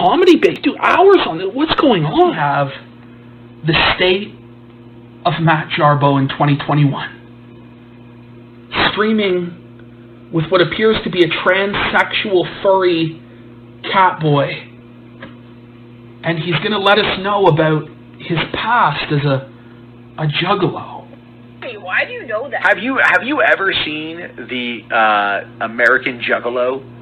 comedy base. Do hours on it. What's going on? We have the state of Matt Jarbo in 2021. Streaming with what appears to be a transsexual furry cat boy. And he's going to let us know about his past as a juggalo. Hey, why do you know that? Have you ever seen the American Juggalo?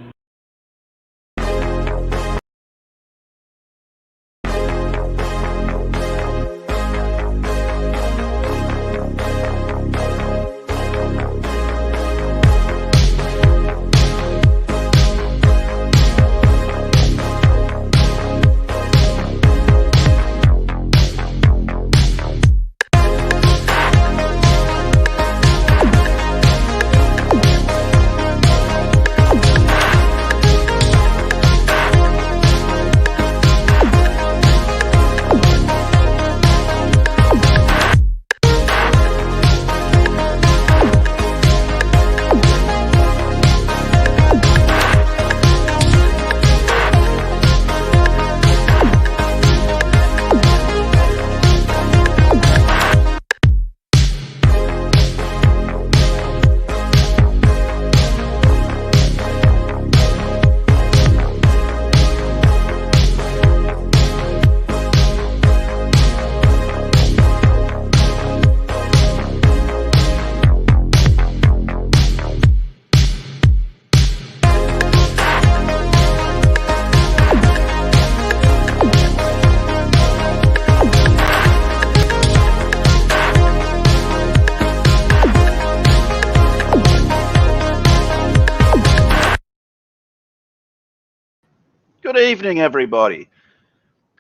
Good evening, everybody,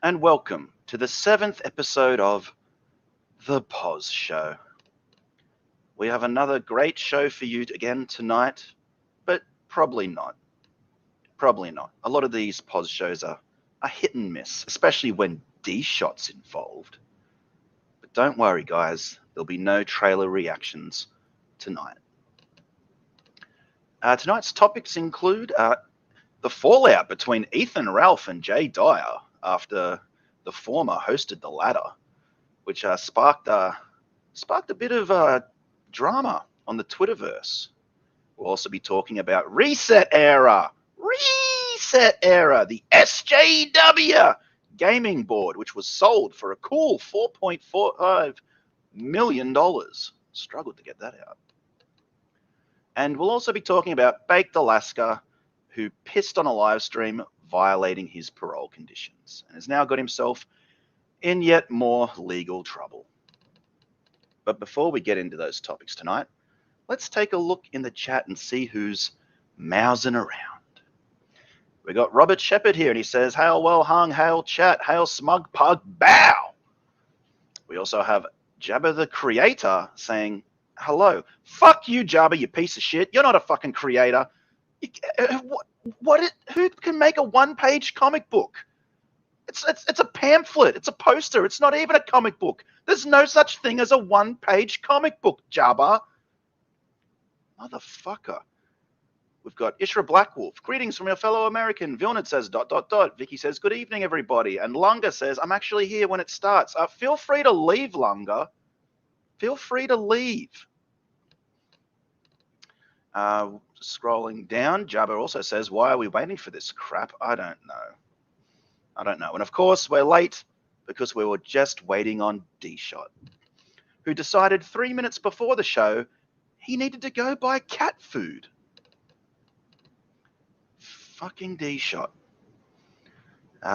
and welcome to the 7th episode of The Poz Show. We have another great show for you again tonight, but probably not. Probably not. A lot of these Poz shows are hit and miss, especially when D-Shot's involved. But don't worry, guys, there'll be no trailer reactions tonight. Tonight's topics include the fallout between Ethan Ralph and Jay Dyer after the former hosted the latter, which sparked a bit of drama on the Twitterverse. We'll also be talking about Resetera, the SJW gaming board, which was sold for a cool $4.45 million. Struggled to get that out. And we'll also be talking about Baked Alaska, who pissed on a live stream violating his parole conditions and has now got himself in yet more legal trouble. But before we get into those topics tonight, let's take a look in the chat and see who's mousing around. We got Robert Shepherd here, and he says, "Hail well hung, hail chat, hail smug pug, bow." We also have Jabba the Creator saying, "Hello." Fuck you, Jabba, you piece of shit. You're not a fucking creator. Who can make a one-page comic book? It's a pamphlet. It's a poster. It's not even a comic book. There's no such thing as a one-page comic book, Jabba. Motherfucker. We've got Ishra Blackwolf. "Greetings from your fellow American." Vilnit says ... Vicky says, "Good evening, everybody." And Lunga says, "I'm actually here when it starts." Feel free to leave, Lunga. Feel free to leave. Scrolling down, Jabba also says, "Why are we waiting for this crap? I don't know. And of course, we're late because we were just waiting on D-Shot, who decided 3 minutes before the show he needed to go buy cat food. Fucking D-Shot.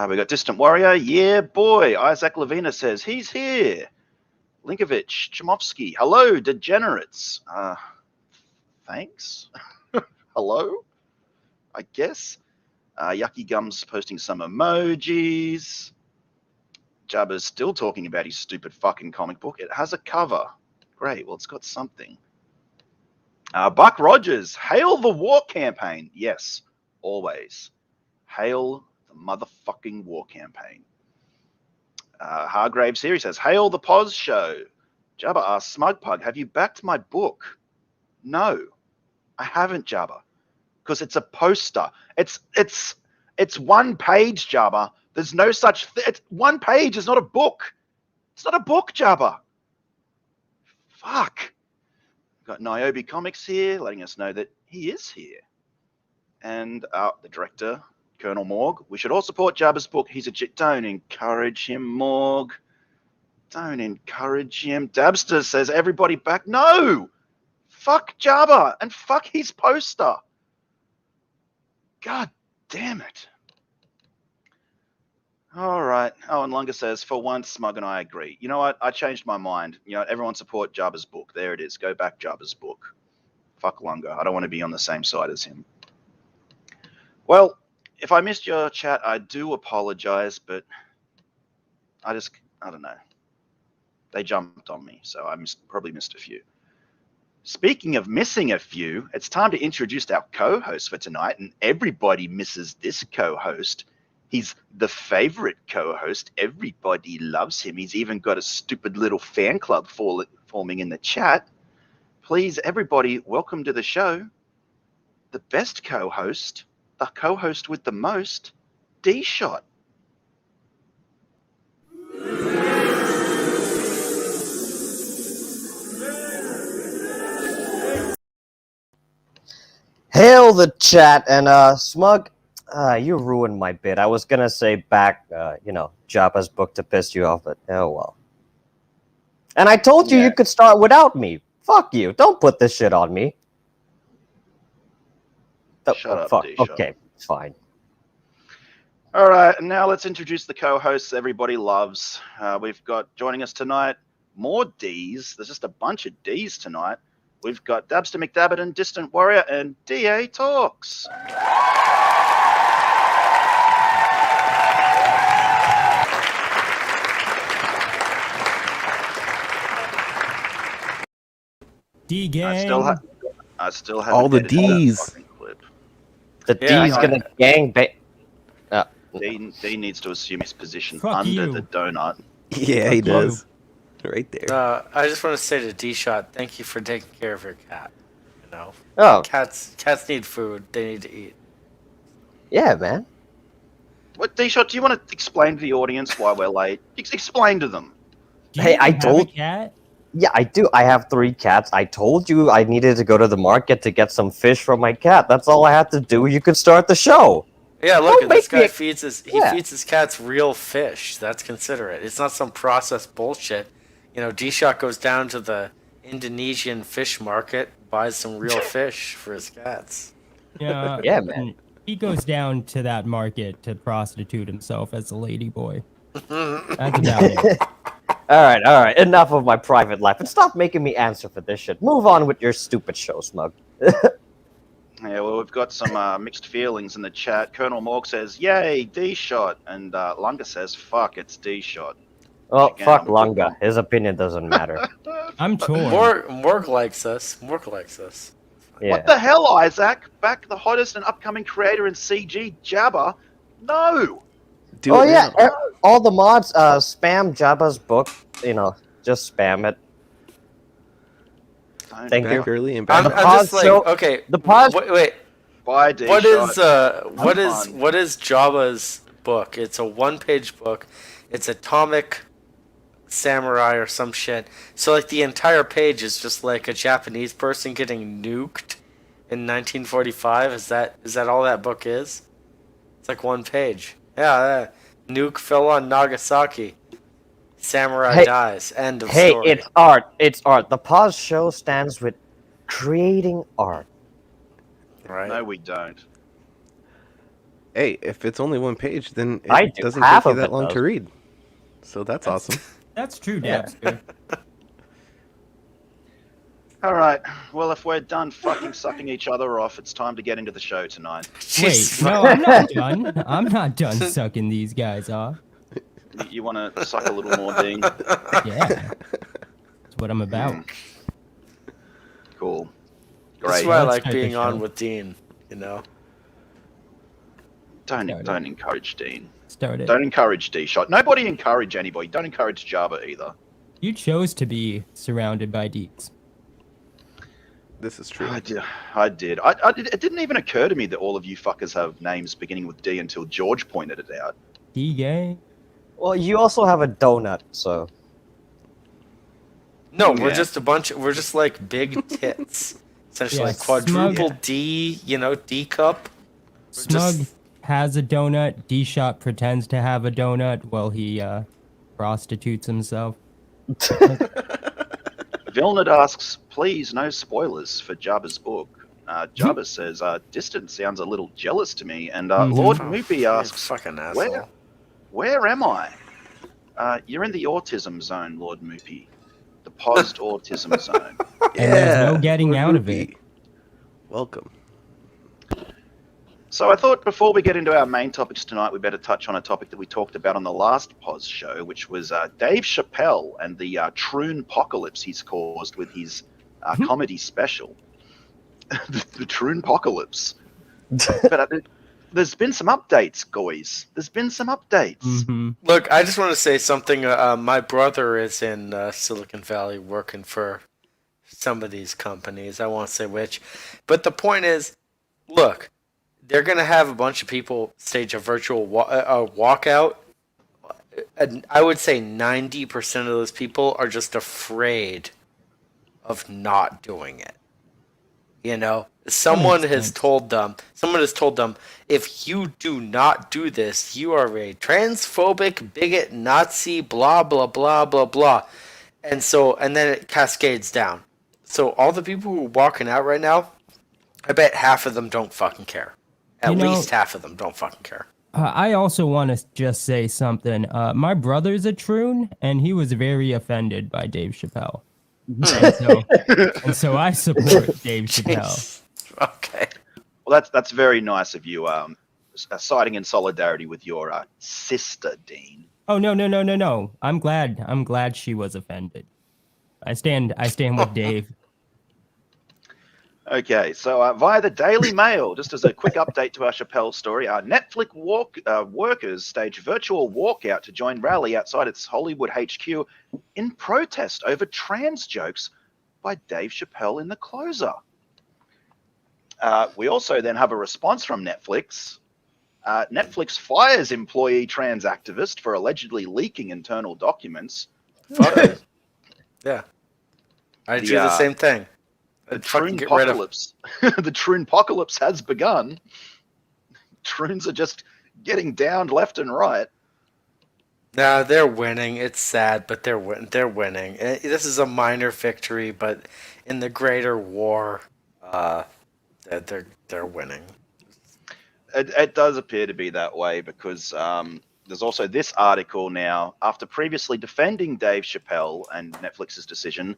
We got Distant Warrior. "Yeah, boy." Isaac Lavina says, "He's here." Linkovich, Chomovsky. "Hello, degenerates." Thanks. Hello, I guess. Yucky Gums posting some emojis. Jabba's still talking about his stupid fucking comic book. It has a cover. Great, well, it's got something. Buck Rogers, "Hail the war campaign." Yes, always. Hail the motherfucking war campaign. Hargraves here, he says, "Hail the Poz Show." Jabba asks, "Smugpug, have you backed my book?" No, I haven't, Jabba, because it's a poster. It's one page, Jabba. There's no such one page is not a book. It's not a book, Jabba. Fuck. Got Niobe Comics here letting us know that he is here. And the director, Colonel Morg. We should all support Jabba's book. He's a don't encourage him, Morg. Don't encourage him. Dabbster says everybody back. No! Fuck Jabba and fuck his poster. God damn it. All right. Oh, and Lunga says, for once, Smug and I agree. You know what? I changed my mind. You know, everyone support Jabba's book. There it is. Go back Jabba's book. Fuck Lunga. I don't want to be on the same side as him. Well, if I missed your chat, I do apologize, but I don't know. They jumped on me, so I probably missed a few. Speaking of missing a few, it's time to introduce our co-host for tonight, and everybody misses this co-host. He's the favorite co-host. Everybody loves him. He's even got a stupid little fan club forming in the chat. Please, everybody, welcome to the show. The best co-host, the co-host with the most, D-Shot. Hail the chat, and Smug, you ruined my bit. I was gonna say back, Jabba's book to piss you off, but oh well. And I told you you could start without me. Fuck you. Don't put this shit on me. Shut up, fuck. D-Shot. Okay, fine. All right, and now let's introduce the co-hosts everybody loves. We've got joining us tonight more Ds. There's just a bunch of Ds tonight. We've got Dabbster McDabberton, Distant Warrior, and DA Talks. D-gang. I still have all the Ds. The D's gonna gang D needs to assume his position Fuck under you. the donut. Yeah, he does. Right there. I just want to say to D-Shot, thank you for taking care of your cat. You know, Oh, cats need food. They need to eat. yeah, man. What, D-Shot, do you want to explain to the audience why we're late? Explain to them. Do Hey, you I have told- a cat? Yeah, I do. I have 3 cats. I told you I needed to go to the market to get some fish for my cat. That's all I had to do. You could start the show. Yeah, look, Don't this make me guy a- feeds his Yeah. feeds his cats real fish. That's considerate. It's not some processed bullshit. You know, D-Shot goes down to the Indonesian fish market, buys some real fish for his cats. Yeah, Yeah, man. He goes down to that market to prostitute himself as a lady boy. That's about it. All right. Enough of my private life. And stop making me answer for this shit. Move on with your stupid show, Smug. Yeah, well, we've got some mixed feelings in the chat. Colonel Morg says, yay, D-Shot. And Lunga says, fuck, it's D-Shot. Oh, Again, fuck I'm- Lunga. His opinion doesn't matter. I'm torn. Morg likes us. Morg likes us. Yeah. What the hell, Isaac? Back the hottest and upcoming creator in CG, Jabba? No! Do Oh it yeah, now. all the mods spam Jabba's book. Just spam it. Don't Thank do you. Back early and I'm back. just Poz like, Show- okay. the Poz- Wait. Bye, D-Shot. What is fun. Jabba's book? It's a 1-page book. It's Atomic Samurai or some shit. So like the entire page is just like a Japanese person getting nuked in 1945. Is that all that book is? It's like 1 page. Yeah, nuke fell on Nagasaki. Samurai Hey- dies. End of Hey, story. it's art. It's art. The Poz Show stands with creating art. right. No, we don't. Hey, if it's only 1 page, then it I do. doesn't Half take you of that it long does. to read. So that's awesome. That's true, Yeah. Dabbster. All right. Well, if we're done fucking sucking each other off, it's time to get into the show tonight. Wait, Jesus. no, I'm not done. I'm not done sucking these guys off. You want to suck a little more, Dean? Yeah. That's what I'm about. Cool. That's Great. why I Let's like start the being on show. with Dean. You know. Don't Started. don't encourage Dean. Start it. Don't encourage D-Shot. Nobody encourage anybody. Don't encourage Jabba either. You chose to be surrounded by deets. This is true. I did. It didn't even occur to me that all of you fuckers have names beginning with D until George pointed it out. D-gang. Well, you also have a donut, so. No, we're Yeah. just we're just like big tits. Essentially, Yeah, quadruple Smug- D, D cup. We're Smug just- has a donut. D-Shot pretends to have a donut while he prostitutes himself. Vilnad asks, please, no spoilers for Jabba's book. Jabba says, Distance sounds a little jealous to me. And Lord Oh, Moopy you asks, fucking asshole. where am I? You're in the autism zone, Lord Moopy. The post-autism zone. And there's no getting out of it. Welcome. So I thought before we get into our main topics tonight, we better touch on a topic that we talked about on the last Poz show, which was Dave Chappelle and the Troon-pocalypse he's caused with his comedy special. The Troon-pocalypse. But there's been some updates, guys. There's been some updates. Mm-hmm. Look, I just want to say something. My brother is in Silicon Valley working for some of these companies. I won't say which. But the point is, look, they're going to have a bunch of people stage a virtual walkout. And I would say 90% of those people are just afraid of not doing it. Someone has told them, if you do not do this, you are a transphobic, bigot, Nazi, blah, blah, blah, blah, blah. And then it cascades down. So all the people who are walking out right now, I bet half of them don't fucking care. At least half of them don't fucking care. I also want to just say something. My brother's a troon, and he was very offended by Dave Chappelle. and so I support Dave Chappelle. Okay. Well, that's very nice of you, siding in solidarity with your sister, Dean. Oh no! I'm glad she was offended. I stand with Dave. Okay, so via the Daily Mail, just as a quick update to our Chappelle story, Netflix workers stage virtual walkout to join rally outside its Hollywood HQ in protest over trans jokes by Dave Chappelle in The Closer. We also then have a response from Netflix. Netflix fires employee trans activist for allegedly leaking internal documents. Yeah. I do the same thing. The Troon-pocalypse. The Troon-pocalypse has begun. Troons are just getting downed left and right. Nah, they're winning. It's sad, but they're winning. This is a minor victory, but in the greater war, they're winning. It does appear to be that way because there's also this article now. After previously defending Dave Chappelle and Netflix's decision,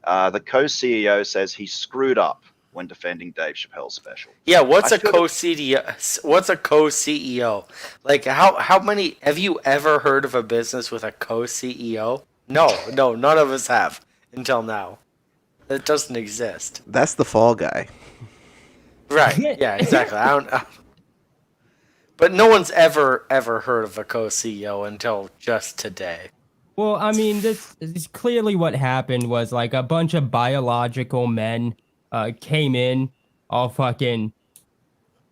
the co-CEO says he screwed up when defending Dave Chappelle's special. Yeah, what's a co-CEO? What's a co-CEO? Like, how many have you ever heard of a business with a co-CEO? No, none of us have until now. It doesn't exist. That's the fall guy. Right? Yeah, exactly. I don't. But no one's ever heard of a co-CEO until just today. Well, I mean, this is clearly what happened was like a bunch of biological men came in all fucking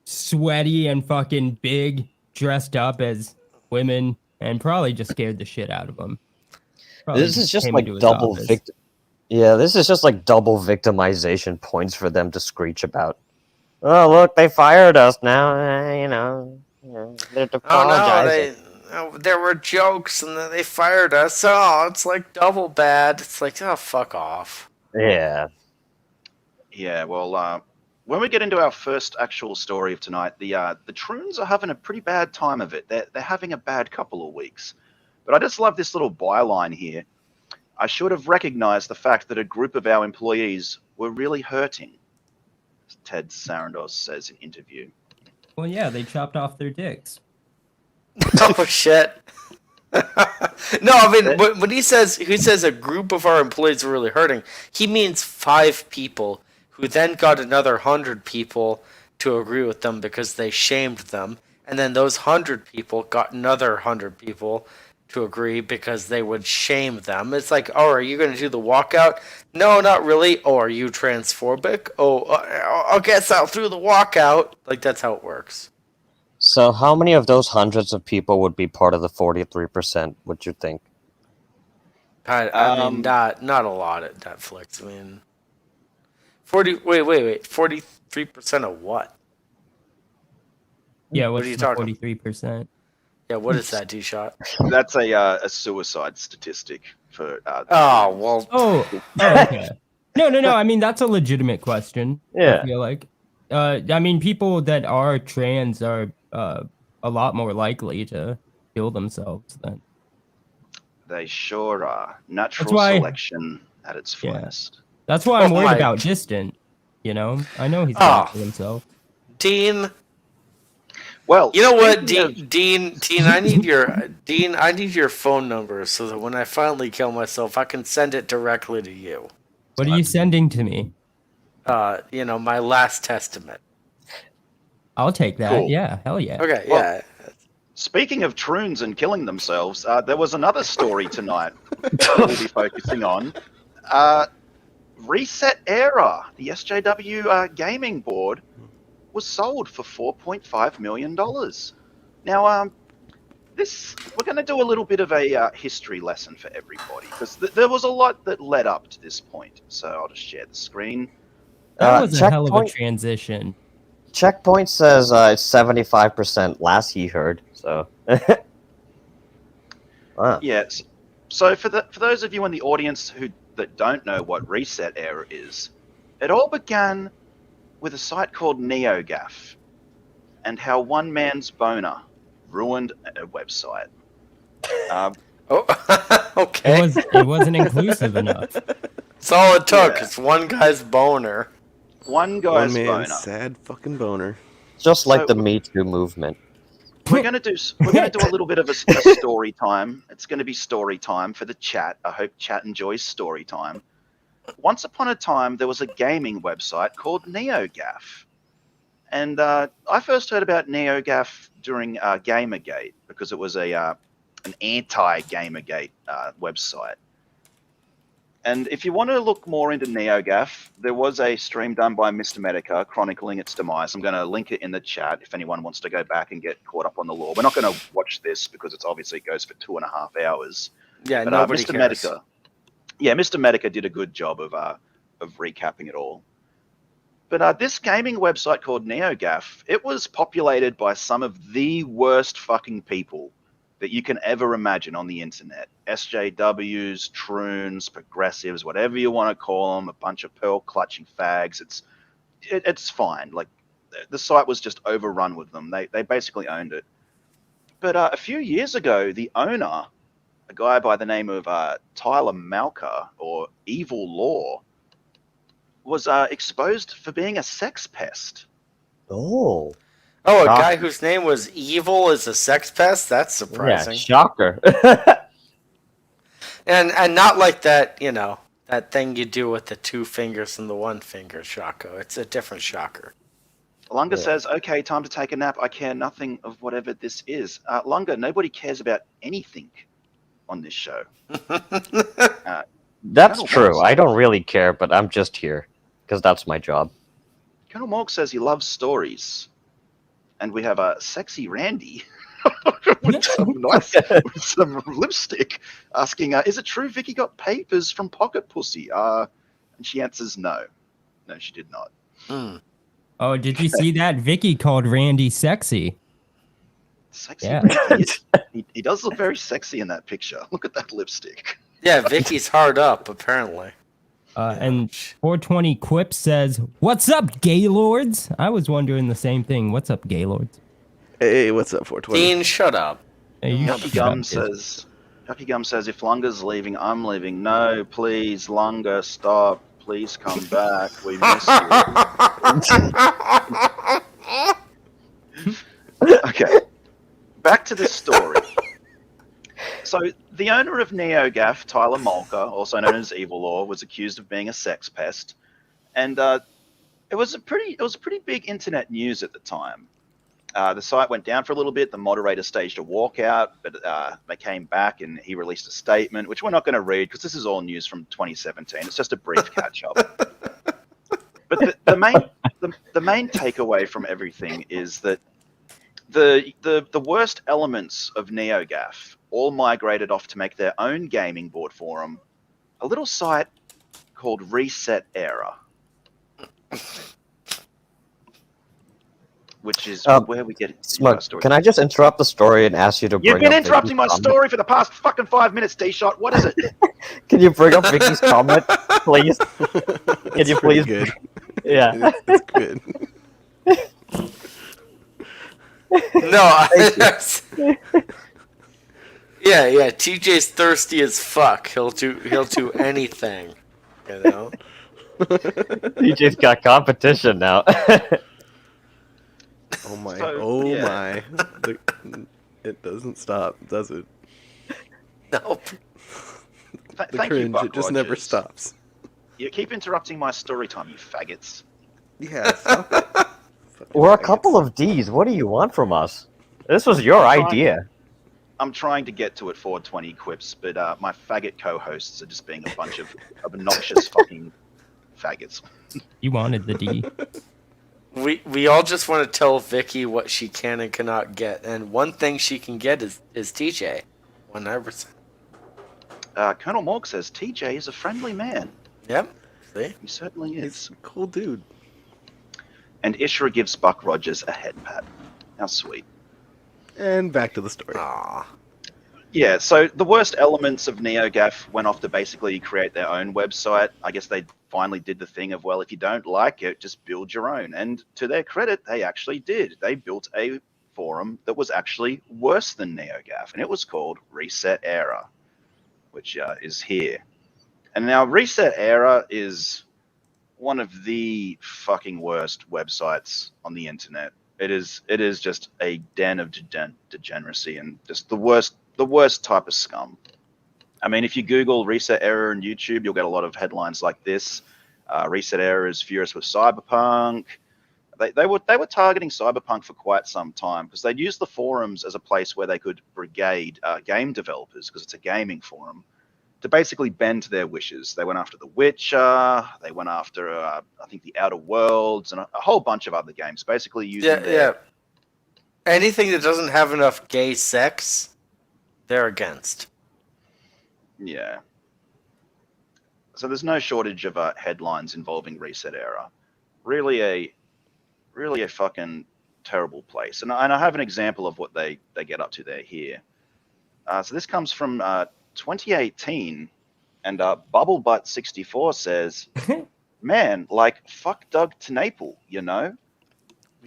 sweaty and fucking big, dressed up as women, and probably just scared the shit out of them. This is just like double this is just like double victimization points for them to screech about. Oh, look, they fired us now. They're apologizing. There were jokes and then they fired us. Oh, it's like double bad. It's like, oh, fuck off. Yeah. Yeah, well, when we get into our first actual story of tonight, the Troons are having a pretty bad time of it. They're having a bad couple of weeks. But I just love this little byline here. I should have recognized the fact that a group of our employees were really hurting, Ted Sarandos says in interview. Well, yeah, they chopped off their dicks. Oh shit! No, I mean when he says a group of our employees are really hurting, he means 5 people who then got another 100 people to agree with them because they shamed them, and then those 100 people got another 100 people to agree because they would shame them. It's like, oh, are you going to do the walkout? No, not really. Oh, are you transphobic? Oh, I guess I'll do the walkout. Like that's how it works. So how many of those hundreds of people would be part of the 43%, would you think? I mean, not a lot at Netflix. I mean, 43% of what? Yeah, What what's are you the talking? 43%? Yeah, what is that, D-Shot? That's a suicide statistic for. Oh well. Oh, okay. No. I mean, that's a legitimate question. Yeah. I feel like. I mean, people that are trans are a lot more likely to kill themselves than. They sure are. Natural why- selection at its Yeah. finest. That's why I'm Oh worried my- about Distant. You know, I know he's gonna Oh. kill himself. Dean, Well, you know what, speaking of- Dean, I need your phone number so that when I finally kill myself, I can send it directly to you. What are you sending to me? My last testament. I'll take that. Cool. Yeah, hell yeah. Okay, Well- yeah. Speaking of troons and killing themselves, there was another story tonight that we'll be focusing on. Resetera, the SJW gaming board, was sold for $4.5 million. Now, we're going to do a little bit of a history lesson for everybody, because there was a lot that led up to this point. So I'll just share the screen. That was a hell of a Checkpoint- transition. Checkpoint says it's 75% last he heard, so. Wow. Yes. So for those of you in the audience that don't know what Resetera is, it all began with a site called NeoGAF, and how one man's boner ruined a website. Okay. It wasn't inclusive enough. That's all it took. Yeah. It's one guy's boner. One guy's One boner. man's sad fucking boner. Just like So- the Me Too movement. We're gonna do a little bit of a story time. It's gonna be story time for the chat. I hope chat enjoys story time. Once upon a time, there was a gaming website called NeoGAF, and I first heard about NeoGAF during Gamergate, because it was an anti-Gamergate website. And if you want to look more into NeoGAF, there was a stream done by Mr. Medica chronicling its demise. I'm going to link it in the chat if anyone wants to go back and get caught up on the lore. We're not going to watch this because it obviously goes for 2.5 hours. Yeah, But nobody Mr. cares. Medica, Mr. Medica did a good job of recapping it all. But this gaming website called NeoGAF, it was populated by some of the worst fucking people that you can ever imagine on the internet. SJWs, troons, progressives, whatever you want to call them, a bunch of pearl-clutching fags. It's fine. Like, the site was just overrun with them. They basically owned it. But a few years ago, the owner, a guy by the name of Tyler Malka, or Evil Law, was exposed for being a sex pest. Oh. Oh, a Shocker. guy whose name was Evil is a sex pest? That's Yeah, surprising. shocker. And not like that, that thing you do with the 2 fingers and the 1 finger, Shako. It's a different shocker. Lunga Yeah. says, okay, time to take a nap. I care nothing of whatever this is. Lunga, nobody cares about anything on this show. That's Colonel true. Morgs. I don't really care, but I'm just here because that's my job. Colonel Morg says he loves stories. And we have a sexy Randy with some lipstick asking, is it true Vicky got papers from Pocket Pussy? And she answers no. No, she did not. Mm. Oh, did you see that? Vicky called Randy sexy. Sexy Yeah. Randy. He does look very sexy in that picture. Look at that lipstick. Yeah, Vicky's hard up, apparently. And 420 Quip says, "What's up, gaylords?" I was wondering the same thing. What's up, gaylords? Hey, what's up, 420? Dean, shut up. Hey, you Yucky shut up, Gum says, if Lunga's leaving, I'm leaving. No, please, Lunga, stop. Please come back. We miss you. Okay, back to the story. So the owner of NeoGAF, Tyler Malka, also known as Evil Law, was accused of being a sex pest, and it was a pretty big internet news at the time. The site went down for a little bit. The moderator staged a walkout, but they came back and he released a statement, which we're not going to read because this is all news from 2017. It's just a brief catch-up. But the main takeaway from everything is that the worst elements of NeoGAF all migrated off to make their own gaming board forum, a little site called Resetera, which is where we get Smug, story. can I just interrupt the story and ask you to bring You've been up interrupting my Vicky's story for the past fucking 5 minutes, D-Shot. What is it? comment? Can you bring up Vicky's comment, please? Can you please? Good. Yeah. It's good. No, yeah. TJ's thirsty as fuck. He'll do anything. You know. DJ's got competition now. Oh my! So, oh yeah. my! It doesn't stop, does it? Nope. The Thank cringe, you, Buck it just never Rogers. stops. You keep interrupting my story time, you faggots. Yeah. Stop it. Fucking We're a faggots. couple of Ds. What do you want from us? This was your I'm trying- idea. I'm trying to get to it 420 quips, but my faggot co-hosts are just being a bunch of obnoxious fucking faggots. You wanted the D. We all just want to tell Vicky what she can and cannot get, and one thing she can get is TJ, 100%. Colonel Morg says TJ is a friendly man. Yep. See. He certainly is. He's a cool dude. And Ishra gives Buck Rogers a head pat. How sweet. And back to the story. Aw. Yeah, so the worst elements of NeoGAF went off to basically create their own website. I guess they finally did the thing of, well, if you don't like it, just build your own. And to their credit, they actually did. They built a forum that was actually worse than NeoGAF, and it was called Resetera, which is here. And now Resetera is one of the fucking worst websites on the internet. It is just a den of degeneracy and just the worst type of scum. I mean, if you Google Resetera on YouTube, you'll get a lot of headlines like this. Resetera is furious with Cyberpunk. They were targeting Cyberpunk for quite some time because they'd use the forums as a place where they could brigade game developers, because it's a gaming forum, to basically bend to their wishes. They went after The Witcher. They went after, I think, The Outer Worlds and a whole bunch of other games, basically using Yeah. Anything that doesn't have enough gay sex, they're against. Yeah. So there's no shortage of headlines involving Resetera. Really a fucking terrible place. And I have an example of what they get up to there here. So this comes from 2018, and BubbleButt64 says, man, like, fuck Doug Tenaple, you know?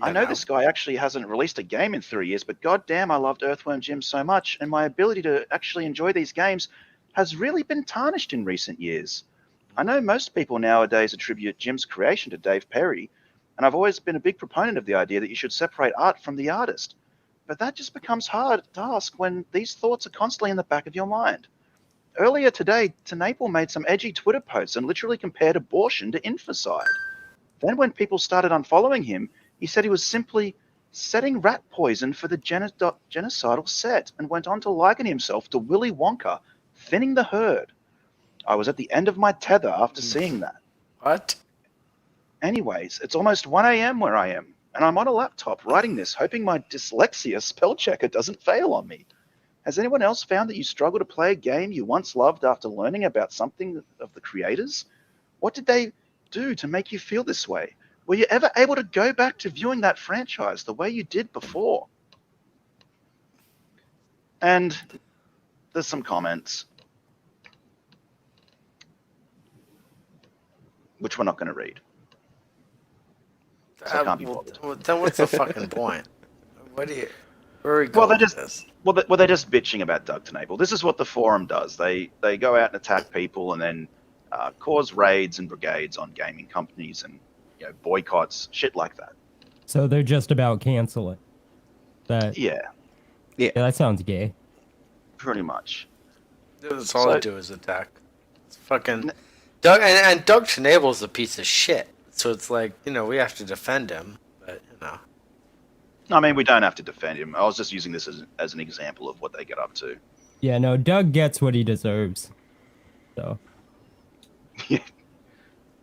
I know this guy actually hasn't released a game in 3 years, but goddamn, I loved Earthworm Jim so much, and my ability to actually enjoy these games has really been tarnished in recent years. I know most people nowadays attribute Jim's creation to Dave Perry, and I've always been a big proponent of the idea that you should separate art from the artist. But that just becomes hard to ask when these thoughts are constantly in the back of your mind. Earlier today, Tenaple made some edgy Twitter posts and literally compared abortion to infanticide. Then when people started unfollowing him, he said he was simply setting rat poison for the genocidal set, and went on to liken himself to Willy Wonka, thinning the herd. I was at the end of my tether after seeing that. What? Anyways, it's almost 1 a.m. where I am, and I'm on a laptop writing this, hoping my dyslexia spell checker doesn't fail on me. Has anyone else found that you struggle to play a game you once loved after learning about something of the creators? What did they do to make you feel this way? Were you ever able to go back to viewing that franchise the way you did before? And there's some comments, which we're not going to read. So I can't be bothered. Then what's the fucking point? What do you? Where are we Well, going they're with just this? they're just bitching about Doug Tenaple. This is what the forum does. They go out and attack people, and then cause raids and brigades on gaming companies, and boycotts, shit like that. So they're just about canceling. Yeah, Yeah, that sounds gay. pretty much. That's all So- they do is attack. It's fucking Doug, and Doug Tenable's a piece of shit. So it's like, we have to defend him, but I mean, we don't have to defend him. I was just using this as an example of what they get up to. Yeah, no, Doug gets what he deserves. So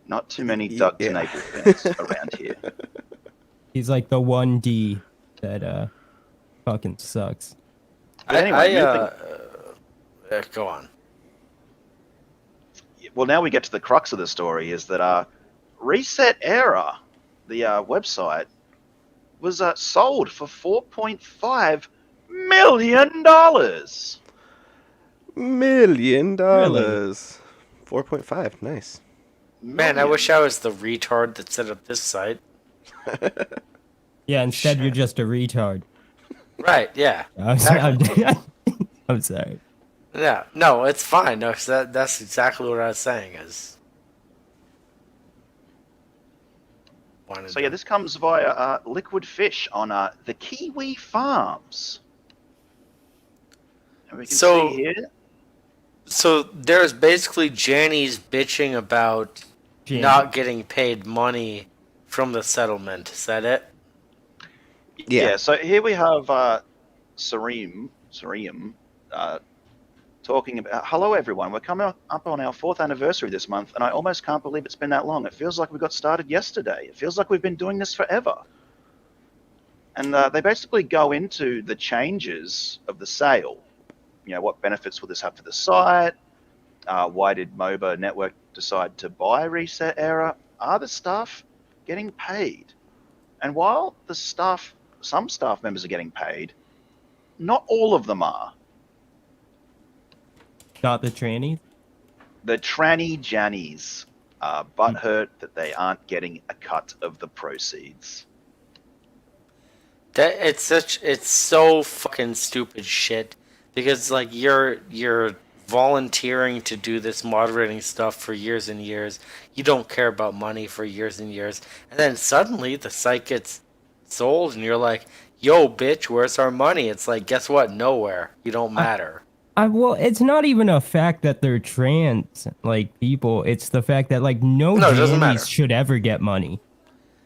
Not too many Doug Tenaple fans around here. he's like the 1D that fucking sucks. But anyway, go on. Well, now we get to the crux of the story, is that Resetera, the website, was sold for $4.5 million. $1 million. 4.5. Nice. Man, I wish I was the retard that set up this site. Yeah, instead you're just a retard. Right, yeah. I'm sorry. Yeah, no, it's fine. No, that's exactly what I was saying. So yeah, this comes via liquid fish on the Kiwi Farms. And we can see here. So there's basically jannys bitching about not getting paid money from the settlement. Is that it? Yeah. So here we have Soryntheria talking about, hello everyone, we're coming up on our 4th anniversary this month, and I almost can't believe it's been that long. It feels like we got started yesterday. It feels like we've been doing this forever. And they basically go into the changes of the sale. You know, what benefits will this have for the site? Why did MOBA Network decide to buy Resetera? Are the staff getting paid? And while some staff members are getting paid, not all of them are. Not the trannies? The tranny jannys are butthurt that they aren't getting a cut of the proceeds. It's so fucking stupid shit, because like you're volunteering to do this moderating stuff for years and years. You don't care about money for years and years, and then suddenly the site gets sold and you're like, yo bitch, where's our money? It's like, guess what? Nowhere. You don't matter. Well, it's not even a fact that they're trans, like, people. It's the fact that, like, no jannies should ever get money.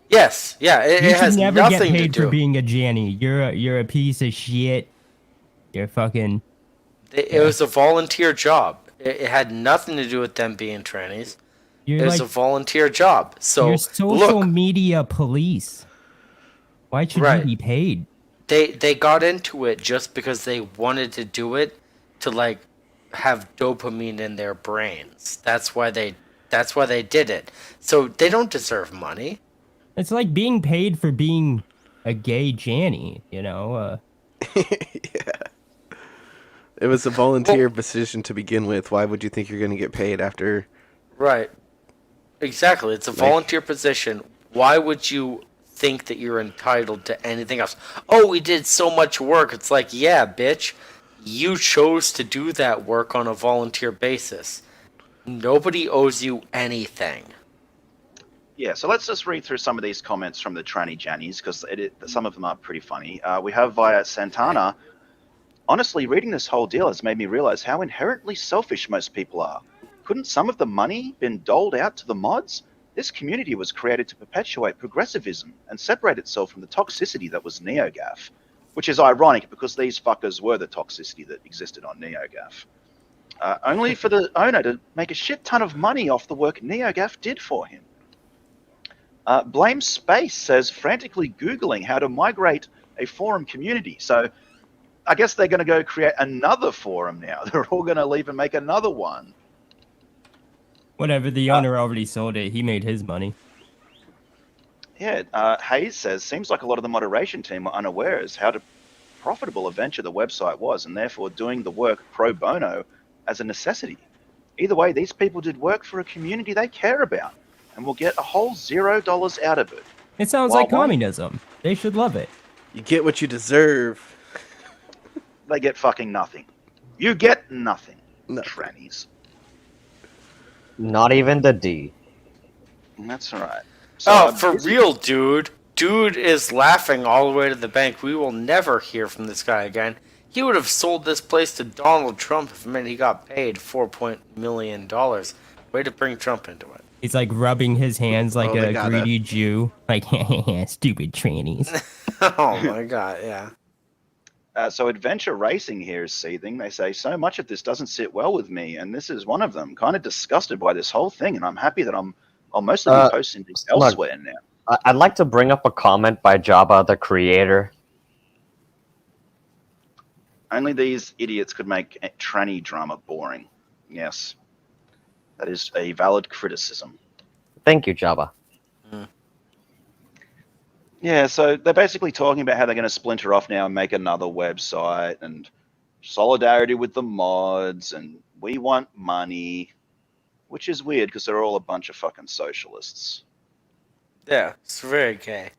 Yes, yeah, it has never nothing get paid to do. for being a janny. You're a piece of shit. You're fucking. It was a volunteer job. It had nothing to do with them being trannies. It was a volunteer job. So you're social media police. Why should you be paid? They got into it just because they wanted to do it to like have dopamine in their brains. That's why they did it. So they don't deserve money. It's like being paid for being a gay janny, you know? Yeah. It was a volunteer position to begin with. Why would you think you're going to get paid after? Right. Exactly. It's a volunteer position. Why would you think that you're entitled to anything else? Oh, we did so much work. It's like, yeah, bitch. You chose to do that work on a volunteer basis. Nobody owes you anything. Yeah, so let's just read through some of these comments from the tranny jannies, because some of them are pretty funny. We have via Santana, honestly, reading this whole deal has made me realize how inherently selfish most people are. Couldn't some of the money been doled out to the mods? This community was created to perpetuate progressivism and separate itself from the toxicity that was NeoGAF. Which is ironic, because these fuckers were the toxicity that existed on NeoGAF. Only for the owner to make a shit ton of money off the work NeoGAF did for him. Blame Space says, frantically Googling how to migrate a forum community. So I guess they're going to go create another forum now. They're all going to leave and make another one. Whatever, the owner already sold it. He made his money. Yeah, Hayes says, seems like a lot of the moderation team were unaware as how profitable a venture the website was, and therefore doing the work pro bono as a necessity. Either way, these people did work for a community they care about, and will get a whole $0 out of it. It sounds like communism. They should love it. You get what you deserve. They get fucking nothing. You get nothing, trannies. Not even the D. That's right. So, for real, dude. Dude is laughing all the way to the bank. We will never hear from this guy again. He would have sold this place to Donald Trump if it meant he got paid $4 million. Way to bring Trump into it. He's like rubbing his hands like a greedy Jew. Like, stupid trannies. Oh my god, yeah. So Adventure Racing here is seething. They say, so much of this doesn't sit well with me, and this is one of them. Kind of disgusted by this whole thing, and I'm happy that I'll mostly be posting this elsewhere now. I'd like to bring up a comment by Jabba, the creator. Only these idiots could make tranny drama boring. Yes. That is a valid criticism. Thank you, Jabba. Yeah, so they're basically talking about how they're going to splinter off now and make another website and solidarity with the mods and we want money, which is weird because they're all a bunch of fucking socialists. Yeah, it's very gay.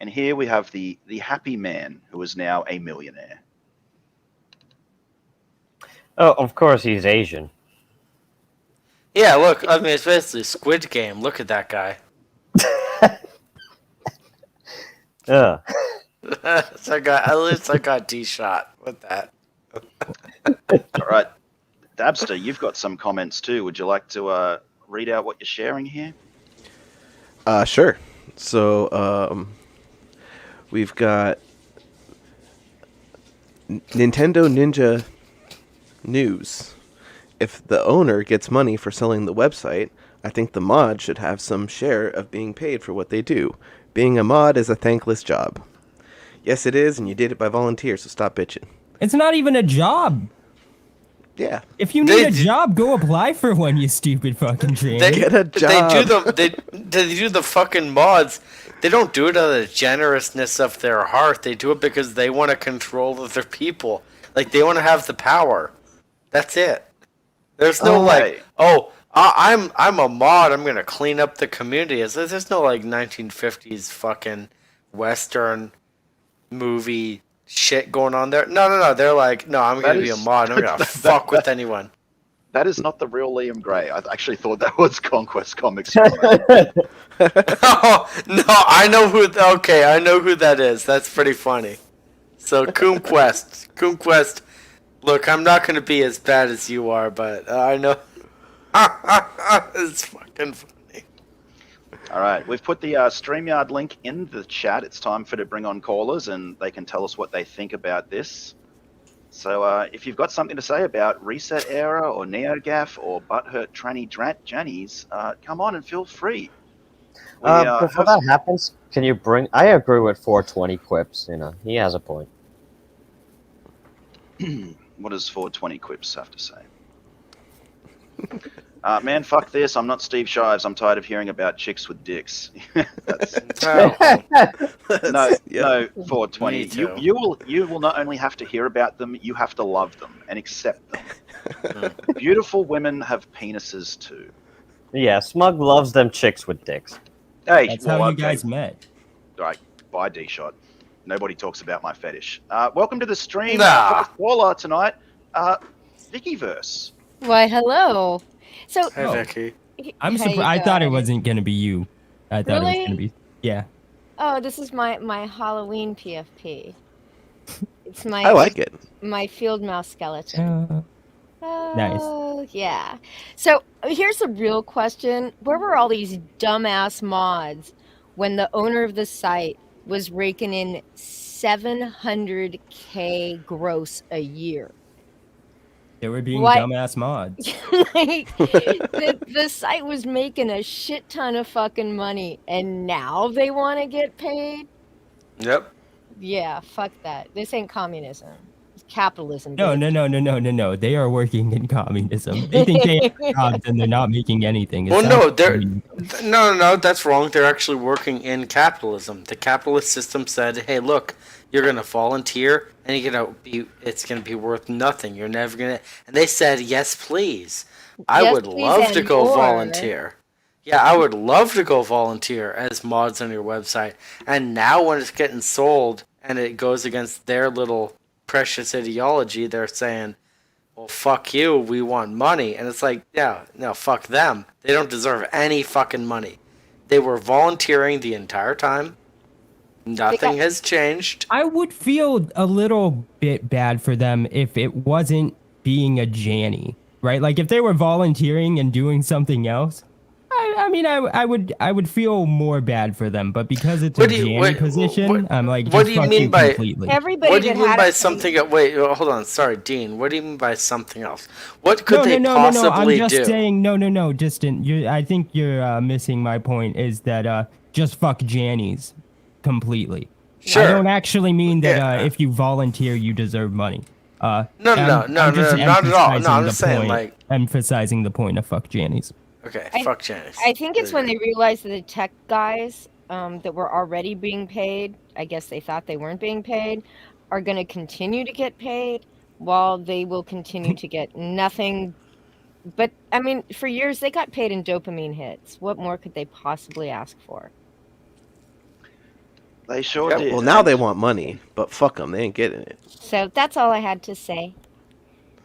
And here we have the happy man who is now a millionaire. Oh, of course he's Asian. Yeah, look, I mean, it's basically Squid Game. Look at that guy. Yeah. So at least I got D-shot with that. All right. Dabbster, you've got some comments too. Would you like to read out what you're sharing here? Sure. So, we've got Nintendo Ninja News. If the owner gets money for selling the website, I think the mod should have some share of being paid for what they do. Being a mod is a thankless job. Yes, it is, and you did it by volunteer, so stop bitching. It's not even a job. Yeah. If you need a job, go apply for one, you stupid fucking tranny. They Get a job. they do the fucking mods. They don't do it out of the generousness of their heart. They do it because they want to control other people. Like, they want to have the power. That's it. There's no I'm a mod. I'm gonna clean up the community. There's no like 1950s fucking Western movie shit going on there. No. They're like, no, I'm gonna be a mod. I'm gonna fuck with anyone. That is not the real Liam Gray. I actually thought that was Conquest Comics. Oh no, I know who. Okay, I know who that is. That's pretty funny. So Coomquest. Look, I'm not gonna be as bad as you are, but I know. It's fucking funny. All right, we've put the StreamYard link in the chat. It's time for to bring on callers, and they can tell us what they think about this. So if you've got something to say about Resetera or NeoGaf or Butthurt Tranny Jannys, come on and feel free. Before that happens, can you bring... I agree with 420 Quips, you know. He has a point. What does 420 Quips have to say? Man, fuck this. I'm not Steve Shives. I'm tired of hearing about chicks with dicks. No, 420. You will not only have to hear about them, you have to love them and accept them. Beautiful women have penises too. Yeah, Smug loves them chicks with dicks. Hey, That's how you guys met. Right, bye D-Shot. Nobody talks about my fetish. Welcome to the stream. Caller tonight, Vickyverse. Why, hello. So, Hey, Vicky. I'm surprised. I thought it wasn't gonna be you. I thought it was gonna be. Yeah. Oh, this is my Halloween PFP. It's my. I like it. My field mouse skeleton. Nice. Yeah. So here's the real question: where were all these dumbass mods when the owner of the site was raking in $700K gross a year? They were being dumbass mods. Like, the site was making a shit ton of fucking money, and now they want to get paid? Yep. Yeah, fuck that. This ain't communism. It's capitalism. No. They are working in communism. They think they have jobs and they're not making anything. Well, no, no, that's wrong. They're actually working in capitalism. The capitalist system said, "Hey, look, you're gonna volunteer, and it's gonna be worth nothing. You're never gonna." And they said, "Yes, please. I would love to go volunteer. Yeah, I would love to go volunteer as mods on your website." And now when it's getting sold and it goes against their little precious ideology, they're saying, "Well, fuck you. We want money." And it's like, yeah, no, fuck them. They don't deserve any fucking money. They were volunteering the entire time. Nothing has changed. I would feel a little bit bad for them if it wasn't being a Janny, right? Like if they were volunteering and doing something else. I mean, I would feel more bad for them, but because it's a Janny position, I'm like, what do you mean by completely. Everybody? What do you mean by something? Wait, hold on. Sorry, Dean. What do you mean by something else? What could they possibly do? I'm just saying, no, Distant. I think you're missing my point. Is that just fuck Jannies completely? Sure. I don't actually mean that if you volunteer, you deserve money. No, I'm not just at all. No, I'm emphasizing just the saying, point- like, emphasizing the point of fuck Jannys. okay, I- fuck Janice. I think it's when they realized that the tech guys that were already being paid, I guess they thought they weren't being paid, are going to continue to get paid while they will continue to get nothing. But, I mean, for years they got paid in dopamine hits. What more could they possibly ask for? They sure Yep. did. Well, now they want money, but fuck them. They ain't getting it. So that's all I had to say.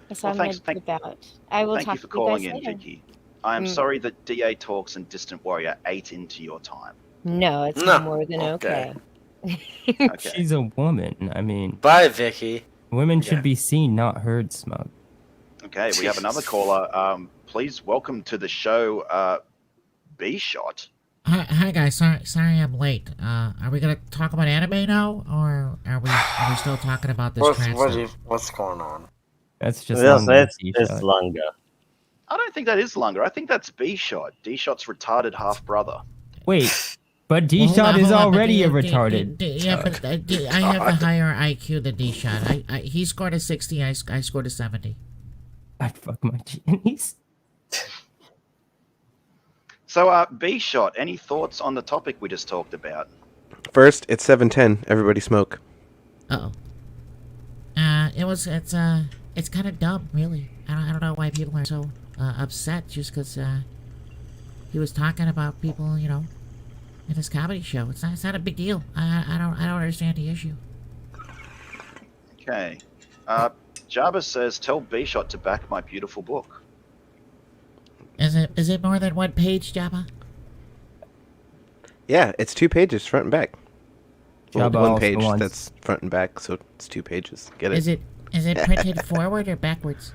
That's all Well, I'm going to about. I will Thank talk you for to you guys calling in, later. Vicky. I am sorry that DA Talks and Distant Warrior ate into your time. No, it's No. more than okay. Okay. She's a woman. I mean, Bye, Vicky. women Yeah. should be seen, not heard, Smug. Okay, we have another caller. Please welcome to the show, B-Shot. Hi guys, sorry I'm late. Are we gonna talk about anime now, or are we still talking about this trans? What's going on? That's just Yes, longer it's t-shirt. longer. I don't think that is longer. I think that's B-Shot. D-Shot's retarded half-brother. Wait, but Well, D-Shot is hold on, but already a D- retarded. yeah, but I have a higher IQ than D-Shot. He scored a 60, I scored a 70. I'd fuck my Jannys. So, B-Shot, any thoughts on the topic we just talked about? First, it's 7:10. Everybody smoke. Uh-oh. It's kind of dumb, really. I don't know why people are so upset just because he was talking about people, in his comedy show. It's not a big deal. I don't understand the issue. Okay. Jabba says, tell B-Shot to back my beautiful book. Is it more than one page, Jabba? Yeah, it's 2 pages, front and back. Well, Jabba one also page wants- that's front and back, so it's 2 pages. Get it? Is it printed forward or backwards?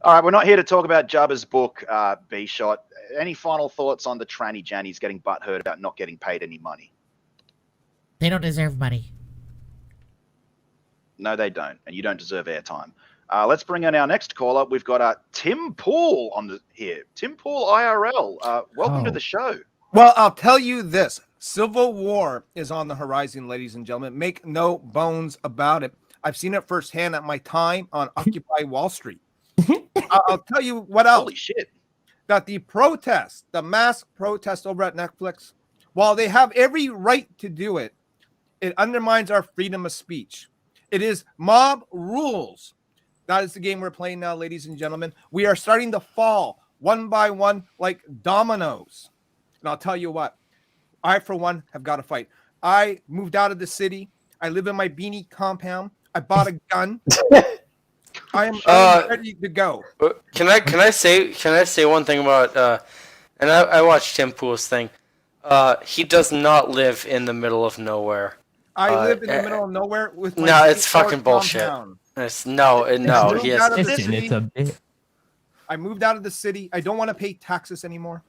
All right, we're not here to talk about Jabba's book, B-Shot. Any final thoughts on the tranny jannies getting butthurt about not getting paid any money? They don't deserve money. No, they don't, and you don't deserve airtime. Let's bring in our next caller. We've got Tim Pool on here. Tim Pool IRL. Welcome to Oh. the show. Well, I'll tell you this. Civil war is on the horizon, ladies and gentlemen. Make no bones about it. I've seen it firsthand at my time on Occupy Wall Street. I'll tell you what else. Holy shit. That the protest, the mass protest over at Netflix, while they have every right to do it, it undermines our freedom of speech. It is mob rules. That is the game we're playing now, ladies and gentlemen. We are starting to fall one by one like dominoes. And I'll tell you what, I, for one, have got to fight. I moved out of the city. I live in my beanie compound. I bought a gun. I am ready to go. Can I say one thing about and I watched Tim Pool's thing. He does not live in the middle of nowhere. I live in the middle of nowhere with my No, it's skateboard fucking bullshit. compound. It's no. He has. Out of the Listen, it's city. a bit. I moved out of the city. I don't want to pay taxes anymore.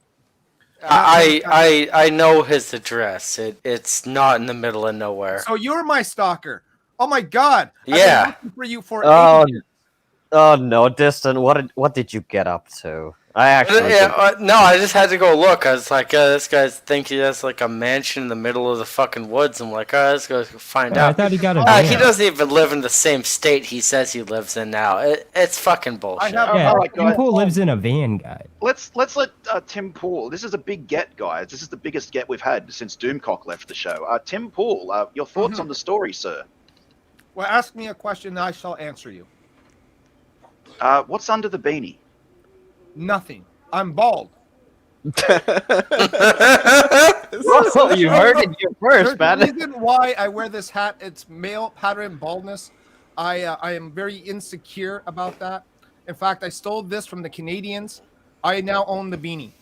I know his address. It's not in the middle of nowhere. So you're my stalker. Oh my God. I've been Yeah. looking for you for Oh, 8 years. oh no, Distant. What did you get up to? I actually No, I just had to go look. I was like, this guy's think he has like a mansion in the middle of the fucking woods. I'm like, let's go find I out. thought he got a He van. doesn't even live in the same state he says he lives in now. It's fucking bullshit. Yeah, all right, Tim guys. Pool lives in a van, guy. Let's let Tim Pool. This is a big get, guys. This is the biggest get we've had since Doomcock left the show. Tim Pool, your thoughts on the story, sir? Well, ask me a question and I shall answer you. What's under the beanie? Nothing. I'm bald. Well, you heard it here first, There's a man. reason why I wear this hat. It's male pattern baldness. I am very insecure about that. In fact, I stole this from the Canadians. I now own the beanie.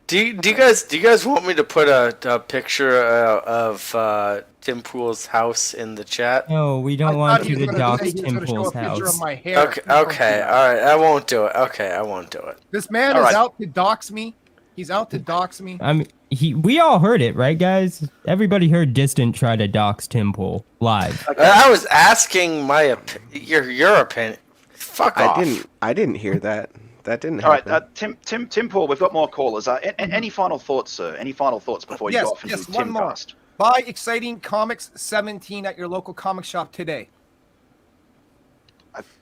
Do you guys want me to put a picture of Tim Pool's house in the chat? No, we don't I want thought you he to was gonna dox say he was Tim gonna show a Pool's picture house. of my hair. Okay, all right, I won't do it. Okay, I won't do it. This man All is right. out to dox me. He's out to dox me. I mean, we all heard it, right, guys? Everybody heard Distant try to dox Tim Pool live. I was asking your opinion. Fuck off. I didn't hear that. That didn't All happen. right, Tim Pool. We've got more callers. Any final thoughts, sir? Any final thoughts before you Yes, go off into yes, the one Tim more. cast? Buy Exciting Comics 17 at your local comic shop today.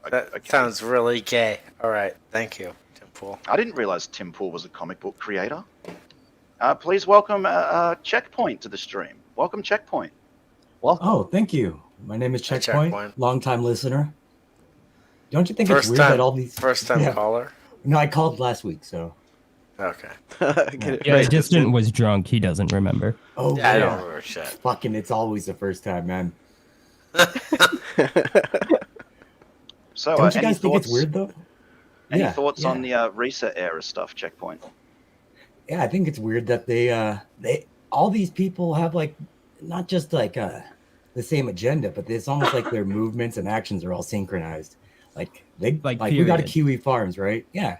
That sounds really gay. All right, thank you, Tim Pool. I didn't realize Tim Pool was a comic book creator. Please welcome Checkpoint to the stream. Welcome, Checkpoint. Oh, thank you. My name is Checkpoint. Long-time listener. Don't you think it's weird that all these first-time caller? No, I called last week, so. Okay. Yeah, Distant was drunk. He doesn't remember. Oh, yeah, I don't remember shit. Fucking, it's always the first time, man. So, don't you guys think it's weird though? Any thoughts on the Reset era stuff, Checkpoint? Yeah, I think it's weird that they all these people have like not just like the same agenda, but it's almost like their movements and actions are all synchronized. Like we got a Kiwi Farms, right? Yeah.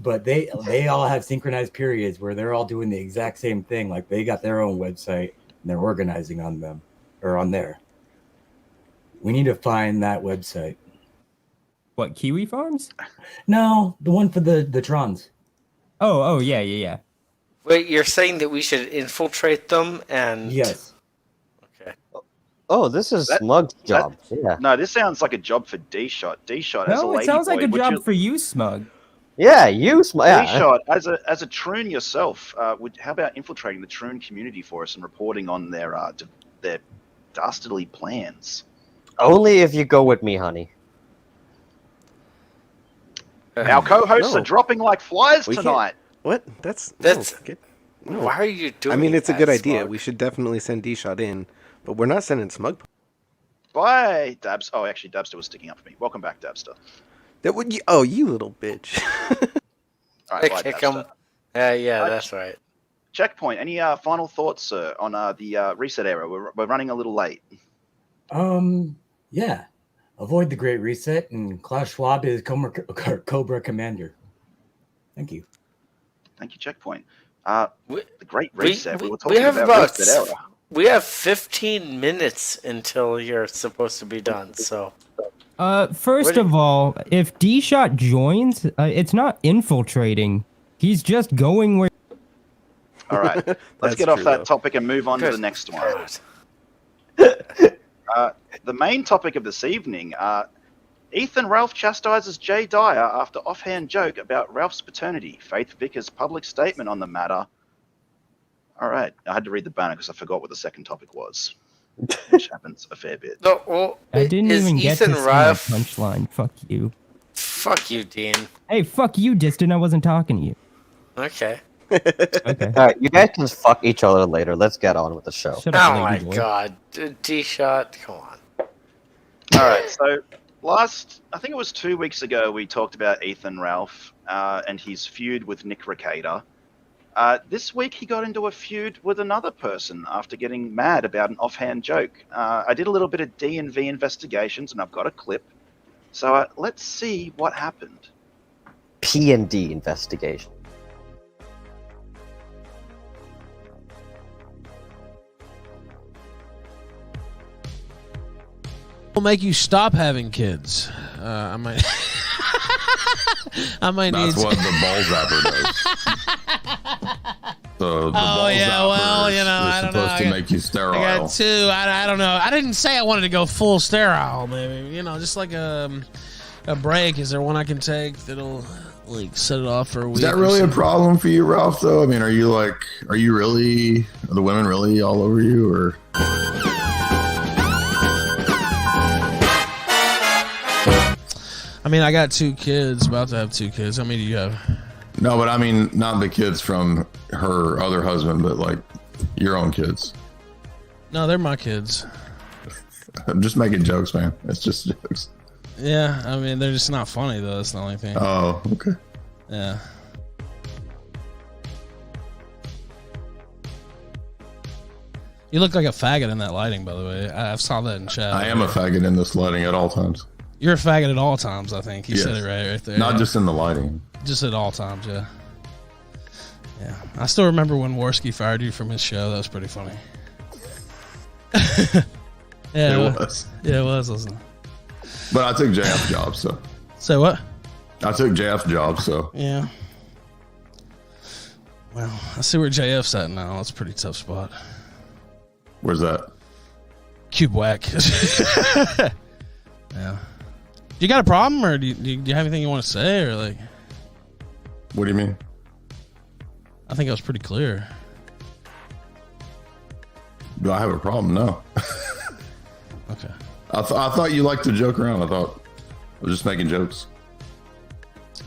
But they all have synchronized periods where they're all doing the exact same thing. Like they got their own website and they're organizing on them or on there. We need to find that website. What, Kiwi Farms? No, the one for the Trons. Oh, yeah. Wait, you're saying that we should infiltrate them and... Yes. Okay. Oh, this is Smug's job. Yeah. No, this sounds like a job for D-Shot. D-Shot as a No, lady it sounds boy, like a would job you- for you, Smug. Yeah, you Smug. Yeah. D-Shot, as a troon yourself, how about infiltrating the troon community for us and reporting on their dastardly plans? Only if you go with me, honey. Our co-hosts are dropping like flies tonight. What? That's no. Why are you doing? I mean, it's a that, good idea. Smug? We should definitely send D-Shot in, but we're not sending Smug. Bye, Dabs. Oh, actually, Dabbster was sticking up for me. Welcome back, Dabbster. That would you? Oh, you little bitch. All right, bye, Kick Dabbster. him. Yeah, that's right. Checkpoint. Any final thoughts, sir, on the Reset era? We're running a little late. Yeah. Avoid the Great Reset, and Klaus Schwab is Cobra Commander. Thank you. Thank you, Checkpoint. The Great Reset. We were We talking have about Reset era. we have 15 minutes until you're supposed to be done. So, First of all, if D-Shot joins, it's not infiltrating. He's just going where... All right, let's That's get off true, that though. topic and move on to the next one. The main topic of this evening, Ethan Ralph chastises Jay Dyer after offhand joke about Ralph's paternity. Faith Vickers' public statement on the matter. All right, I had to read the banner because I forgot what the second topic was, which happens a fair bit. no, well, I didn't is even get Ethan to see my Ralph. punchline. Fuck you. Fuck you, Dean. Hey, fuck you, Distant. I wasn't talking to you. Okay. Okay. All right, you guys can fuck each other later. Let's get on with the show. Shut up, Oh my lady boy. God, D-Shot, come on. All right, so I think it was 2 weeks ago, we talked about Ethan Ralph and his feud with Nick Recator. This week, he got into a feud with another person after getting mad about an offhand joke. I did a little bit of D&V investigations, and I've got a clip. So let's see what happened. P&D investigation. Will make you stop having kids. I might. I might need. That's what the ball zapper does. The ball zapper well, you know, is I don't know. supposed to make you sterile. I got two. I don't know. I didn't say I wanted to go full sterile. Maybe just like a break. Is there one I can take that'll like set it off for a week? Is that really a problem for you, Ralph? Though, I mean, are you really? Are the women really all over you, or? I mean, I got 2 kids. About to have 2 kids. How many do you have? No, but I mean, not the kids from her other husband, but like your own kids. No, they're my kids. I'm just making jokes, man. It's just jokes. Yeah, I mean, they're just not funny though. That's the only thing. Oh, okay. Yeah. You look like a faggot in that lighting, by the way. I saw that in chat. I am a faggot in this lighting at all times. You're a faggot at all times, I think. You Yes. said it right there. Not just in the lighting. Just at all times, yeah. Yeah. I still remember when Worski fired you from his show. That was pretty funny. Yeah, It was. Yeah, it was, wasn't it? But I took JF's job, so. Say what? I took JF's job, so. Yeah. Well, I see where JF's at now. That's a pretty tough spot. Where's that? Cube whack. Yeah. You got a problem, or do you have anything you want to say, or like? What do you mean? I think I was pretty clear. Do I have a problem? No. Okay. I thought you liked to joke around. I thought I was just making jokes.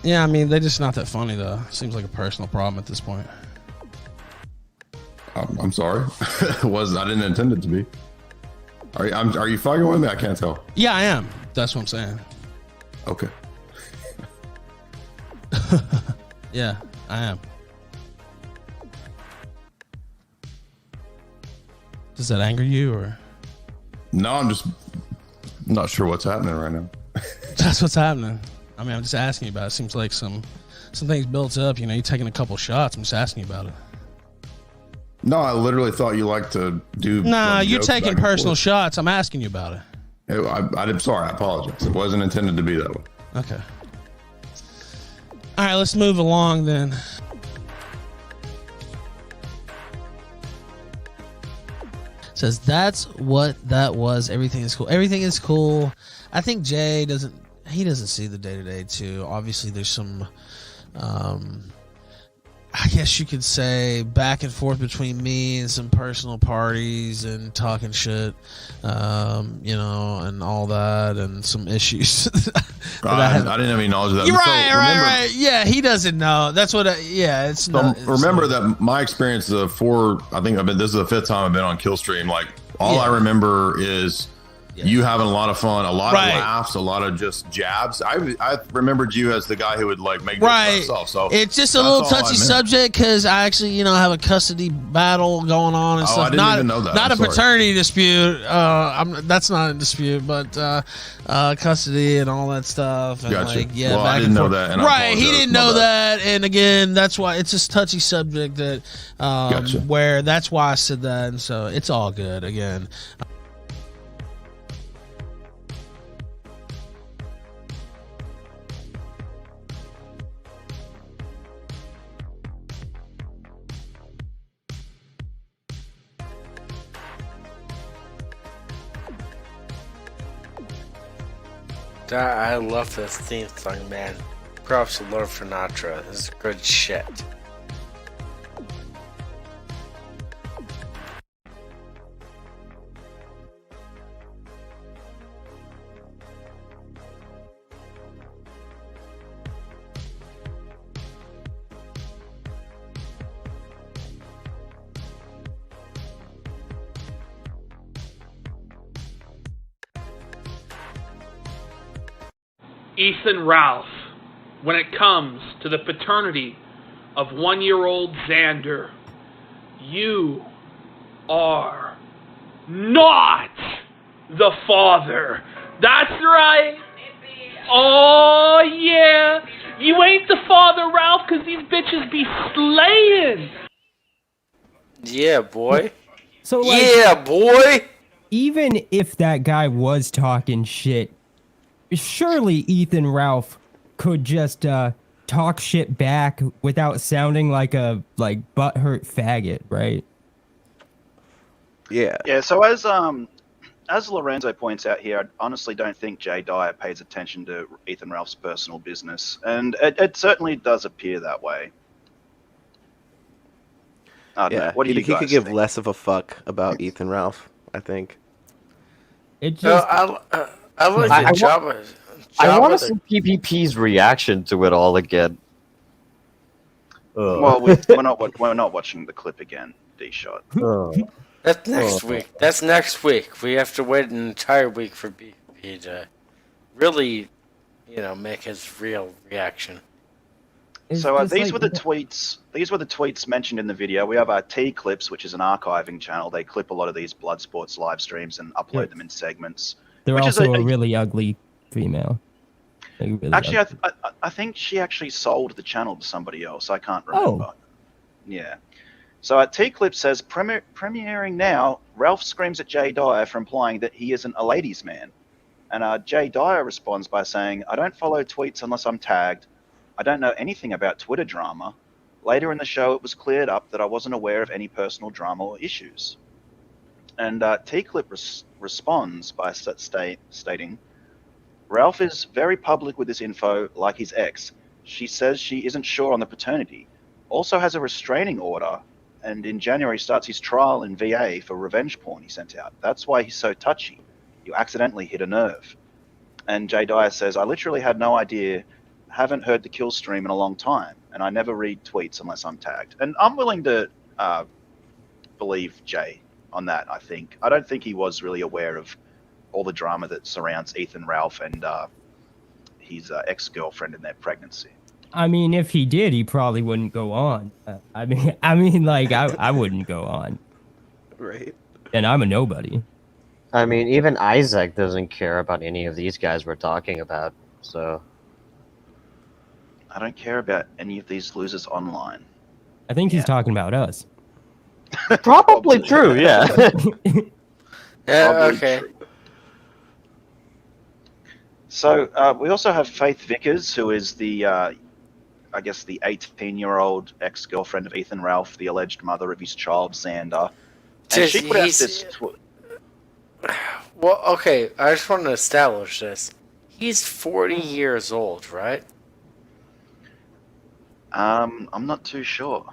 Yeah, I mean, they're just not that funny, though. Seems like a personal problem at this point. I'm sorry. It wasn't. I didn't intend it to be. Are you fucking with me? I can't tell. Yeah, I am. That's what I'm saying. Okay. Yeah, I am. Does that anger you, or? No, I'm just not sure what's happening right now. That's what's happening. I mean, I'm just asking you about it. It seems like some things built up. You know, you're taking a couple shots. I'm just asking you about it. No, I literally thought you liked to do. Nah, you're jokes taking back and personal forth. shots. I'm asking you about it. I'm sorry. I apologize. It wasn't intended to be that way. Okay. All right, let's move along then. Says that's what that was. Everything is cool. Everything is cool. I think Jay doesn't see the day-to-day too. Obviously there's some I guess you could say back and forth between me and some personal parties and talking shit, you know, and all that, and some issues. I didn't have any knowledge of that. You're So right. Yeah, he doesn't know. That's what. It's not. Remember that my experience of this is the 5th time I've been on Killstream. Like all I remember is you having a lot of fun, a lot of laughs, a lot of just jabs. I remembered you as the guy who would like make jokes about himself. So it's just a little touchy subject because I actually, you know, have a custody battle going on and stuff. I didn't even know that. Not I'm a sorry. paternity dispute. That's not a dispute, but custody and all that stuff. And Gotcha. like, Well, back I and didn't know forth. that, and I Right, he apologize. didn't My know bad. that, and again, that's why it's just touchy subject that where that's why I said that, and so it's all good. Again. I love this theme song, man. Props to Lord Sinatra. This is good shit. Ethan Ralph, when it comes to the paternity of 1-year-old Xander, you are not the father. That's right. Oh, yeah. You ain't the father, Ralph, because these bitches be slaying. Yeah, boy. So, like, yeah, boy. Even if that guy was talking shit, surely Ethan Ralph could just talk shit back without sounding like a butthurt faggot, right? Yeah. Yeah. So as Lorenzo points out here, I honestly don't think Jay Dyer pays attention to Ethan Ralph's personal business, and it certainly does appear that way. I don't know. What do you he guys could give think? less of a fuck about Ethan Ralph, I think. It just. I like the Java. I want to see PPP's reaction to it all again. Well, we're not watching the clip again, D-Shot. That's next week. That's next week. We have to wait an entire week for BP to really, make his real reaction. So these were the tweets. These were the tweets mentioned in the video. We have our T Clips, which is an archiving channel. They clip a lot of these blood sports live streams and upload them in segments. They're which also is a really ugly female. Really actually, ugly. I think she actually sold the channel to somebody else. I can't remember. Oh. Yeah. So our T Clip says premiering now. Ralph screams at Jay Dyer for implying that he isn't a ladies' man, and Jay Dyer responds by saying, "I don't follow tweets unless I'm tagged. I don't know anything about Twitter drama. Later in the show, it was cleared up that I wasn't aware of any personal drama or issues." And T-Clip responds by stating, Ralph is very public with this info, like his ex. She says she isn't sure on the paternity. Also has a restraining order, and in January starts his trial in VA for revenge porn he sent out. That's why he's so touchy. You accidentally hit a nerve. And Jay Dyer says, I literally had no idea, haven't heard the kill stream in a long time, and I never read tweets unless I'm tagged. And I'm willing to believe Jay on that, I think. I don't think he was really aware of all the drama that surrounds Ethan Ralph and his ex-girlfriend in their pregnancy. I mean, if he did, he probably wouldn't go on. I mean, like, I wouldn't go on. Right. And I'm a nobody. I mean, even Isaac doesn't care about any of these guys we're talking about, so... I don't care about any of these losers online. I think he's talking about us. Probably true, yeah. Yeah, okay. True. So we also have Faith Vickers, who is the, I guess, the 18-year-old ex-girlfriend of Ethan Ralph, the alleged mother of his child, Xander. And she put out this... Well, okay, I just want to establish this. He's 40 years old, right? I'm not too sure.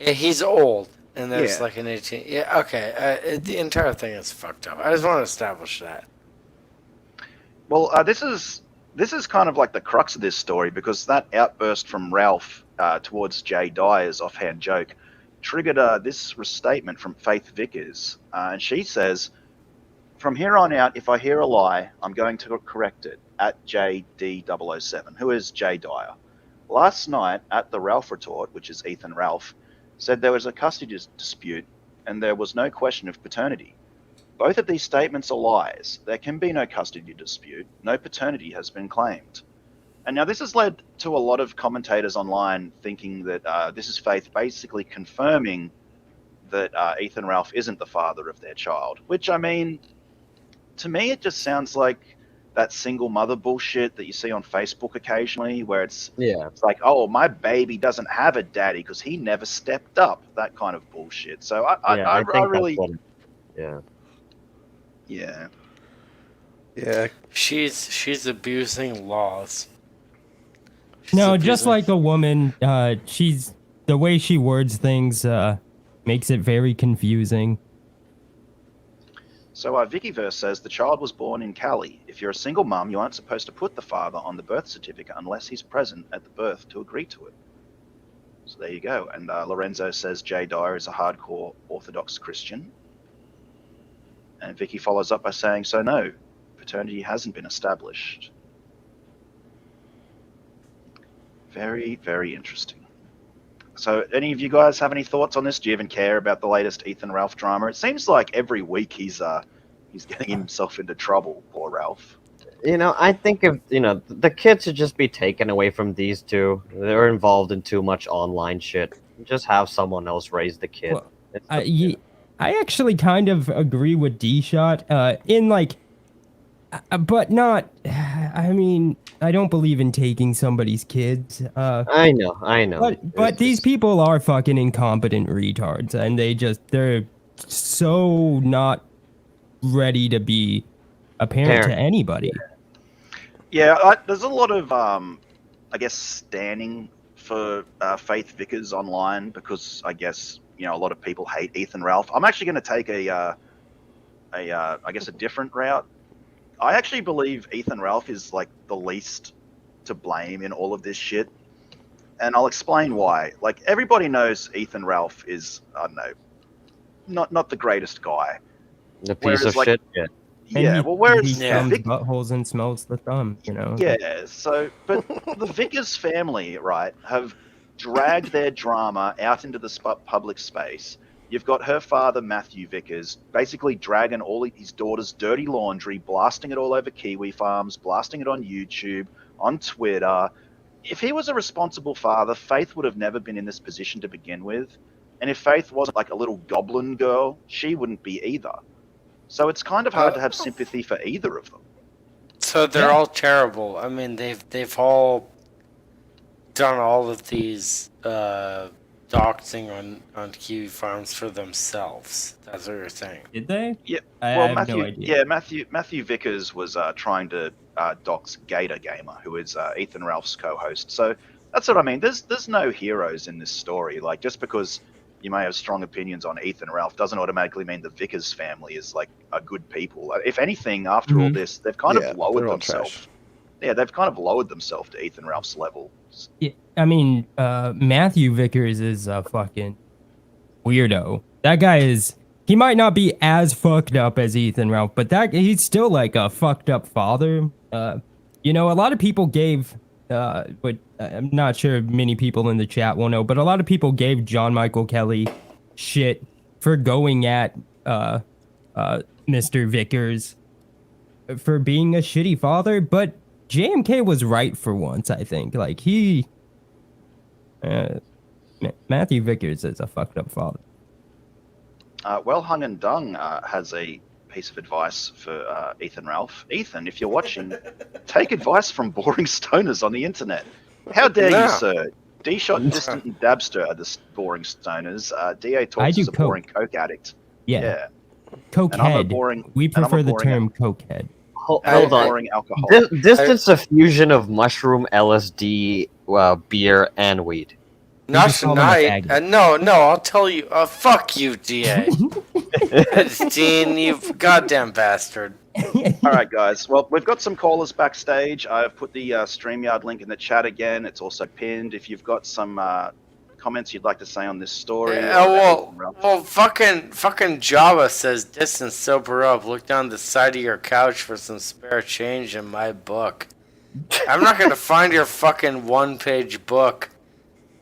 Yeah, he's old, and there's like an 18... Yeah, okay, the entire thing is fucked up. I just want to establish that. Well, this is kind of like the crux of this story, because that outburst from Ralph towards Jay Dyer's offhand joke triggered this restatement from Faith Vickers. And she says, from here on out, if I hear a lie, I'm going to correct it, at JD007, who is Jay Dyer. Last night, at the Ralph retort, which is Ethan Ralph, said there was a custody dispute and there was no question of paternity. Both of these statements are lies. There can be no custody dispute. No paternity has been claimed. And now this has led to a lot of commentators online thinking that this is Faith basically confirming that Ethan Ralph isn't the father of their child, which, I mean, to me it just sounds like that single mother bullshit that you see on Facebook occasionally, where it's like, oh, my baby doesn't have a daddy because he never stepped up, that kind of bullshit. So I really... Yeah. She's abusing laws. No, just like a woman, she's the way she words things makes it very confusing. So Vickyverse says the child was born in Cali. If you're a single mum, you aren't supposed to put the father on the birth certificate unless he's present at the birth to agree to it. So there you go. And Lorenzo says Jay Dyer is a hardcore Orthodox Christian. And Vicky follows up by saying, so no, paternity hasn't been established. Very, very interesting. So any of you guys have any thoughts on this? Do you even care about the latest Ethan Ralph drama? It seems like every week he's getting himself into trouble, poor Ralph. You know, I think if, the kids should just be taken away from these two. They're involved in too much online shit. Just have someone else raise the kid. Well, I actually kind of agree with D-Shot in like, but not, I mean, I don't believe in taking somebody's kids. I know. But these people are fucking incompetent retards, and they're so not ready to be a parent to anybody. Yeah, there's a lot of, I guess, standing for Faith Vickers online, because I guess, a lot of people hate Ethan Ralph. I'm actually going to take I guess, a different route. I actually believe Ethan Ralph is like the least to blame in all of this shit. And I'll explain why. Like, everybody knows Ethan Ralph is, I don't know, not the greatest guy. The piece of shit, yeah. Yeah, well, whereas he thumbs buttholes and smells the thumb, Yeah, so, but the Vickers family, right, have dragged their drama out into the public space. You've got her father, Matthew Vickers, basically dragging all his daughter's dirty laundry, blasting it all over Kiwi Farms, blasting it on YouTube, on Twitter. If he was a responsible father, Faith would have never been in this position to begin with. And if Faith wasn't like a little goblin girl, she wouldn't be either. So it's kind of hard to have sympathy for either of them. So they're all terrible. I mean, they've all done all of these doxing on kiwi farms for themselves. That's what you're saying. Did they? Yeah. I Well, have Matthew. no idea. Yeah, Matthew Vickers was trying to dox Gator Gamer, who is Ethan Ralph's co-host. So that's what I mean. There's no heroes in this story. Like, just because you may have strong opinions on Ethan Ralph doesn't automatically mean the Vickers family is like a good people. If anything, after all this, they've kind of lowered themselves. Yeah, they've kind of lowered themselves to Ethan Ralph's level. Yeah, I mean, Matthew Vickers is a fucking weirdo. That guy is. He might not be as fucked up as Ethan Ralph, but he's still like a fucked up father. You know, a lot of people gave, but I'm not sure many people in the chat will know, but a lot of people gave John Michael Kelly shit for going at Mr. Vickers for being a shitty father, but JMK was right for once, I think. Like, Matthew Vickers is a fucked up father. Well Hung and Dung has a piece of advice for Ethan Ralph. Ethan, if you're watching, take advice from boring stoners on the internet. How dare you, sir? D-Shot, Distant, and Dabbster are the boring stoners. DA Talks is a boring coke addict. Yeah. Cokehead. We prefer the term cokehead. Hold on. Distance a fusion of mushroom, LSD, beer, and weed. Not tonight. No, I'll tell you. Fuck you, DA. Dean, you goddamn bastard. All right, guys. Well, we've got some callers backstage. I've put the StreamYard link in the chat again. It's also pinned. If you've got some comments you'd like to say on this story. Well, fucking Java says, distance, sober up. Look down the side of your couch for some spare change in my book. I'm not going to find your fucking one-page book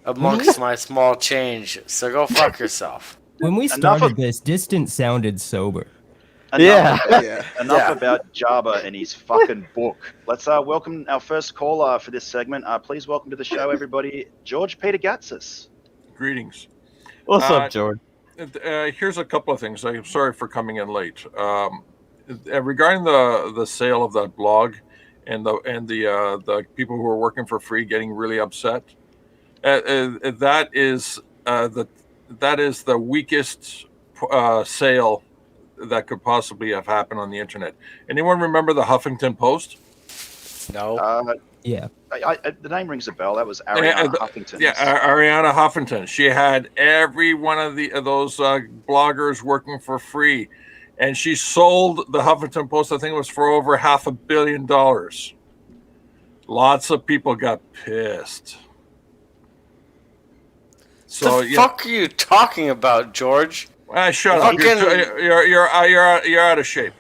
amongst my small change, so go fuck yourself. When we started this, Distant sounded sober. Enough about Jabba and his fucking book. Let's welcome our first caller for this segment. Please welcome to the show, everybody, George Peter Gatsis. Greetings. What's up, George? Here's a couple of things. I'm sorry for coming in late. Regarding the sale of that blog and the people who are working for free getting really upset. That is the weakest sale that could possibly have happened on the internet. Anyone remember the Huffington Post? No. Yeah. The name rings a bell. That was Ariana Huffington. Yeah, Ariana Huffington. She had every one of those bloggers working for free, and she sold the Huffington Post. I think it was for over $500 million. Lots of people got pissed. So the fuck are you talking about, George? Shut up! You're out of shape.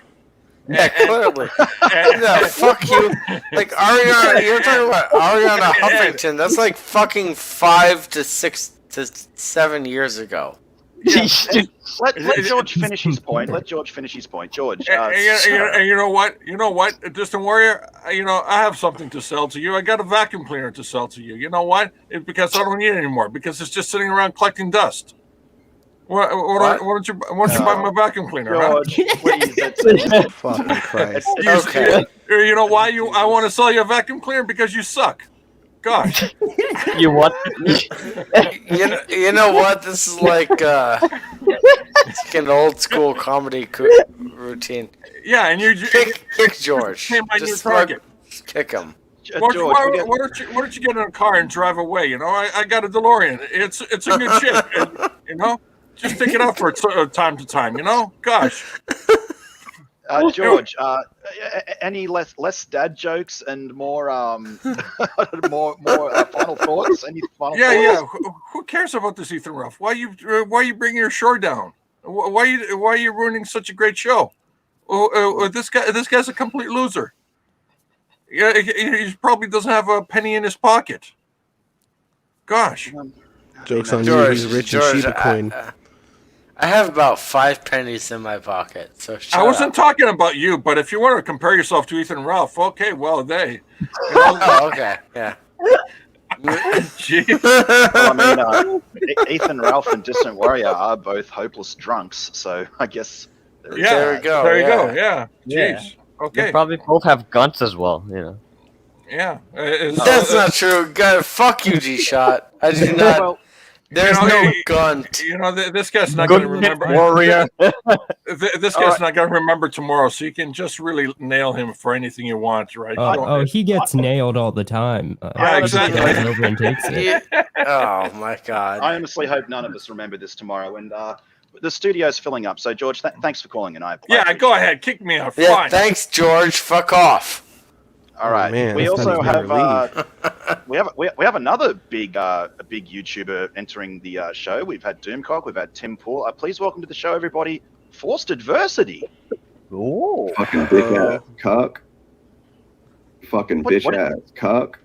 Yeah, clearly. No, fuck you. Like Ariana, you're talking about Ariana Huffington. That's like fucking 5 to 6 to 7 years ago. Yeah, let George finish his point. George. And you know what? Distant Warrior, I have something to sell to you. I got a vacuum cleaner to sell to you. You know what? It's because I don't need it anymore, because it's just sitting around collecting dust. Why don't you buy my vacuum cleaner? George, please. Fucking Christ. Okay. You know why I want to sell you a vacuum cleaner? Because you suck. Gosh. You what? You know what? This is like an old school comedy routine. Yeah, and you kick George. Just kick him. Why don't you get in a car and drive away? I got a DeLorean. It's a good shit. And, just take it out for time to time. Gosh. George, any less dad jokes and more more final thoughts? Any final thoughts? Yeah. Who cares about this, Ethan Ruff? Why you bringing your show down? Why are you ruining such a great show? This guy's a complete loser. Yeah, he probably doesn't have a penny in his pocket. Gosh. Joke's on you. He's rich in Shiba coin. I have about 5 pennies in my pocket, so I wasn't talking about you, but if you want to compare yourself to Ethan Ralph, okay, well, they. Oh, okay, yeah. Well, Ethan Ralph and Distant Warrior are both hopeless drunks, so I guess. There we go. There you go. Yeah. Jeez. Okay. They probably both have guns as well. Yeah. That's not true. God, fuck you, G-Shot. I do not. There's no gun. This guy's not going to remember. Warrior. This guy's not going to remember tomorrow, so you can just really nail him for anything you want, right? Oh, he gets nailed all the time. Yeah, He just exactly. goes over and takes it. Oh my God. I honestly hope none of us remember this tomorrow. And the studio's filling up. So, George, thanks for calling. And Yeah, go ahead. Kick me off. Yeah, Fine. thanks, George. Fuck off. All right. man, we it's also time to have we have another big YouTuber entering the show. We've had Doomcock. We've had Tim Pool. Please welcome to the show, everybody. Forced Adversity. Ooh. Fucking big ass cuck. Fucking bitch ass cuck.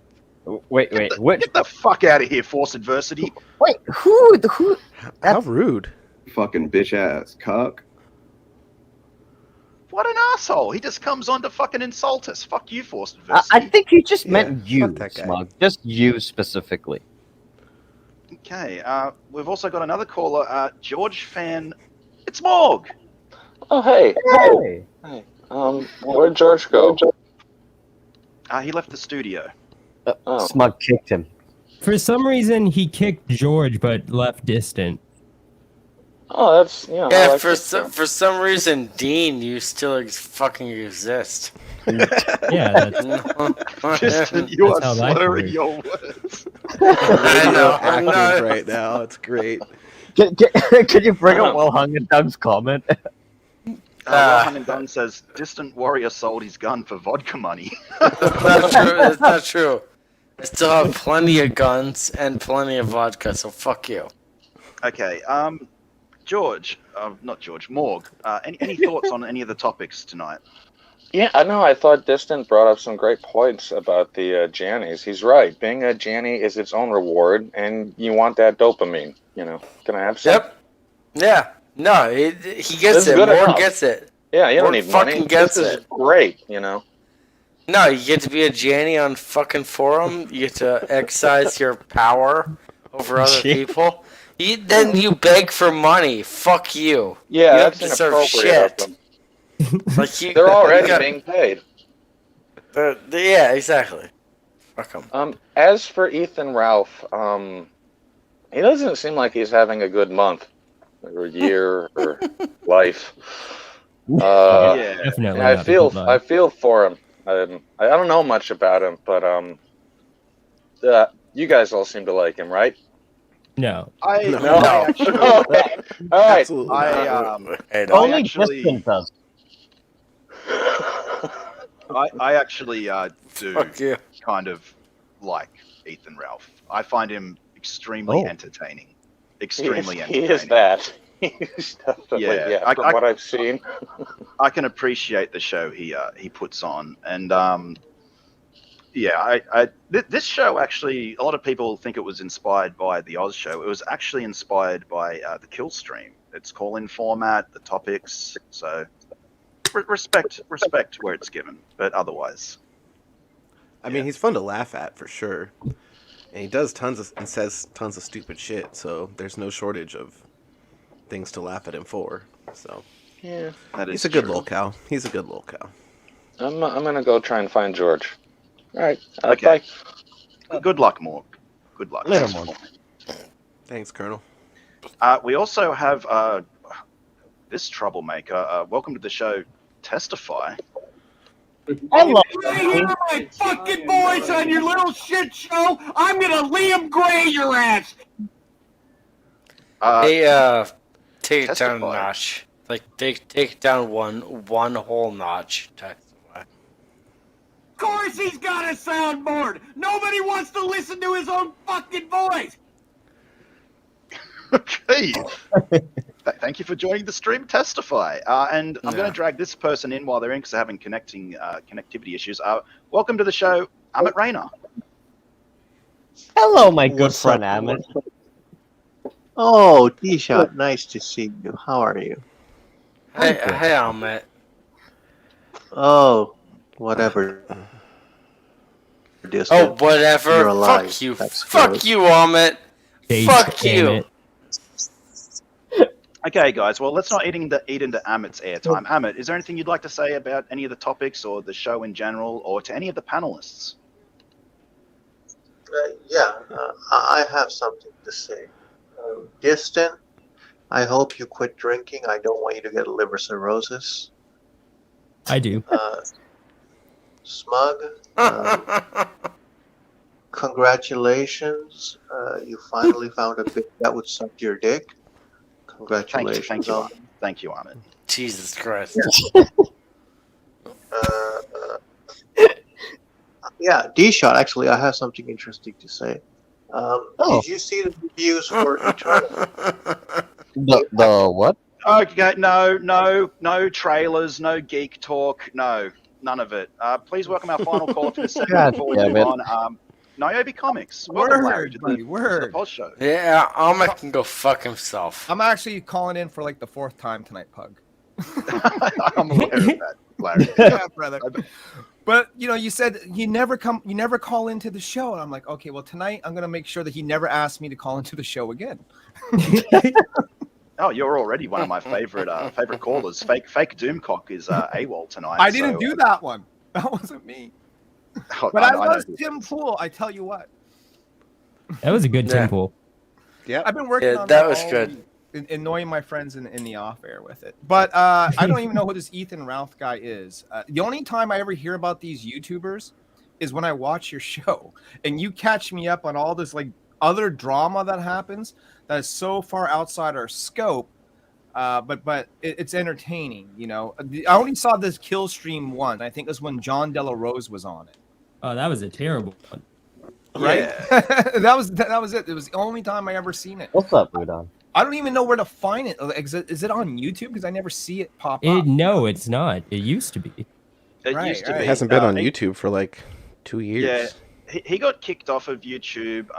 Wait. Get the fuck out of here, Forced Adversity. Wait, who? How rude. Fucking bitch ass cuck. What an asshole. He just comes on to fucking insult us. Fuck you, Forced Adversity. I think he just meant you, fuck that guy. Smug. Just you specifically. Okay. We've also got another caller, George Fan. It's Morg. Oh, hey. Hey. Where'd George go? He left the studio. Smug kicked him. For some reason, he kicked George but left distant. Oh, that's Yeah, I like for it. for some reason, Dean, you still fucking exist. Yeah, that's, Distant, you are how life slurring works. your words. I know. I'm Active not. right now. It's great. Can you bring up Will Hung and Doug's comment? Rohan and Dunn says, Distant Warrior sold his gun for vodka money. That's not true. It's not true. I still have plenty of guns and plenty of vodka, so fuck you. Okay, George, not George, Morg, any thoughts on any of the topics tonight? Yeah, I know. I thought Distant brought up some great points about the jannys. He's right. Being a janny is its own reward, and you want that dopamine. Can I have some? Yep. Yeah. No, he This gets is it. good More enough. gets it. Yeah, you don't More need money. fucking gets This is it. great. No, you get to be a Janny on fucking forum. You get to exercise your power over other people. Then you beg for money. Fuck you. Yeah, you that's don't deserve inappropriate of shit. them. Like They're already being paid. Yeah, exactly. Fuck them. As for Ethan Ralph, he doesn't seem like he's having a good month or year or life. Definitely. I not a good feel vibe. for him. I don't know much about him, but you guys all seem to like him, right? No. I actually, All right. Absolutely. Only actually- Distant does. I actually do Fuck you. kind of like Ethan Ralph. I find him extremely entertaining. Extremely He entertaining. is that. He's definitely, Yeah, from what I've seen. I can appreciate the show he puts on, and this show actually, a lot of people think it was inspired by the Oz show. It was actually inspired by the Kill Stream. It's call-in format, the topics. So respect where it's given, but otherwise, I mean, he's fun to laugh at for sure, and he does says tons of stupid shit. So there's no shortage of things to laugh at him for. So Yeah, he's a good little cow. He's a good little cow. I'm gonna go try and find George. All right. Okay. Bye. Good luck, Morg. Good luck. Later, Thanks for Morg. calling. Thanks, Colonel. We also have this troublemaker. Welcome to the show, Testify. Hello. You hear my fucking voice on your little shit show? I'm gonna Liam Gray your ass. Hey, take it Testify. down a notch. Like, take it down one whole notch. Testify. Of course he's got a soundboard. Nobody wants to listen to his own fucking voice. Okay. Thank you for joining the stream, Testify. And I'm going to drag this person in while they're in because they're having connectivity issues. Welcome to the show, Amit Rayner. Hello, my good friend Amit. Oh, D-Shot, nice to see you. How are you? Hey, Ahmet. Oh, whatever. Oh, whatever. You're alive. Fuck you. That's Fuck good. you, Ahmet. Face Fuck damn you. it. Okay, guys. Well, let's not eat into Amit's airtime. Amit, is there anything you'd like to say about any of the topics or the show in general, or to any of the panelists? I have something to say. Distant, I hope you quit drinking. I don't want you to get liver cirrhosis. I do. Smug, congratulations. You finally found a bitch that would suck your dick. Congratulations. Thank you, Ahmed. Jesus Christ. Yeah, D-Shot, actually, I have something interesting to say. Did you see the reviews for Eternal? The what? Okay, no trailers, no geek talk, no, none of it. Please welcome our final caller for the segment God before we damn move it. on. Niobe Comics. Welcome, Larry, to the Poz Show. Yeah, Ahmed can go fuck himself. I'm actually calling in for like the 4th time tonight, Pug. I'm aware of that, Larry. Yeah, brother. But you said you never call into the show, and I'm like, okay, well tonight I'm gonna make sure that he never asks me to call into the show again. Oh, you're already one of my favorite callers. Fake Doomcock is AWOL tonight. I didn't do that one. That wasn't me. Oh, But I was know. Tim Pool. I tell you what. That was a good Tim Pool. Yeah, I've been working on that was all good. week, annoying my friends in the off air with it. But I don't even know who this Ethan Routh guy is. The only time I ever hear about these YouTubers is when I watch your show, and you catch me up on all this like other drama that happens that is so far outside our scope. But it's entertaining, I only saw this kill stream once. I think it was when John Della Rose was on it. Oh, that was a terrible one. Right? Yeah. that was it. It was the only time I ever seen it. What's up, Rudon? I don't even know where to find it. Is it on YouTube? Because I never see it pop up. No, it's not. It used to be. It used to be. It hasn't been on YouTube for like 2 years. Yeah, he got kicked off of YouTube.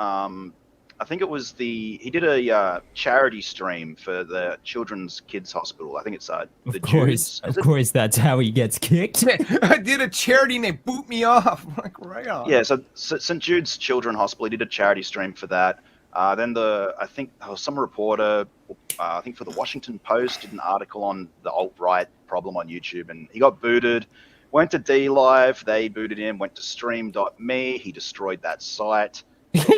I think it was he did a charity stream for the Children's Kids Hospital. I think it's the Jews. Of course, that's how he gets kicked. I did a charity and they boot me off. Like, right on. Yeah, so St. Jude's Children's Hospital, he did a charity stream for that. Then I think some reporter, I think for the Washington Post, did an article on the alt-right problem on YouTube, and he got booted. Went to DLive, they booted him. Went to stream.me, he destroyed that site.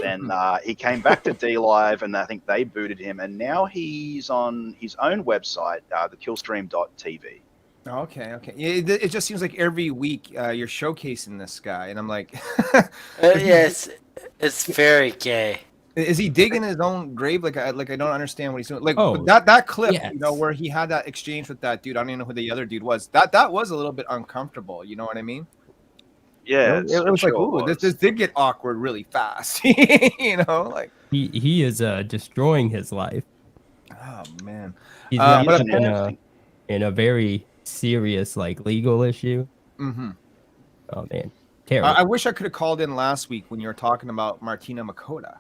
Then he came back to DLive, and I think they booted him. And now he's on his own website, thekillstream.tv. Okay. It just seems like every week you're showcasing this guy, and I'm like, Yes, it's very gay. Is he digging his own grave? Like I don't understand what he's doing. Like Oh, that clip, yes. where he had that exchange with that dude. I don't even know who the other dude was. That was a little bit uncomfortable. You know what I mean? Yeah, it was like, ooh, this did get awkward really fast. Like he is destroying his life. Oh man, He's in a very serious legal issue. Mm-hmm. Oh man, terrible. I wish I could have called in last week when you were talking about Martina Makota.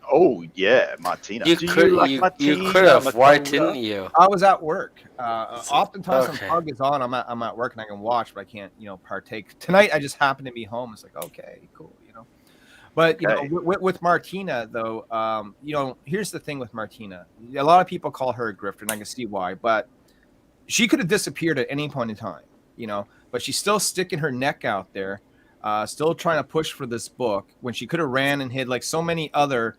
Oh yeah, Martina. You could have. Why didn't you? I was at work. Oftentimes Okay. when Pug is on, I'm at work and I can watch, but I can't, partake. Tonight I just happened to be home. It's like, okay, cool, But with Martina though, here's the thing with Martina. A lot of people call her a grifter, and I can see why. But she could have disappeared at any point in time, But she's still sticking her neck out there, still trying to push for this book when she could have ran and hid like so many other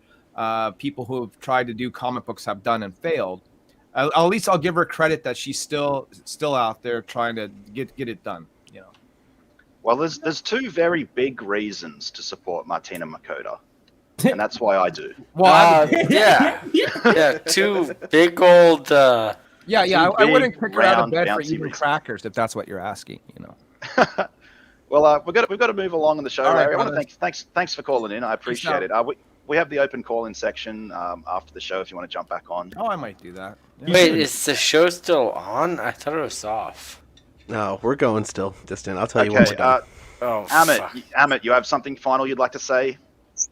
people who have tried to do comic books have done and failed. At least I'll give her credit that she's still out there trying to get it done. Well, there's two very big reasons to support Martina Makota, and that's why I do. Well, yeah, two big old. I wouldn't big, kick her out of round, bed for bouncy eating reasons. crackers if that's what you're asking. Well, we've got to move along in the show, All right, Larry. I want to brothers. thanks for calling in. I appreciate it. We have the open call-in section after the show if you want to jump back on. Oh, I might do that. Yeah. Wait, is the show still on? I thought it was off. No, we're going still. Distant. I'll tell you when we're done. Oh, Amit, you have something final you'd like to say?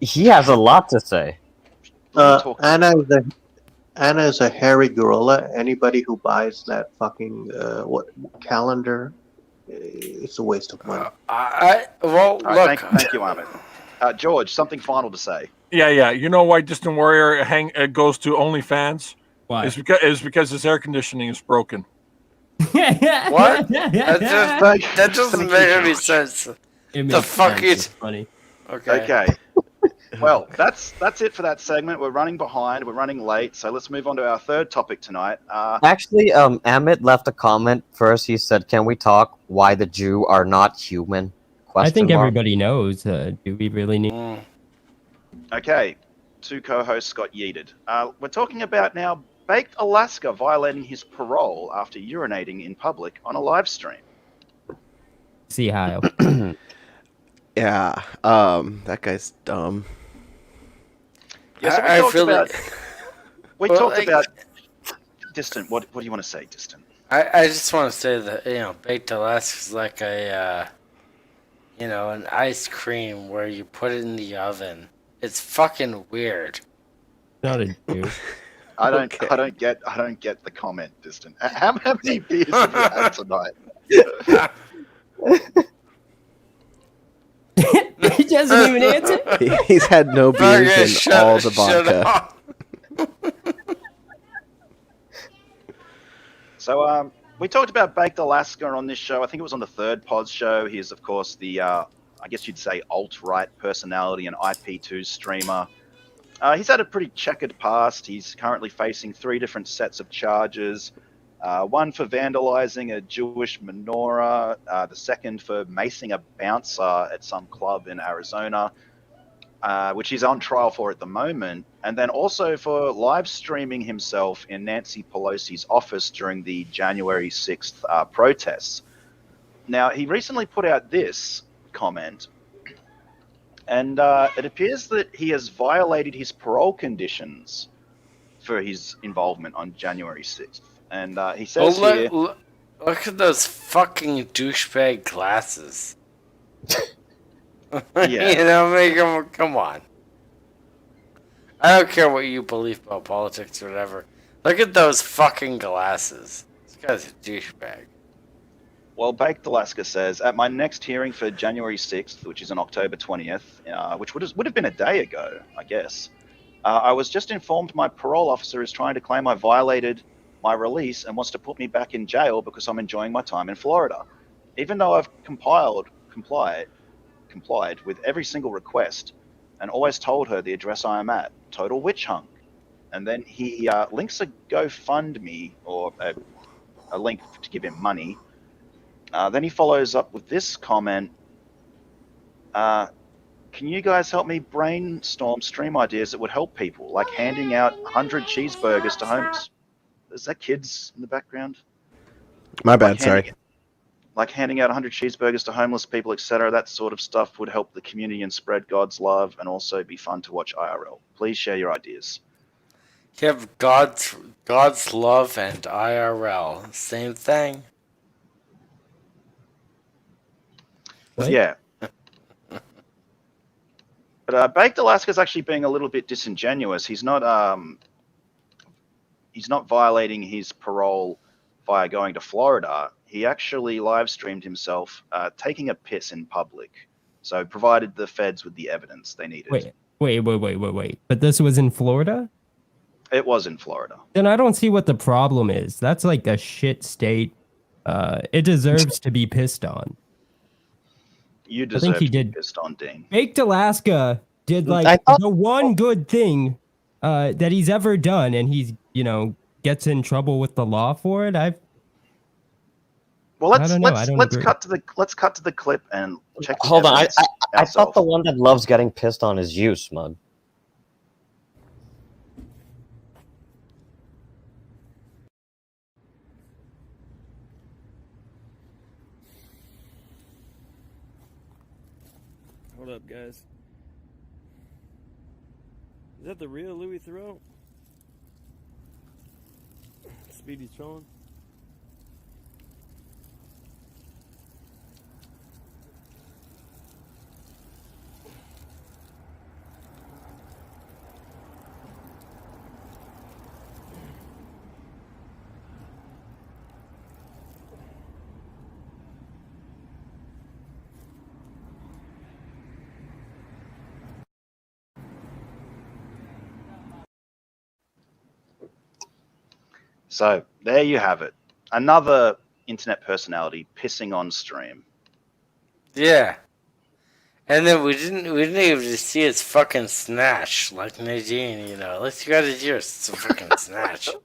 He has a lot to say. Anna is a hairy gorilla. Anybody who buys that fucking calendar, it's a waste of money. Look. Thank you, Amit. George, something final to say. Yeah. You know why Distant Warrior goes to OnlyFans? Why? It's because his air conditioning is broken. What? That doesn't make any sense. It The makes fuck sense. is It's funny. Okay. Well, that's it for that segment. We're running behind. We're running late. So let's move on to our third topic tonight. Actually, Amit left a comment first. He said, "Can we talk why the Jew are not human?" I think Mark. everybody knows. Do we really need? Okay, two co-hosts got yeeted. We're talking about now Baked Alaska violating his parole after urinating in public on a live stream. See how. Yeah, that guy's dumb. Yeah, so we talked about Distant. What do you want to say, Distant? I just want to say that baked Alaska is like a an ice cream where you put it in the oven. It's fucking weird. Not a Jew. I don't get the comment, Distant. How many beers have you had tonight? He doesn't even answer. He's had no beers and all the vodka. So we talked about Baked Alaska on this show. I think it was on the third Poz Show. He is, of course, the I guess you'd say alt-right personality and IP2 streamer. He's had a pretty checkered past. He's currently facing 3 different sets of charges. One for vandalizing a Jewish menorah, the second for macing a bouncer at some club in Arizona, which he's on trial for at the moment, and then also for live streaming himself in Nancy Pelosi's office during the January 6th protests. Now, he recently put out this comment, and it appears that he has violated his parole conditions for his involvement on January 6th. And he says here... Look at those fucking douchebag glasses. Yeah. Come on. I don't care what you believe about politics or whatever. Look at those fucking glasses. This guy's a douchebag. Well, Baked Alaska says, at my next hearing for January 6th, which is on October 20th, which would have been a day ago, I guess, I was just informed my parole officer is trying to claim I violated my release and wants to put me back in jail because I'm enjoying my time in Florida. Even though I've complied with every single request and always told her the address I am at. Total witch hunt. And then he links a GoFundMe or a link to give him money. Then he follows up with this comment. Can you guys help me brainstorm stream ideas that would help people, like handing out 100 cheeseburgers to homeless? Is that kids in the background? My bad, sorry. Like handing out 100 cheeseburgers to homeless people, etc. That sort of stuff would help the community and spread God's love and also be fun to watch IRL. Please share your ideas. You have God's love and IRL. Same thing. What? Yeah. But Baked Alaska is actually being a little bit disingenuous. He's not violating his parole via going to Florida. He actually live streamed himself taking a piss in public. So provided the feds with the evidence they needed. Wait. But this was in Florida? It was in Florida. Then I don't see what the problem is. That's like a shit state. It deserves to be pissed on. You deserve to be pissed on, Dean. Baked Alaska did like the one good thing that he's ever done, and he's gets in trouble with the law for it. Well, let's cut to the clip and check. Hold on, I thought the one that loves getting pissed on is you, Smug. Hold up, guys. Is that the real Louis Theroux? Speedy's trolling. So there you have it. Another internet personality pissing on stream. Yeah. And then we didn't even see his fucking snatch like Nadine, you know. At least you got his ears, some fucking snatch. You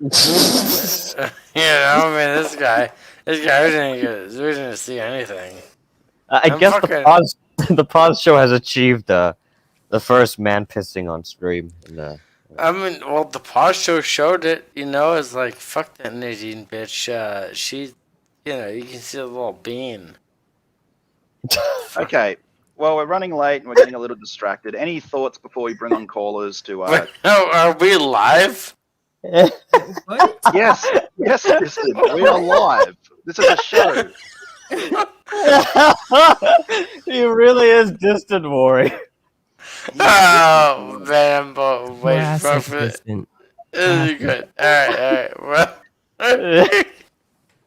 know, I mean, this guy, we didn't see anything. I guess the Poz Show has achieved the first man pissing on stream. I mean, well, the Poz Show showed it, you know. It's like, fuck that Nadine bitch. She, you know, you can see the little bean. Okay. Well, we're running late and we're getting a little distracted. Any thoughts before we bring on callers to... Are we live? What? Yes, Kristen, we are live. This is a show. He really is Distant Warrior. Oh, man, but wait for it. This is good. Alright, well...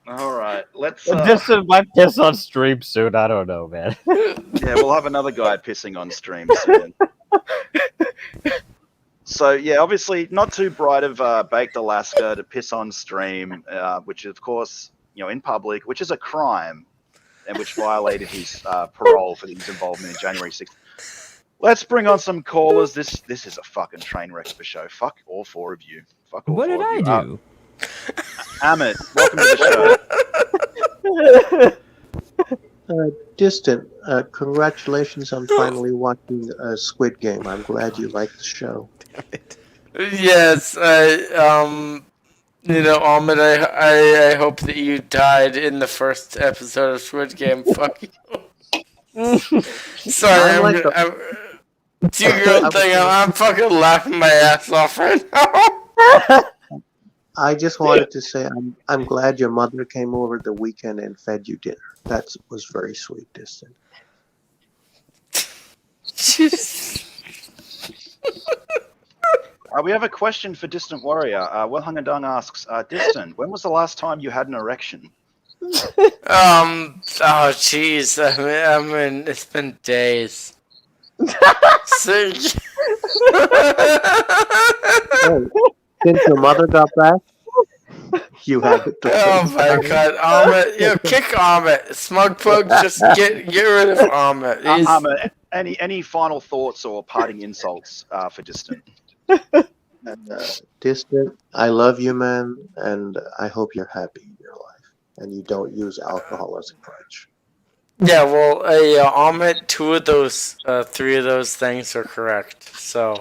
All right, let's... Distant might piss on stream soon, I don't know, man. Yeah, we'll have another guy pissing on stream soon. So, yeah, obviously not too bright of Baked Alaska to piss on stream, which, of course, you know, in public, which is a crime, and which violated his parole for his involvement in January 6th. Let's bring on some callers. This is a fucking train wreck of a show. Fuck all four of you. Fuck all What four did of I you. do? Amit, welcome to the show. Distant, congratulations on finally watching Squid Game. I'm glad you liked the show. Yes, you know, Ahmed, I hope that you died in the first episode of Squid Game. Fuck you. Sorry, it's your good thing. I'm fucking laughing my ass off right now. I just wanted to say I'm glad your mother came over the weekend and fed you dinner. That was very sweet, Distant. We have a question for Distant Warrior. Will Hungadung asks, Distant, when was the last time you had an erection? Oh, jeez. I mean, it's been days. Hey, since your mother got back, you have it. Oh my god, Ahmed! Yo, kick Ahmed. Smug Pug, just get rid of Ahmed. Ahmed, any final thoughts or parting insults for Distant? Distant, I love you, man, and I hope you're happy in your life and you don't use alcohol as a crutch. Yeah, well, Ahmed, 2 of those, 3 of those things are correct. So,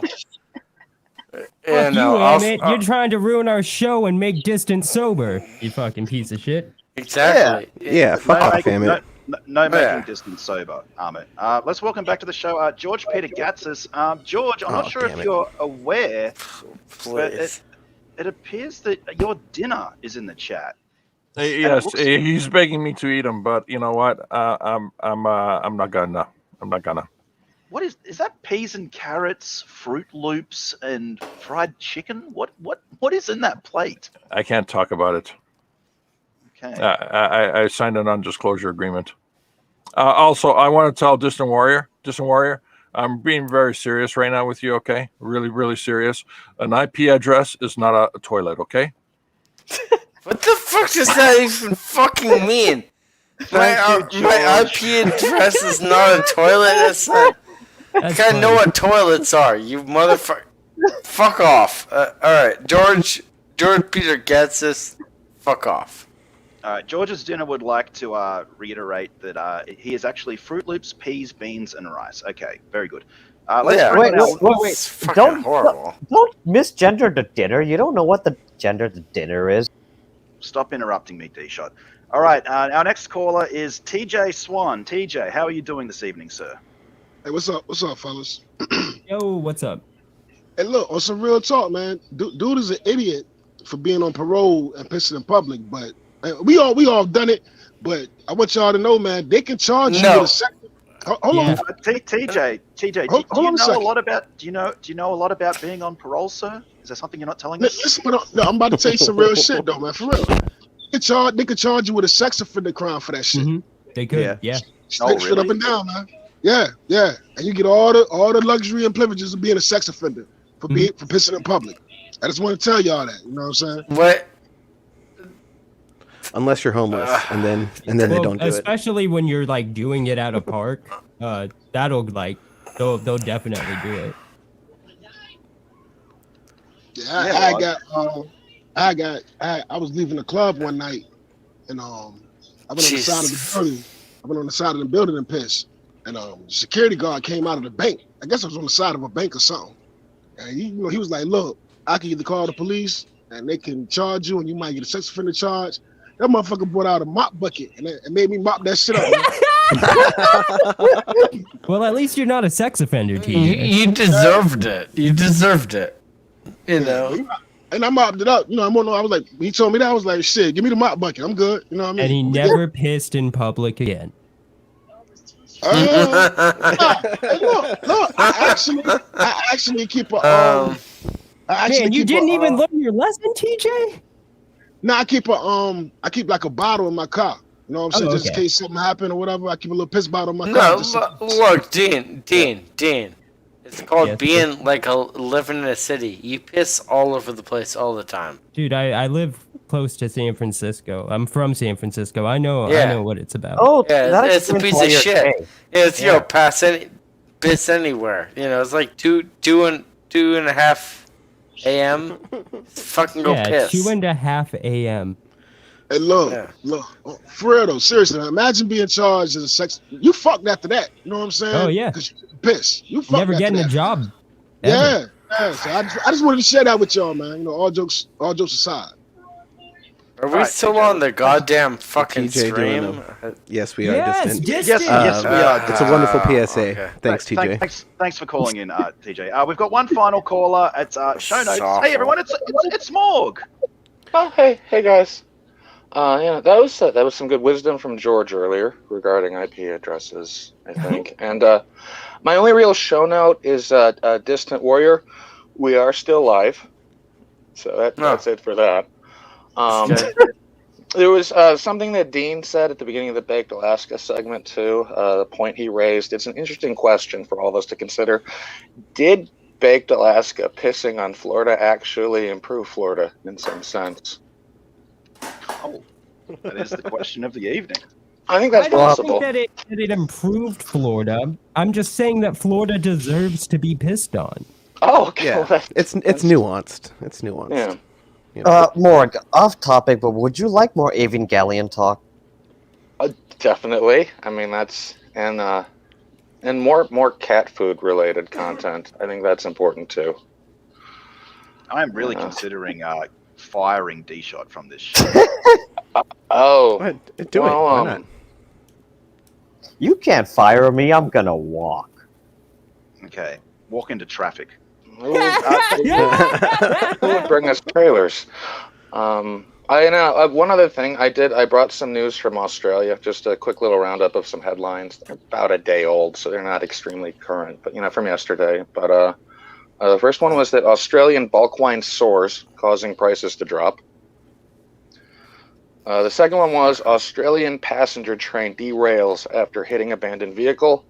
Fuck you, Ahmed. You're trying to ruin our show and make Distant sober. You fucking piece of shit. Exactly. Yeah, fuck off, Ahmed. No making Distant sober, Ahmed. Let's welcome back to the show George Peter Gatsis. George, I'm not sure if you're aware, but it appears that your dinner is in the chat. Yes, he's begging me to eat them, but you know what? I'm not gonna. What is that? Peas and carrots, Fruit Loops, and fried chicken? What is in that plate? I can't talk about it. Okay. I signed a non-disclosure agreement. Also, I want to tell Distant Warrior, I'm being very serious right now with you, okay? Really, really serious. An IP address is not a toilet, okay? What the fuck does that even fucking mean? My IP address is not a toilet? That's not... I kinda know what toilets are, you motherfucker. Fuck off. Alright, George Peter gets this. Fuck off. George's dinner would like to reiterate that he is actually Fruit Loops, peas, beans, and rice. Okay, very good. Wait. Don't misgender the dinner. You don't know what the gender the dinner is. Stop interrupting me, D-Shot. All right, our next caller is TJ Swan. TJ, how are you doing this evening, sir? Hey, what's up? What's up, fellas? Yo, what's up? Hey, look, on some real talk, man. Dude is an idiot for being on parole and pissing in public, but we all done it. But I want y'all to know, man, they can charge you with a second. Hold on, TJ. Do you know a lot about being on parole, sir? Is there something you're not telling us? Listen, no, I'm about to tell you some real shit, though, man. For real, they could charge you with a sex offender crime for that shit. Mm-hmm. They could, yeah. Straight up and down, man. Yeah, and you get all the luxury and privileges of being a sex offender for pissing in public. I just want to tell y'all that. You know what I'm saying? What? unless you're homeless, and then they don't do it. Especially when you're like doing it at a park, that'll like they'll definitely do it. Yeah, I was leaving the club one night, and I went on the side of the building. I went on the side of the building and pissed, and security guard came out of the bank. I guess I was on the side of a bank or something, and he was like, "Look, I can either call the police and they can charge you, and you might get a sex offender charge." That motherfucker brought out a mop bucket and it made me mop that shit up. Well, at least you're not a sex offender, TJ. You deserved it. You deserved it. You know. And I mopped it up. I was like, he told me that. I was like, shit, give me the mop bucket. I'm good. You know what I mean? And he never pissed in public again. Look, I actually keep a Man, you didn't even learn your lesson, TJ? No, I keep like a bottle in my car. You know what I'm saying? Just in case something happened or whatever, I keep a little piss bottle in my car. Look, Dean. It's called being living in a city. You piss all over the place all the time. Dude, I live close to San Francisco. I'm from San Francisco. I know what it's about. Oh, yeah, it's a piece of shit. It's piss anywhere. It's like 2:30 a.m. Fucking go piss. 2:30 a.m. Hey, look, for real though, seriously, imagine being charged as a sex. You fucked after that. You know what I'm saying? Oh yeah. Because you piss. You fucked never getting a job. Yeah. So I just wanted to share that with y'all, man. All jokes aside. Are we still on the goddamn fucking stream? Yes, we are. Yes, Distant. yes, we are. It's a wonderful PSA. Okay. Thanks, TJ. Thanks for calling in, TJ. We've got one final caller. It's show notes. Hey everyone, it's Morg. Oh, hey guys. That was some good wisdom from George earlier regarding IP addresses, I think. And my only real show note is Distant Warrior. We are still live, so that's it for that. There was something that Dean said at the beginning of the Baked Alaska segment too. The point he raised. It's an interesting question for all of us to consider. Did Baked Alaska pissing on Florida actually improve Florida in some sense? Oh, that is the question of the evening. I think that's possible. I don't think that it improved Florida. I'm just saying that Florida deserves to be pissed on. Oh, okay. Yeah. Well, It's nuanced. It's nuanced. Yeah. Morg, off topic, but would you like more Evangelion talk? Definitely. I mean, that's and more cat food related content. I think that's important too. I'm really considering firing D-Shot from this show. Do it. Why not? You can't fire me. I'm gonna walk. Okay, walk into traffic. Who would bring us trailers? One other thing I brought some news from Australia, just a quick little roundup of some headlines. They're about a day old, so they're not extremely current, but from yesterday. But the first one was that Australian bulk wine soars, causing prices to drop. The second one was Australian passenger train derails after hitting abandoned vehicle.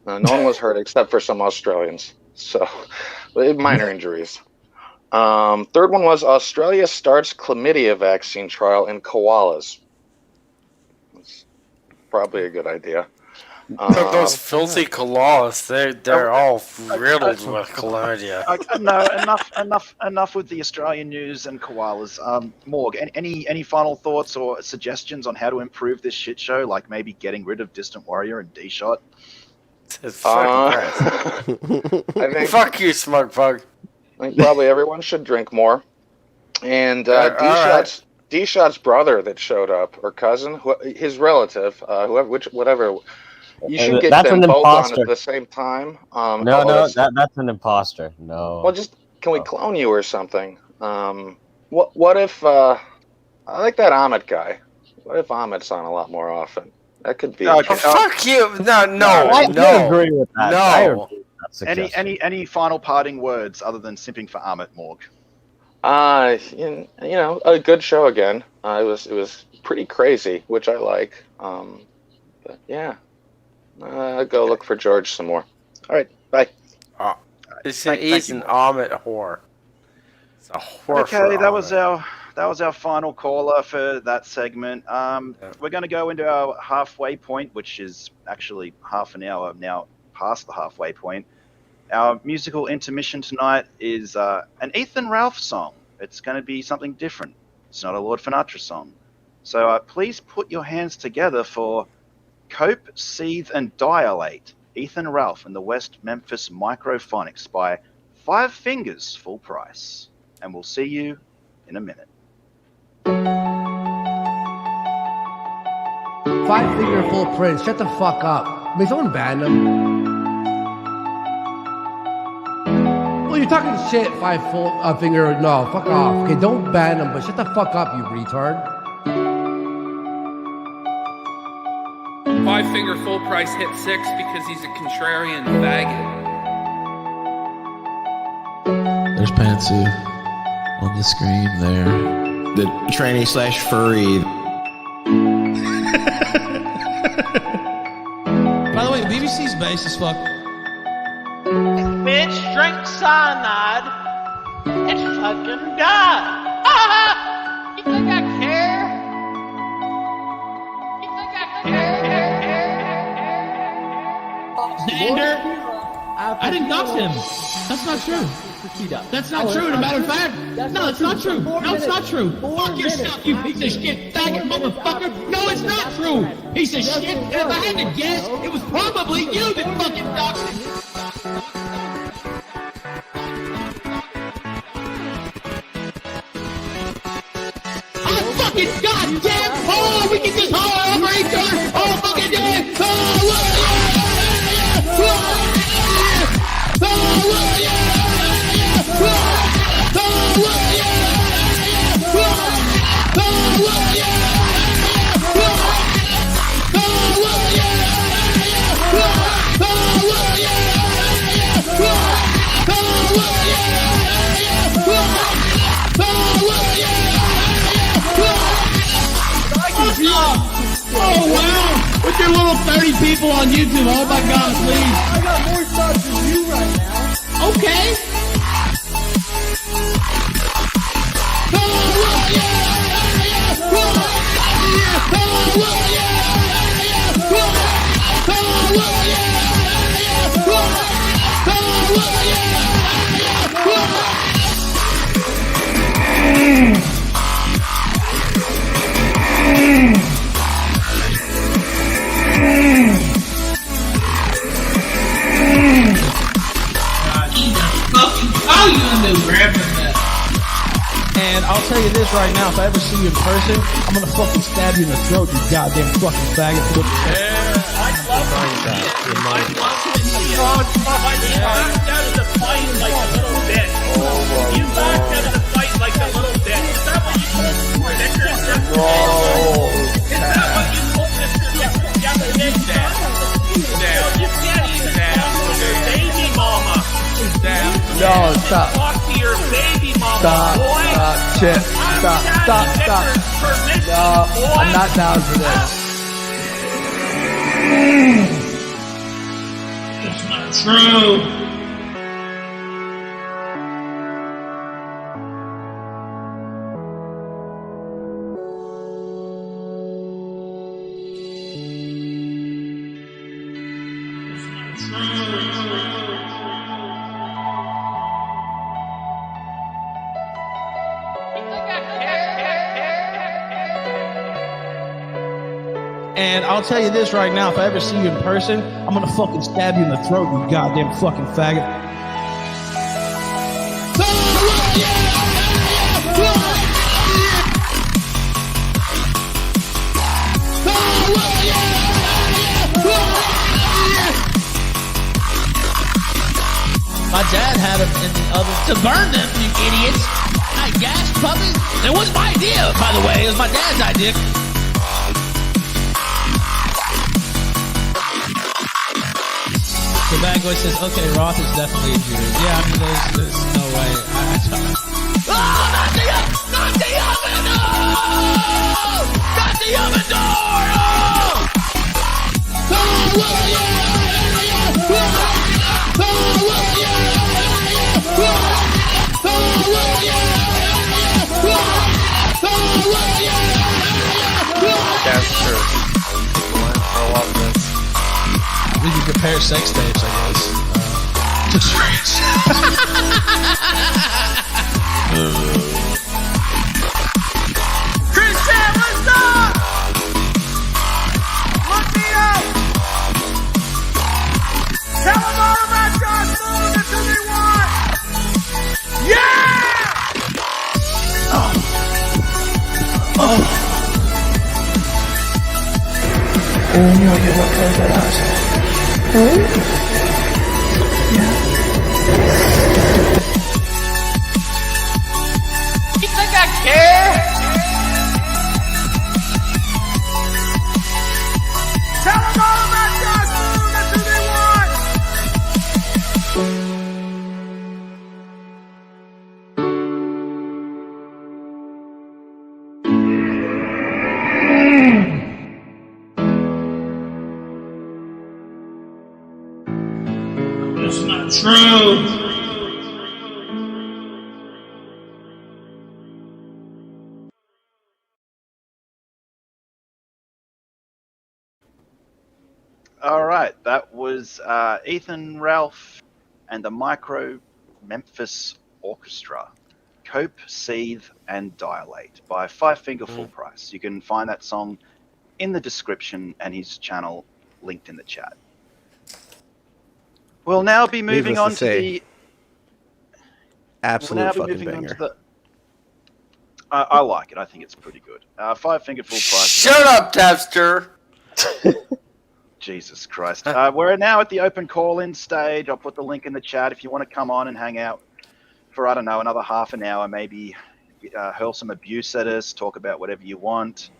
No one was hurt except for some Australians. So, minor injuries. Third one was Australia starts chlamydia vaccine trial in koalas. That's probably a good idea. Those filthy koalas, they're all riddled with chlamydia. No, enough with the Australian news and koalas. Morg, any final thoughts or suggestions on how to improve this shit show? Like maybe getting rid of Distant Warrior and D-Shot? I think, fuck you, smug bug. I think probably everyone should drink more. And D-Shot's brother that showed up, or cousin, his relative, whatever. You should get them both on at the same time. That's an imposter. No. Well, can we clone you or something? What if I like that Amit guy? What if Amit's on a lot more often? That could be. Fuck you! No. I agree with that. No. Any final parting words other than simping for Amit, Morg? A good show again. It was pretty crazy, which I like. But yeah, go look for George some more. All right, bye. He's an Amit whore. It's a whore. Okay, that was our that was our final caller for that segment. We're going to go into our halfway point, which is actually half an hour now past the halfway point. Our musical intermission tonight is an Ethan Ralph song. It's going to be something different. It's not a Lord Sinatra song. So please put your hands together for Cope, Seethe, and Dilate, Ethan Ralph and the West Memphis Micro-Phonics by 5 Fingers full price. And we'll see you in a minute. 5 Finger full print. Shut the fuck up. I mean, someone banned them. Well, you're talking shit, 5 finger. No, fuck off. Okay, don't ban them, but shut the fuck up, you retard. 5 Finger full price hit 6 because he's a contrarian faggot. There's Pantsu on the screen there. The tranny/furry. By the way, BBC's bass is fuck. Bitch drank cyanide and fucking died. You think I care? You think I care? Xander, I didn't dox him. That's not true. That's not true. As a matter of fact, no, it's not true. No, it's not true. Fuck yourself, you piece of shit, faggot motherfucker. No, it's not true. Piece of shit. And if I had to guess, it was probably you that fucking doxed him. I'm fucking goddamn Paul. We can just holler over each other all fucking day. Oh wow! With your little 30 people on YouTube, oh my god, please! I got more subs than you right now. Okay! And I'll tell you this right now, if I ever see you in person, I'm gonna fucking stab you in the throat, you goddamn fucking faggot. I love that. You backed out of the fight like a little bitch. You backed out of the fight like a little bitch. Is that what you told Mr. Is that what you told Mr. Bitch that? Well, you can't even talk to your baby mama. No, stop. Talk to your baby mama, Stop, boy. stop, shit. Stop. No, I'm not down for this. It's not true. And I'll tell you this right now, if I ever see you in person, I'm gonna fucking stab you in the throat, you goddamn fucking faggot. My dad had them in the oven to burn them, you idiots. I gas puppies. It was my idea, by the way. It was my dad's idea. The bad boy says, okay, Roth is definitely a Jew. Yeah, I mean, there's no way. Oh, not the oven! No! Not the oven door! compare sex tapes, I guess. To trades. Christian, what's up? Look me up. Tell them all about Josh Moon. That's who they want. Yeah! Oh. You think I care? Tell them all about Josh Moon. That's who they want. That's not true. All right, that was Ethan Ralph and the Memphis Orchestra, Cope, Seethe, and Dilate by Five Finger Full Price. You can find that song in the description and his channel linked in the chat. We'll now be moving Needless on to to say, the absolute fucking banger. I like it. I think it's pretty good. Five Finger Full Price. Shut up, Dabbster. Jesus Christ. We're now at the open call-in stage. I'll put the link in the chat if you want to come on and hang out for, I don't know, another half an hour, maybe hurl some abuse at us, talk about whatever you want.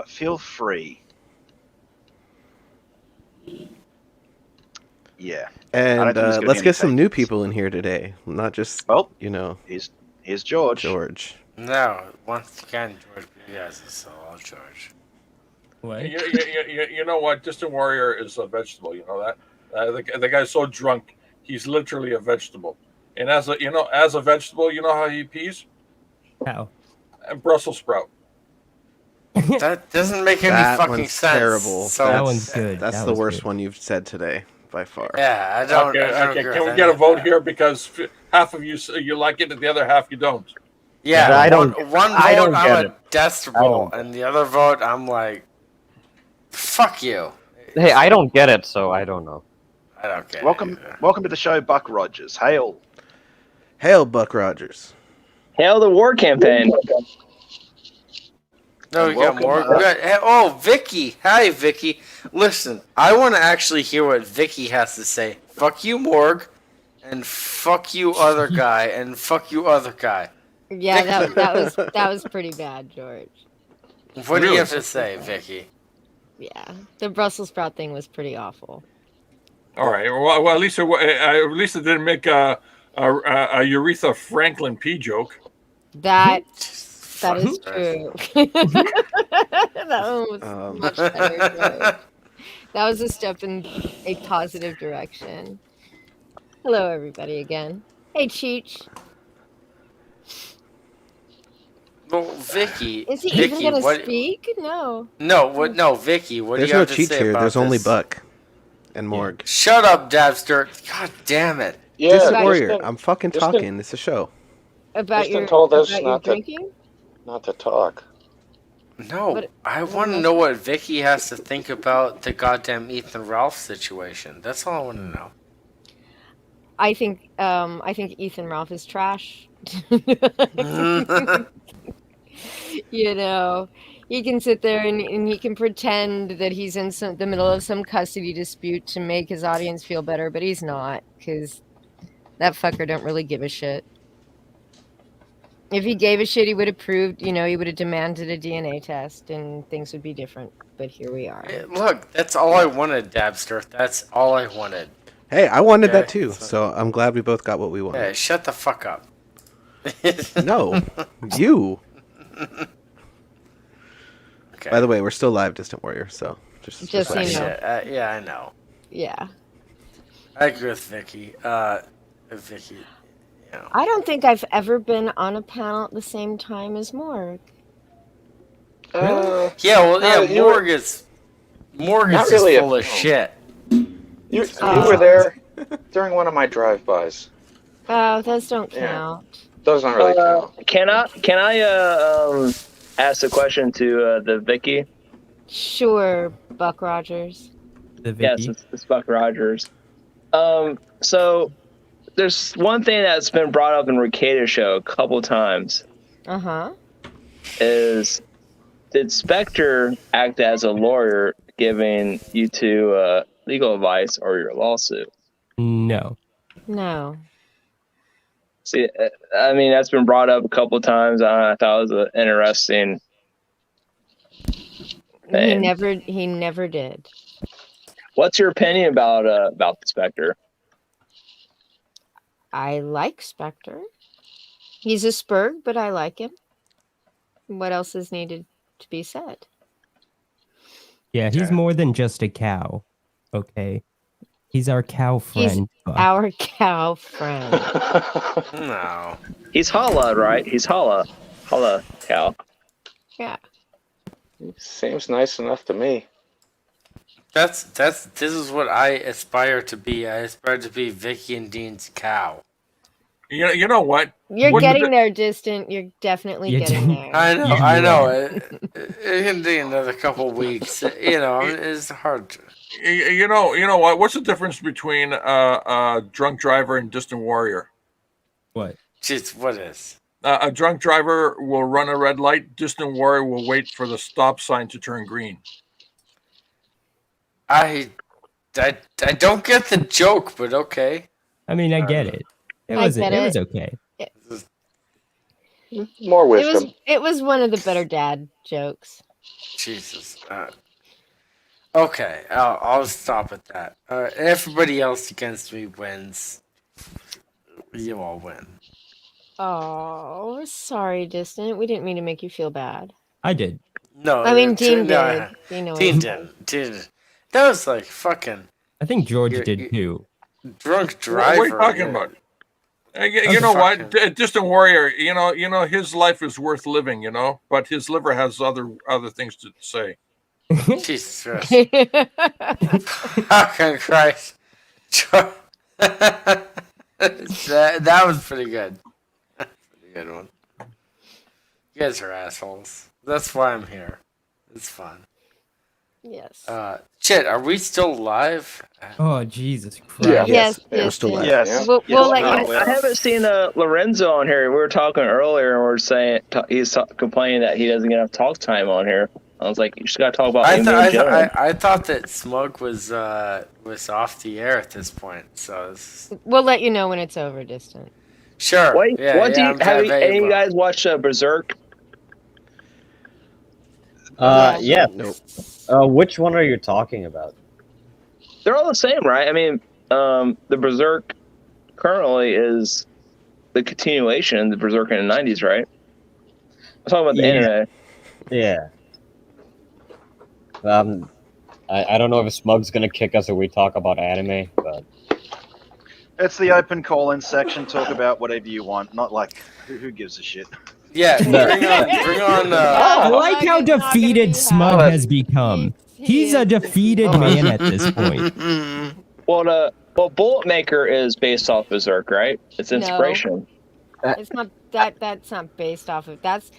Feel free. Yeah. And let's get some new people in here today, not just, you know. Here's George. George. No, once again, George has so I'll charge. What? You know what? Distant Warrior is a vegetable. You know that. The guy's so drunk, he's literally a vegetable. And as a vegetable, you know how he pees? How? A Brussels sprout. That doesn't make any That fucking one's sense. terrible. So That one's good. That's That the was worst good. one you've said today, by far. Yeah, I don't. Okay, I don't agree can with we any get a of vote that. here because half of you like it and the other half you don't? Yeah, I don't- One I vote, don't I'm get a it. detestable, and the other vote, I'm like, fuck you. Hey, I don't get it, so I don't know. I don't get Welcome to the show, Buck Rogers. Hail. Hail, Buck Rogers. Hail the war campaign. No, we got welcome, more. We got, oh, Vicky. Hi, Vicky. Listen, I want to actually hear what Vicky has to say. Fuck you, Morg, and fuck you, other guy, and fuck you, other guy. Yeah, that was pretty bad, George. What do you have to say, Vicky? Yeah, the Brussels sprout thing was pretty awful. All right. Well, at least it didn't make a Aretha Franklin pee joke. That is true. That one was much better. George. That was a step in a positive direction. Hello, everybody, again. Hey, Cheech. Well, Vicky. Is he Vicky, even going what- to speak? No. No, Vicky, what There's do you no have to cheats say here. about There's only this? Buck and Morg. Shut up, Dabbster. God damn it. Yeah, Distant Warrior. Distant- I'm fucking Distant- talking. It's a show. About Kristen your, told us about your not to- drinking? Not to talk. No, But- I want to know what Vicky has to think about the goddamn Ethan Ralph situation. That's all I want to know. I think Ethan Ralph is trash. You know, he can sit there and he can pretend that he's in the middle of some custody dispute to make his audience feel better, but he's not, because that fucker don't really give a shit. If he gave a shit, he would have proved, he would have demanded a DNA test and things would be different. But here we are. Look, that's all I wanted, Dabbster. That's all I wanted. Hey, I wanted Okay, that too, so I'm glad we both got what we Yeah, wanted. shut the fuck up. No, you. Okay. By the way, we're still live, Distant Warrior, so just so you know. Shit, yeah, I know. Yeah. I agree with Vicky. Vicky, I don't think I've ever been on a panel at the same time as Morg. Yeah, well, no, yeah, Morg is not just really full of shit. You were there during one of my drive-bys. Oh, those don't Yeah. count. Those don't really count. Can I ask a question to the Vicky? Sure, Buck Rogers. Yes, it's Buck Rogers. So there's one thing that's been brought up in Resetera's show a couple times. Uh-huh. Is did Spectre act as a lawyer giving you two legal advice or your lawsuit? No. No. See, I mean, that's been brought up a couple times. I thought it was an interesting thing. He never did. What's your opinion about the Spectre? I like Spectre. He's a spurg, but I like him. What else is needed to be said? Yeah, he's more than just a cow. Okay. He's our cow friend. He's Buck. our cow friend. No. He's Hala, right? He's Hala. Hala cow. Yeah. Seems nice enough to me. This is what I aspire to be. I aspire to be Vicky and Dean's cow. You know what? You're getting there, Distant. You're definitely getting there. I know. It can be another couple weeks. You know, it's hard to... You know what? What's the difference between a drunk driver and distant warrior? What? Jeez, what is? A drunk driver will run a red light. Distant warrior will wait for the stop sign to turn green. I don't get the joke, but okay. I mean, I get it. It was okay. More wisdom. It was one of the better dad jokes. Jesus. Okay, I'll stop at that. Everybody else against me wins. You all win. Oh, sorry, Distant. We didn't mean to make you feel bad. I did. No, I mean, Dean no, did. Dean did. That was like fucking. I think George did too. Drunk driver. What are you talking about? You know what? Distant warrior. You know, his life is worth living. You know, but his liver has other things to say. Jesus Christ. Fucking Christ. that was pretty good. Pretty good one. You guys are assholes. That's why I'm here. It's fun. Yes. Chet, are we still live? Oh, Jesus Christ. Yeah. Yes, we're still live. Yes. We'll let you. I haven't seen Lorenzo on here. We were talking earlier, and we are saying he's complaining that he doesn't get enough talk time on here. I was like, you just gotta talk about. I thought that Smug was off the air at this point, so We'll let you know when it's over, Distant. Sure. Wait, have any of you guys watched Berserk? Yeah. Nope. Which one are you talking about? They're all the same, right? I mean, the Berserk currently is the continuation, the Berserk in the 90s, right? I'm talking about the anime. Yeah. I don't know if Smug's gonna kick us if we talk about anime, but It's the open call-in section. Talk about whatever you want. Not like who gives a shit. Yeah, bring on. I like how defeated Smug has become. He's a defeated man at this point. Well, Bullet Maker is based off Berserk, right? It's inspiration. It's not that. That's not based off of. That's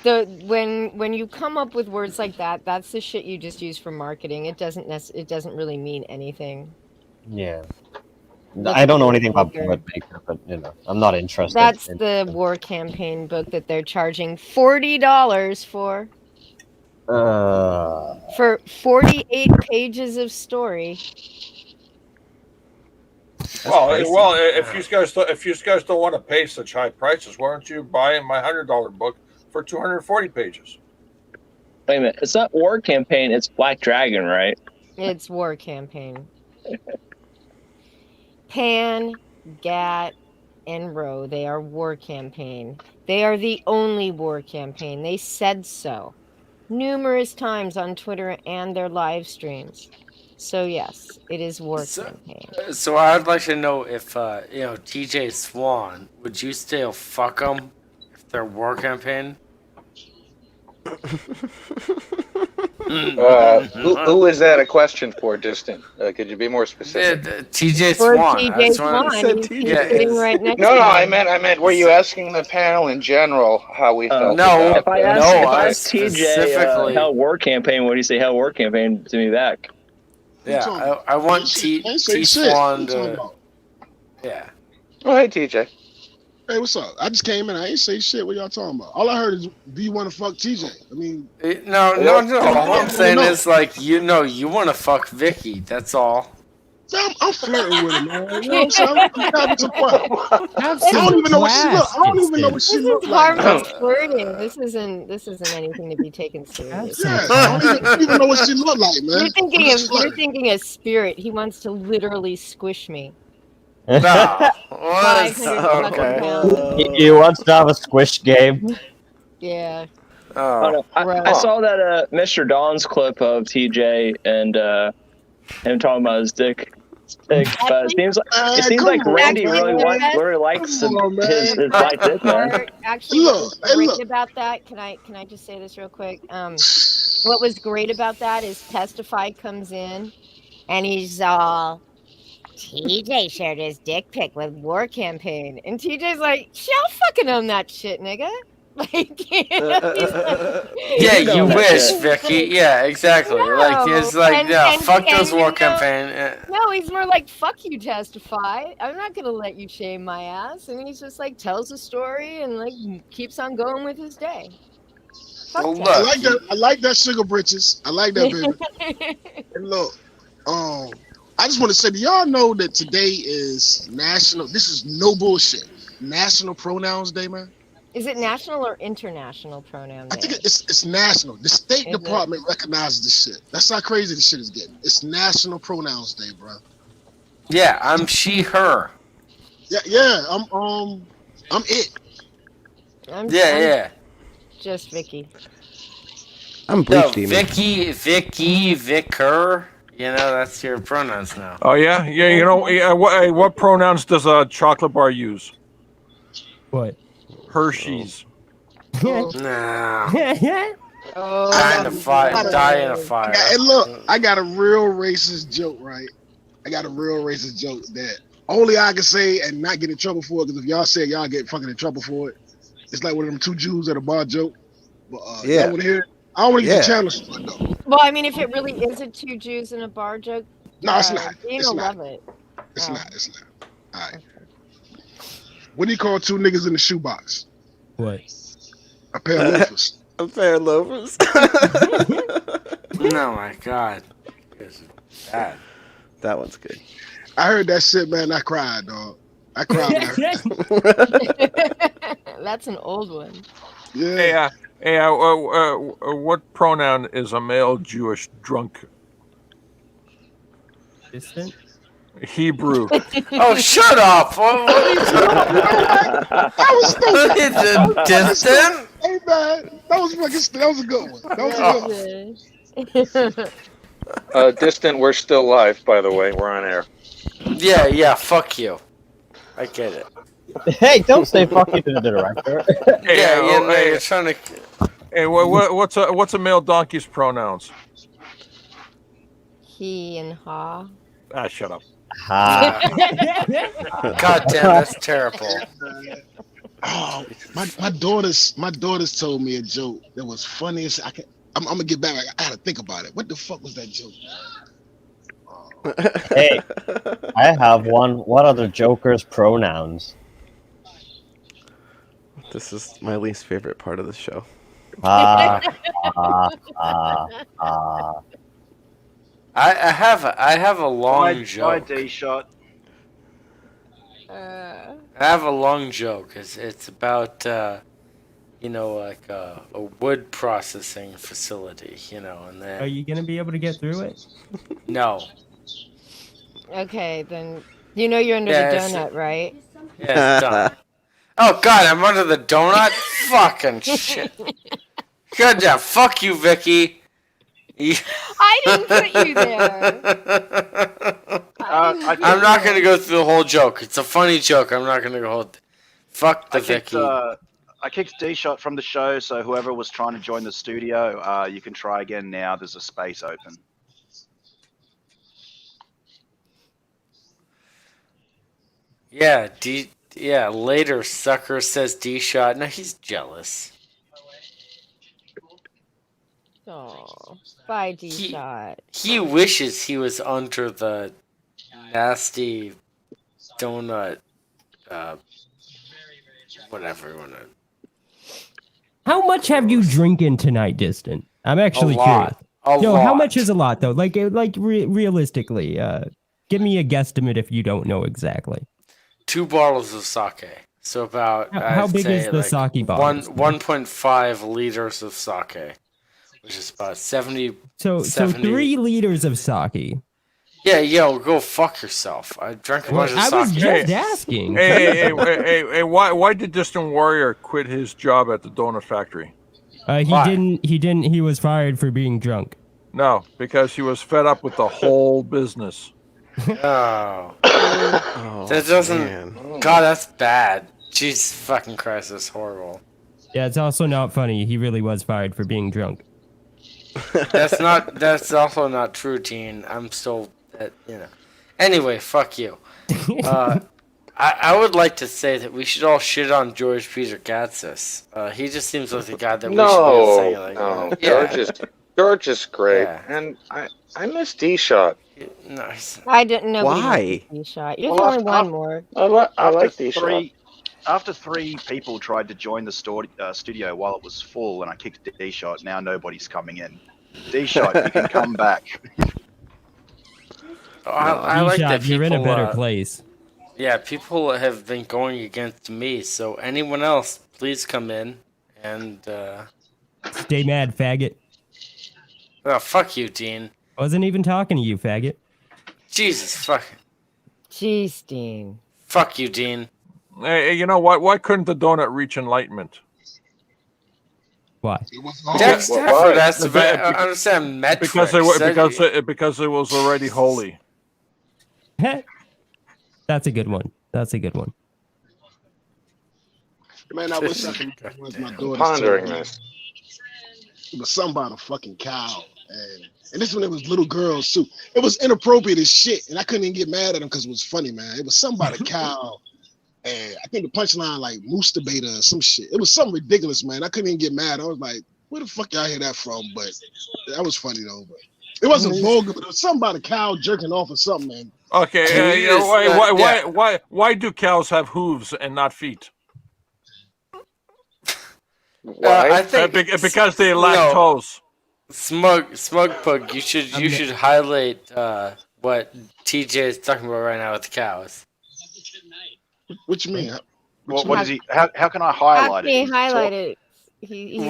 the when you come up with words like that. That's the shit you just use for marketing. It doesn't really mean anything. yeah. I don't know anything about Bullet Maker, but I'm not interested. That's the war campaign book that they're charging $40 for. For 48 pages of story. Well, if you guys don't want to pay such high prices, why don't you buy my $100 book for 240 pages? Wait a minute, it's not War Campaign, it's Black Dragon, right? It's war campaign. Pan, Gat, and Ro, they are war campaign. They are the only war campaign. They said so numerous times on Twitter and their live streams. So yes, it is war campaign. So I'd like to know if TJ Swan, would you still fuck them if they're war campaign? Who is that a question for, Distant? Could you be more specific? TJ For Swan. TJ Swan. He's sitting right next No, to no, him. I meant, were you asking the panel in general how we felt? no, If I asked TJ specifically- Hell War Campaign, what do you say Hell War Campaign to me back? Yeah, I want T Swan to. Yeah. Oh, hey, TJ. Hey, what's up? I just came in. I ain't say shit. What y'all talking about? All I heard is, do you want to fuck TJ? I mean, No. All I'm saying is like you want to fuck Vicky. That's all. I'm flirting with her, man. You know what I'm saying? I'm having some fun. I don't even know what she look. I don't even know what she This look is like. harmless flirting. This isn't anything to be taken seriously. Yeah, I don't even know what she look like, man. You're thinking of Spirit. He wants to literally squish me. No. 500 fucking pounds. He wants to have a squish game. Yeah. Oh, no. I saw that Mr. Don's clip of TJ and him talking about his dick. But it seems like Randy really likes his light dick, man. Actually, what was great about that? Can I just say this real quick? What was great about that is Testify comes in, and he's all. TJ shared his dick pic with War Campaign, and TJ's like, "She'll fucking own that shit, nigga." Like, Yeah, you wish, Vicky. Yeah, exactly. Like it's like, fuck those War Campaign. No, he's more like, "Fuck you, Testify. I'm not gonna let you shame my ass." And he's just like tells a story and like keeps on going with his day. Well, I like that. I like that sugar britches. I like that, baby. And look, I just want to say, do y'all know that today is national? This is no bullshit. National Pronouns Day, man. Is it national or international pronoun day? I think it's national. The State Department recognizes this shit. That's how crazy this shit is getting. It's National Pronouns Day, bro. Yeah, I'm she, her. Yeah. I'm it. I'm just Vicky. I'm Bleach Demon. Vicky, Vicker. You know, that's your pronouns now. Oh yeah, yeah. You know, what pronouns does a chocolate bar use? What? Hershey's. Nah. Oh, die in a fire. And look, I got a real racist joke, right? I got a real racist joke that only I can say and not get in trouble for it. Because if y'all say it, y'all get fucking in trouble for it. It's like one of them two Jews at a bar joke. But y'all want to hear it? I don't want to get the channel split though. Well, I mean, if it really is a two Jews in a bar joke, no, it's not. You'll love it. It's not. It's not. All right. What do you call two niggas in the shoebox? What? A pair of loafers. A pair of loafers. Oh my god. Bad. That one's good. I heard that shit, man. I cried, dog. I cried. When I heard that. That's an old one. Yeah. Hey, what pronoun is a male Jewish drunk? Distant? Hebrew. Oh, shut up! What are you talking about? That was Distant? Hey man, that was a good one. That was a good one. Distant, we're still live, by the way. We're on air. Yeah, fuck you. I get it. Hey, don't say fuck you to the director. You're trying to... Hey, what's a male donkey's pronouns? He and ha. Ah, shut up. Ha. God damn, that's terrible. Oh, my daughters told me a joke that was funny as I'm gonna get back. I gotta think about it. What the fuck was that joke? Hey, I have one. What are the Joker's pronouns? This is my least favorite part of the show. I have a long joke. D-shot. I have a long joke. It's about like a wood processing facility, and then Are you gonna be able to get through it? No. Okay, then you're under the donut, right? Yeah, it's done. Oh god, I'm under the donut? Fucking shit. God damn, fuck you, Vicky. I didn't put you there. I'm not gonna go through the whole joke. It's a funny joke. I'm not gonna go. Fuck the Vicky. I kicked D-Shot from the show, so whoever was trying to join the studio, you can try again now. There's a space open. Yeah, later, sucker, says D-Shot. No, he's jealous. Oh, bye, D-Shot. He wishes he was under the nasty donut, whatever. How much have you drinking tonight, Distant? I'm actually curious. How much is a lot though? Like realistically, give me a guesstimate if you don't know exactly. 2 bottles of sake. So about how big is the sake bottle? 1.5 liters of sake, which is about 70. So 3 liters of sake. Yeah, yo, go fuck yourself. I drank a bunch of sake. I was just asking. Hey, why did Distant Warrior quit his job at the donut factory? He didn't. He was fired for being drunk. No, because he was fed up with the whole business. Oh. That doesn't. Man. God, that's bad. Jesus fucking Christ, that's horrible. Yeah, it's also not funny. He really was fired for being drunk. That's also not true, Teen. I'm still, Anyway, fuck you. I would like to say that we should all shit on George Peter Katzis. He just seems like the guy that we should be saying. No, George is great, and I miss D-Shot. Nice. I didn't know. Why? D-Shot. You're only one more. I like D-Shot. After 3 people tried to join the studio while it was full, and I kicked D-Shot, now nobody's coming in. D-Shot, you can come back. I like that you're in a better place. Yeah, people have been going against me, so anyone else, please come in and stay mad, faggot. Oh, fuck you, Dean. I wasn't even talking to you, faggot. Jesus, fuck. Jeez, Dean. Fuck you, Dean. Hey, you know what? Why couldn't the donut reach enlightenment? Why? Jack Stafford has to understand metrics. Because it was already holy. That's a good one. Man, I wish I could was my daughter. Pondering this. It was something about a fucking cow, and this one it was little girls too. It was inappropriate as shit, and I couldn't even get mad at them because it was funny, man. It was something about a cow, and I think the punchline like moose beta or some shit. It was something ridiculous, man. I couldn't even get mad. I was like, where the fuck y'all hear that from? But that was funny though. But it wasn't vulgar, but it was something about a cow jerking off or something, man. Okay, why do cows have hooves and not feet? I think because they lack toes. Smug Pug, you should highlight what TJ is talking about right now with the cows. What you mean? What is he? How can I highlight it? Highlight it.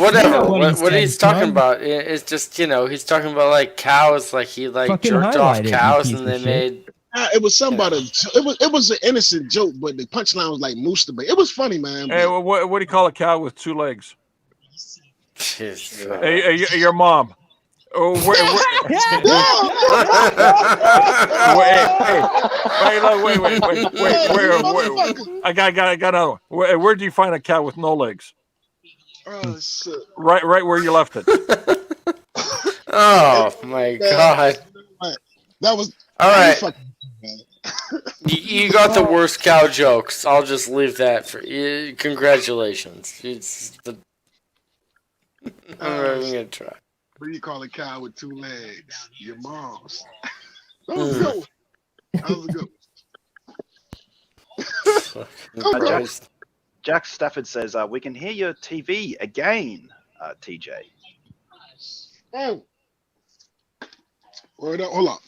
Whatever. What he's talking about is just he's talking about like cows, like he like jerked off cows and they made. It was something about it was an innocent joke, but the punchline was like moose beta. It was funny, man. Hey, what do you call a cow with 2 legs? Hey, your mom. Oh, wait. I got another one. Where do you find a cow with no legs? Oh shit! Right where you left it. Oh my god! That was all right. You got the worst cow jokes. I'll just leave that for you. Congratulations. I'm not even gonna try. What do you call a cow with 2 legs? Your mom's. That was a good one. Jack Stafford says, we can hear your TV again, TJ. Oh. Word up. Hold on.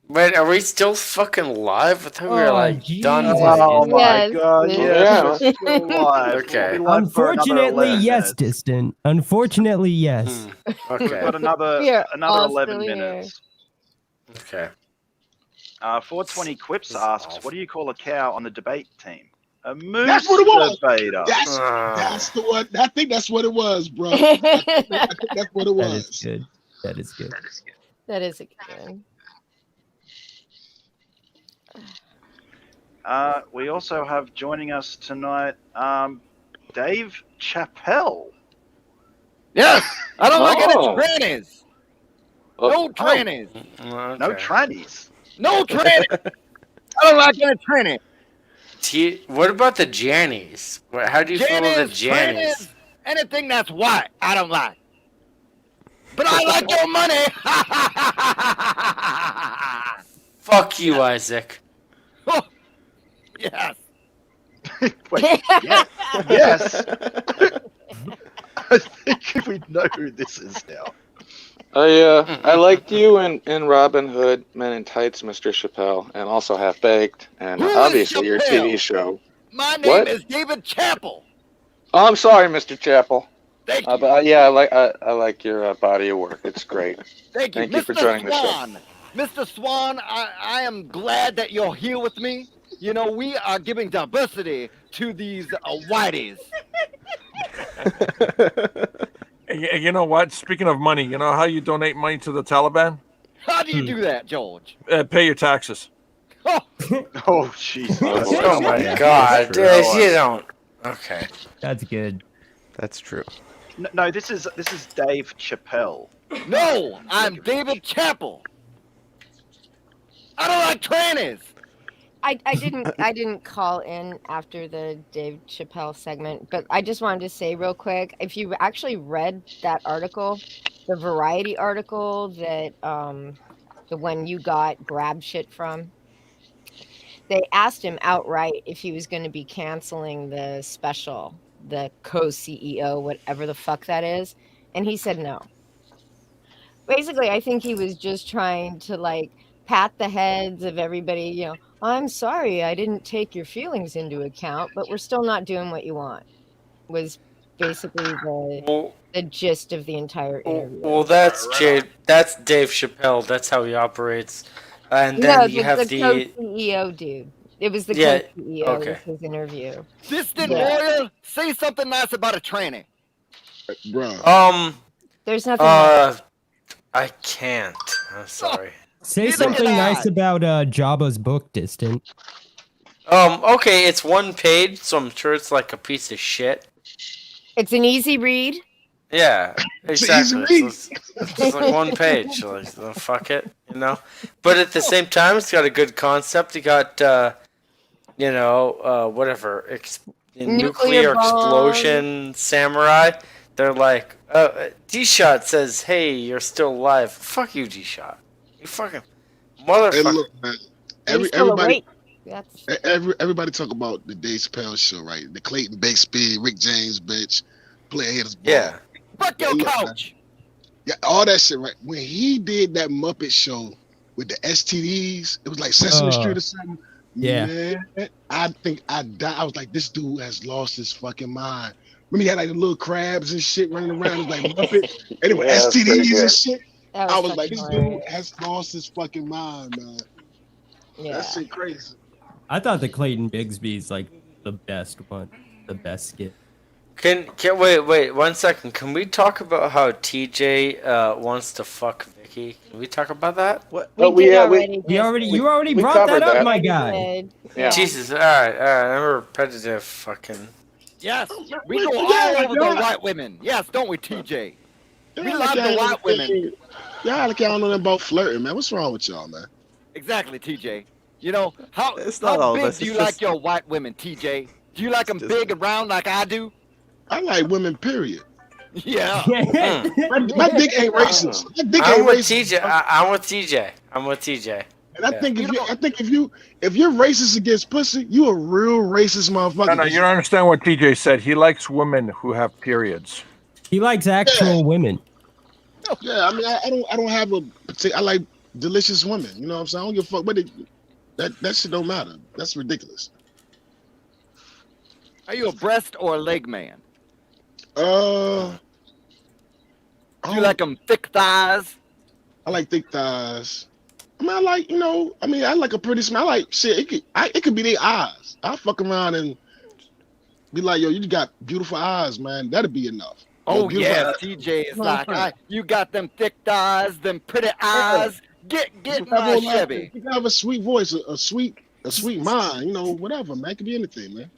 Wait, are we still fucking live? I thought we were like done. Oh my god! Yeah. We're still live. Okay. Unfortunately, yes, Distant. Unfortunately, yes. Okay. We've got another 11 minutes. Okay. 420 Quips asks, what do you call a cow on the debate team? A moose That's what it was. debater. That's the one. I think that's what it was, bro. I think that's what it was. That is good. That is a good one. We also have joining us tonight, Dave Chappelle. Yes, I don't like any Oh. trannies. No trannies. No trannies. No trannies. I don't like any trannies. What about the Jannys? How do you feel about the Jannys? trannies, anything that's white, I don't like. But I like your money. Fuck you, Isaac. Yes. Wait, yes. Yes. I think we know who this is now. I liked you in Robin Hood, Men in Tights, Mr. Chappelle, and also Half Baked, and Who is obviously your Chappelle? TV show. My name What? is David Chappell. Oh, I'm sorry, Mr. Chappell. Thank you. But yeah, I like your body of work. It's great. Thank you, Thank you Mr. for joining the show. Swan. Mr. Swan, I am glad that you're here with me. You know, we are giving diversity to these whiteys. You know what? Speaking of money, you know how you donate money to the Taliban? How do you do that, George? Pay your taxes. Oh, Jesus. Oh my Yeah, God, that's true. dude, you don't. Okay. That's good. That's true. No, this is Dave Chappelle. No, I'm David Chappell. I don't like trannies. I didn't call in after the Dave Chappelle segment, but I just wanted to say real quick, if you actually read that article, the Variety article that the one you got grab shit from, they asked him outright if he was going to be canceling the special, the co-CEO, whatever the fuck that is, and he said no. Basically, I think he was just trying to like pat the heads of everybody, you know, I'm sorry I didn't take your feelings into account, but we're still not doing what you want, was basically the gist of the entire interview. Well, that's Dave Chappelle. That's how he operates. And then you have the co-CEO dude. It was the co-CEO. Okay. With his interview. Distant lawyer, say something nice about a tranny. Bro. There's nothing. I can't. I'm sorry. Say something nice about Jabba's book, Distant. Okay, it's one page, so I'm sure it's like a piece of shit. It's an easy read. Yeah, exactly. It's just like one page. Like, fuck it, you know. But at the same time, it's got a good concept. You got, whatever, nuclear explosion samurai. They're like, D-Shot says, "Hey, you're still alive." Fuck you, D-Shot. You fucking motherfucker. Hey, look, man, everybody talk about the Dave Chappelle show, right? The Clayton Bixby, Rick James, bitch, play haters ball. Yeah. Fuck your couch. Yeah, all that shit, right? When he did that Muppet show with the STDs, it was like Sesame Street or something. Yeah. Man, I think I died. I was like, this dude has lost his fucking mind. Remember he had like the little crabs and shit running around. It was like Muppet. Anyway, Yeah, STDs and shit. I was fucking like, this dude has lost his fucking mind, man. Yeah. That shit crazy. I thought the Clayton Bigsby's like the best one, the best skit. Can wait 1 second. Can we talk about how TJ wants to fuck Vicky? Can we talk about that? What? You already brought that up, my guy. Yeah. Jesus. All right. I'm repetitive. Fucking. Yes, we go all over the white women. Yes, don't we, TJ? We love the white women. Y'all like y'all don't know nothing about flirting, man. What's wrong with y'all, man? Exactly, TJ. You know, how not all big this, do you it's like just- your white women, TJ? Do you like them big and round like I do? I like women, period. Yeah. My dick ain't racist. My dick I'm ain't with racist. TJ. I'm with TJ. I'm with TJ. And I think if you're racist against pussy, you a real racist motherfucker. No, you don't understand what TJ said. He likes women who have periods. He likes actual women. Yeah, I mean, I don't have a particular. I like delicious women. You know what I'm saying? I don't give a fuck. But that shit don't matter. That's ridiculous. Are you a breast or a leg man? Do you like them thick thighs? I like thick thighs. I mean, I like, I like a pretty smile. I like shit. It could be their eyes. I'll fuck around and be like, yo, you got beautiful eyes, man. That'd be enough. Oh yeah, TJ is like, you got them thick thighs, them pretty eyes. Get in my Chevy. You can have a sweet voice, a sweet a sweet mind, you know, whatever, man. It could be anything, man.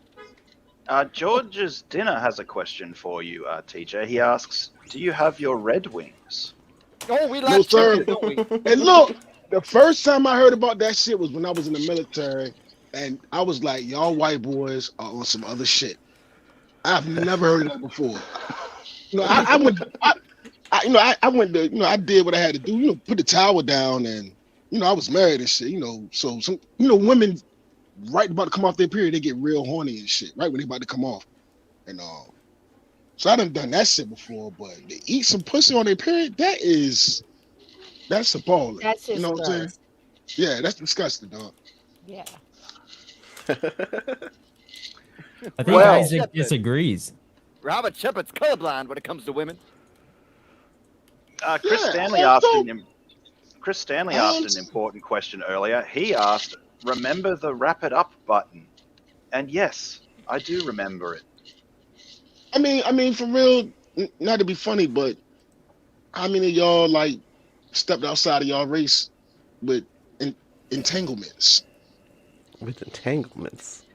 George's Dinner has a question for you, TJ. He asks, do you have your Red Wings? Oh, we No, like sir. chicken, don't we? And look, the first time I heard about that shit was when I was in the military, and I was like, y'all white boys are on some other shit. I've never heard of that before. You know, I went to, you know, I did what I had to do, you know, put the towel down, and, you know, I was married and shit, you know, so some, you know, women right about to come off their period, they get real horny and shit, right when they about to come off. And so I done that shit before, but to eat some pussy on their period, that's appalling. That's just you know what I'm saying? Yeah, that's disgusting, dog. Yeah. I think Isaac disagrees. Robert Shepard's colorblind when it comes to women. Chris Stanley asked an important question earlier. He asked, remember the wrap it up button? And yes, I do remember it. I mean, for real, not to be funny, but how many of y'all like stepped outside of y'all race with entanglements? With entanglements?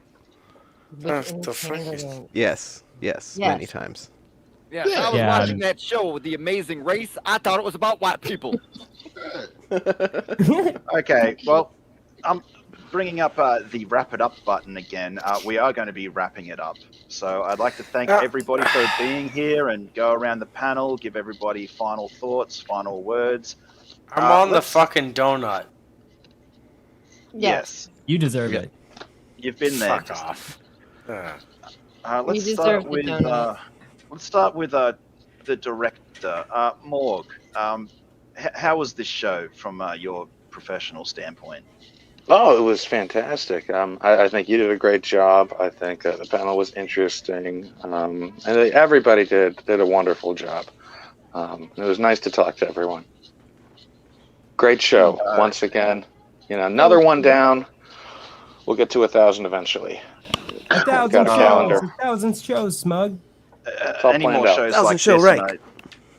The fuck is... Yes, many times. Yeah, I was watching that show, The Amazing Race. I thought it was about white people. Okay, well, I'm bringing up the wrap it up button again. We are going to be wrapping it up. So I'd like to thank everybody for being here and go around the panel, give everybody final thoughts, final words. I'm on the fucking donut. Yes. You deserve it. You've been there. Fuck off. Let's start with the director, Morg. How was this show from your professional standpoint? Oh, it was fantastic. I think you did a great job. I think the panel was interesting, and everybody did a wonderful job. It was nice to talk to everyone. Great show once again. You know, another one down. We'll get to 1,000 eventually. 1,000 shows, Smug. Any more shows like this?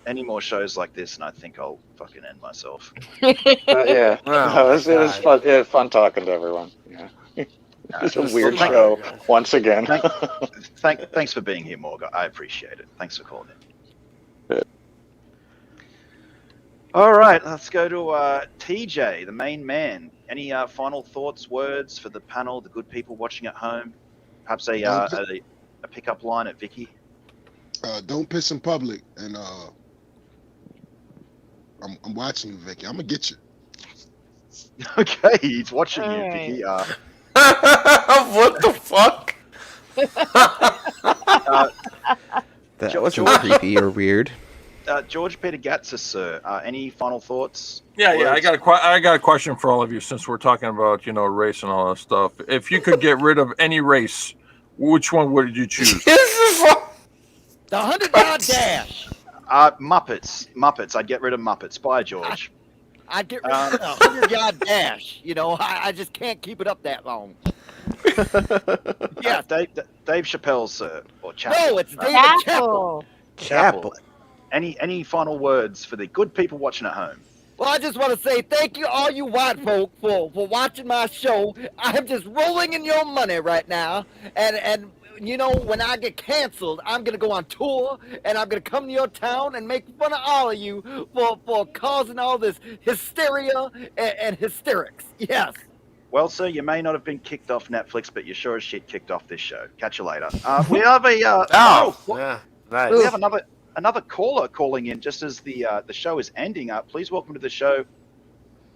Any more shows like this, and I think I'll fucking end myself. Yeah, it was fun. Yeah, fun talking to everyone. Yeah, it's a weird show once again. Thanks for being here, Morgan. I appreciate it. Thanks for calling in. Good. All right, let's go to TJ, the main man. Any final thoughts, words for the panel, the good people watching at home? Perhaps a pickup line at Vicky. Don't piss in public, and I'm watching you, Vicky. I'm gonna get you. Okay, he's watching you, Vicky. What the fuck? That wasn't creepy or weird. George Peter Gatsis, sir. Any final thoughts? Yeah. I got a question for all of you, since we're talking about race and all that stuff. If you could get rid of any race, which one would you choose? The 100-yard dash. Muppets. I'd get rid of Muppets. Bye, George. I'd get rid of the 100-yard dash. I just can't keep it up that long. Yeah, Dave Chappelle, sir, or Chappell. No, it's David Chappell. Chappell. Any final words for the good people watching at home? Well, I just want to say thank you, all you white folk, for watching my show. I'm just rolling in your money right now, and when I get canceled, I'm gonna go on tour, and I'm gonna come to your town and make fun of all of you for causing all this hysteria and hysterics. Yes. Well, sir, you may not have been kicked off Netflix, but you sure as shit kicked off this show. Catch you later. We have a yeah, nice. We have another caller calling in just as the show is ending. Please welcome to the show,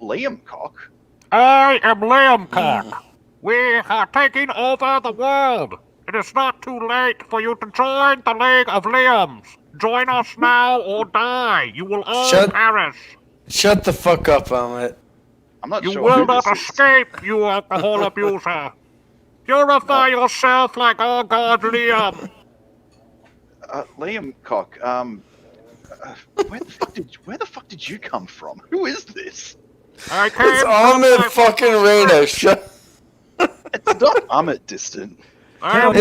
Liam Cock. I am Liam Cock. We are taking over the world. It is not too late for you to join the League of Liams. Join us now or die. You will all perish. Shut the fuck up, Emmett. I'm not you sure. You will not escape, you alcohol abuser. Purify yourself like our god Liam. Liam Cock, where the fuck did you come from? Who is this? It's Ahmed fucking Reyna. Shut. It's not Ahmed Distant. All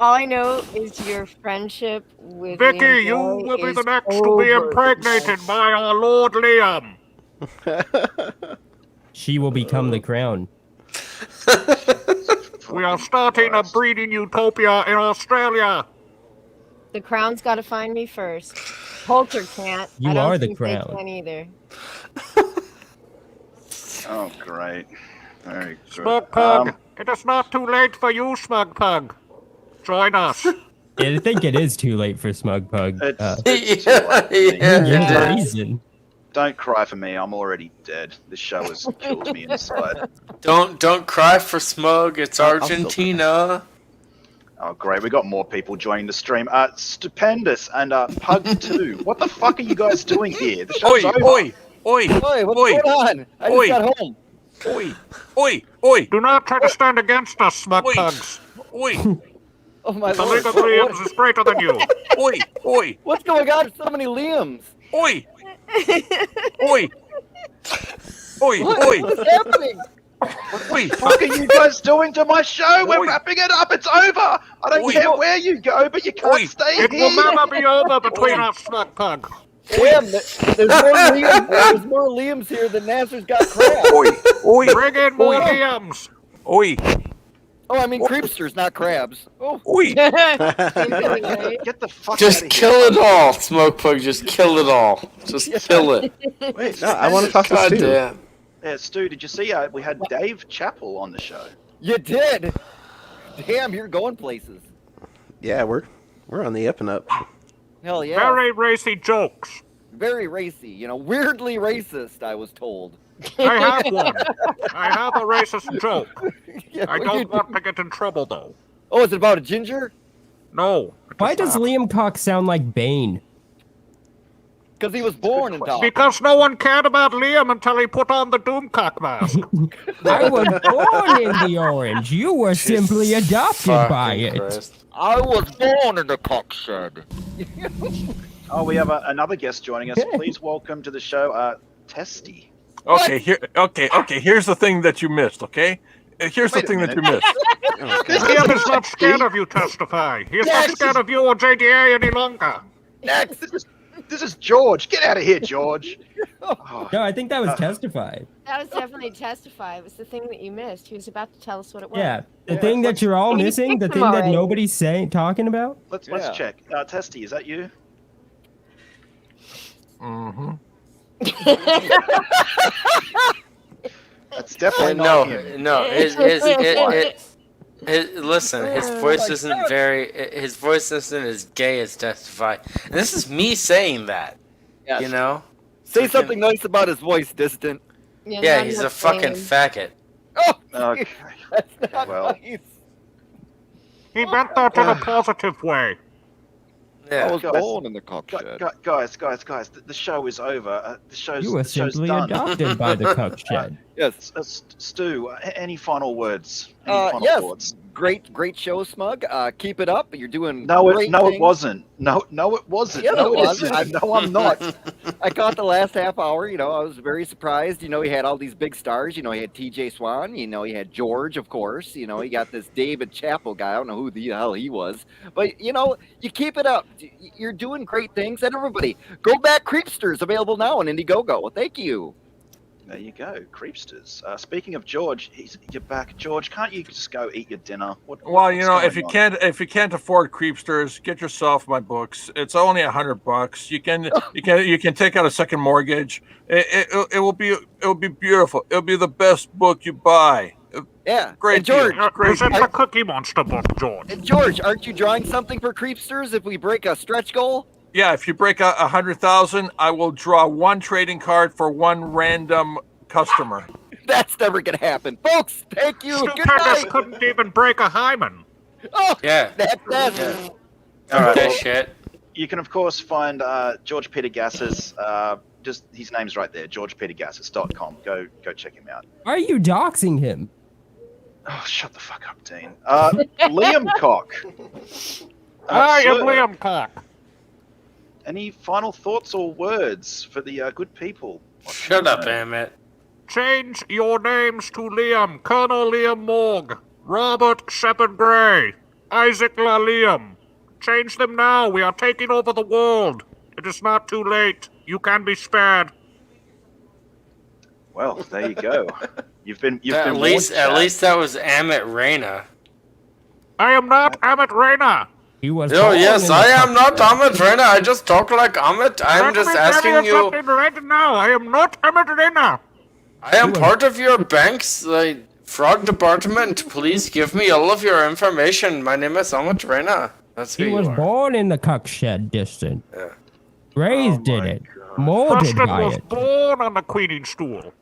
I know is your friendship with Vicky. You will be the next to be impregnated by our Lord Liam. She will become the crown. We are starting a breeding utopia in Australia. The crown's got to find me first. Poulter can't. You I don't are the think crown. They can either. Oh, great. Very good. Smug Pug, it is not too late for you, Smug Pug. Join us. I think it is too late for Smug Pug. Yeah. Reason. Don't cry for me. I'm already dead. This show has killed me inside. Don't cry for Smug. It's Argentina. Oh, great. We got more people joining the stream. Stupendous and Pug2. What the fuck are you guys doing here? The show's over. Oi! What's going on? I just got home. Oi! Do not try to stand against us, Smug Pugs. Oi! Oh my The lord. League of Liams is greater than you. Oi! What's going on? So many Liams. Oi! Oi! What's happening? What the fuck are you guys doing to my show? We're wrapping it up. It's over. I don't care where you go, but you can't stay It here. will never be over between us, Smug Pug. Damn, there's more Liams here than Nasser's got crabs. Bring in more Liams. Oi! Oh, I mean creepsters, not crabs. Oh. Oi! Get the fuck Just out of kill here. it all, Smoke Pug. Just kill it all. Just kill it. Wait, No, I want to talk to God Stu. damn. Yeah, Stu, did you see we had Dave Chappell on the show? You did. Damn, you're going places. Yeah, we're on the up and up. Hell yeah. Very racy jokes. Very racy. You know, weirdly racist, I was told. I have one. I have a racist joke. Yeah, I what don't you want to get in trouble, though. Oh, is it about a ginger? No. Why does Liam Cox sound like Bane? Because he was born in Dallas. Because no one cared about Liam until he put on the Doomcock mask. I was born in the orange. You were simply adopted by it. I was born in the cock shed. Oh, we have another guest joining us. Please welcome to the show, Testy. Okay, here's the thing that you missed, okay? Here's the thing that you missed. Liam is not scared of you, Testify. He is not scared of you or JDA any longer. Next. This is George. Get out of here, George. No, I think that was Testify. That was definitely Testify. It was the thing that you missed. He was about to tell us what it was. Yeah, the thing that you're all missing, the thing that already. nobody's talking about. Let's check. Testy, is that you? Mm-hmm. That's definitely not him. No. Listen, his voice isn't his voice isn't as gay as Testify. And this is me saying that. Yes. You know? Say something nice about his voice, Distant. Yeah, he's a fucking faggot. Oh, okay. That's not Well. nice. He meant that in a positive way. Yeah. I was born in the cock shed. Guys, the show is over. The show's You were the show's simply done. adopted by the cuck shed. Yes. Stu, any final words? Any final Yes. thoughts? Great show, Smug. Keep it up. You're doing No, great it things. wasn't. No, it wasn't. Yes, no, it was. isn't. No, I'm not. I caught the last half hour. You know, I was very surprised. You know, he had all these big stars. You know, he had TJ Swan. You know, he had George, of course. You know, he got this David Chappell guy. I don't know who the hell he was. But, you know, you keep it up. You're doing great things. And everybody, go back Creepsters, available now on Indiegogo. Well, thank you. There you go, Creepsters. Speaking of George, you're back. George, can't you just go eat your dinner? Well, you know, if you can't afford Creepsters, get yourself my books. It's only $100. You can take out a second mortgage. It will be beautiful. It'll be the best book you buy. Yeah, Great and George. deal. Present the Cookie Monster book, George. And George, aren't you drawing something for Creepsters if we break a stretch goal? Yeah, if you break out 100,000, I will draw one trading card for one random customer. That's never gonna happen, folks. Thank you. Good Stupendous night. couldn't even break a hymen. Oh, Yeah. that's Yeah. All right, That well, shit. You can, of course, find George Peter Gass's, just his name's right there, georgepetergassis.com. Go check him out. Why are you doxing him? Oh, shut the fuck up, Dean. Liam Cock. I am sir, Liam Cock. Any final thoughts or words for the good people? Shut up, Emmett. Change your names to Liam, Colonel Liam Morg, Robert Shepard Gray, Isaac La Liam. Change them now. We are taking over the world. It is not too late. You can be spared. Well, there you go. You've been At least that was Amit Reyna. I am not Amit Reyna. He was. Oh yes, I am not Amit Reyna. I just talk like Amit. I'm just asking you. Right now, I am not Amit Reyna. I am part of your bank's fraud department. Please give me all of your information. My name is Amit Reyna. That's who He you was are. born in the cuck shed distant. Yeah. Raised in it. Molded Preston by was it. born on the queening stool.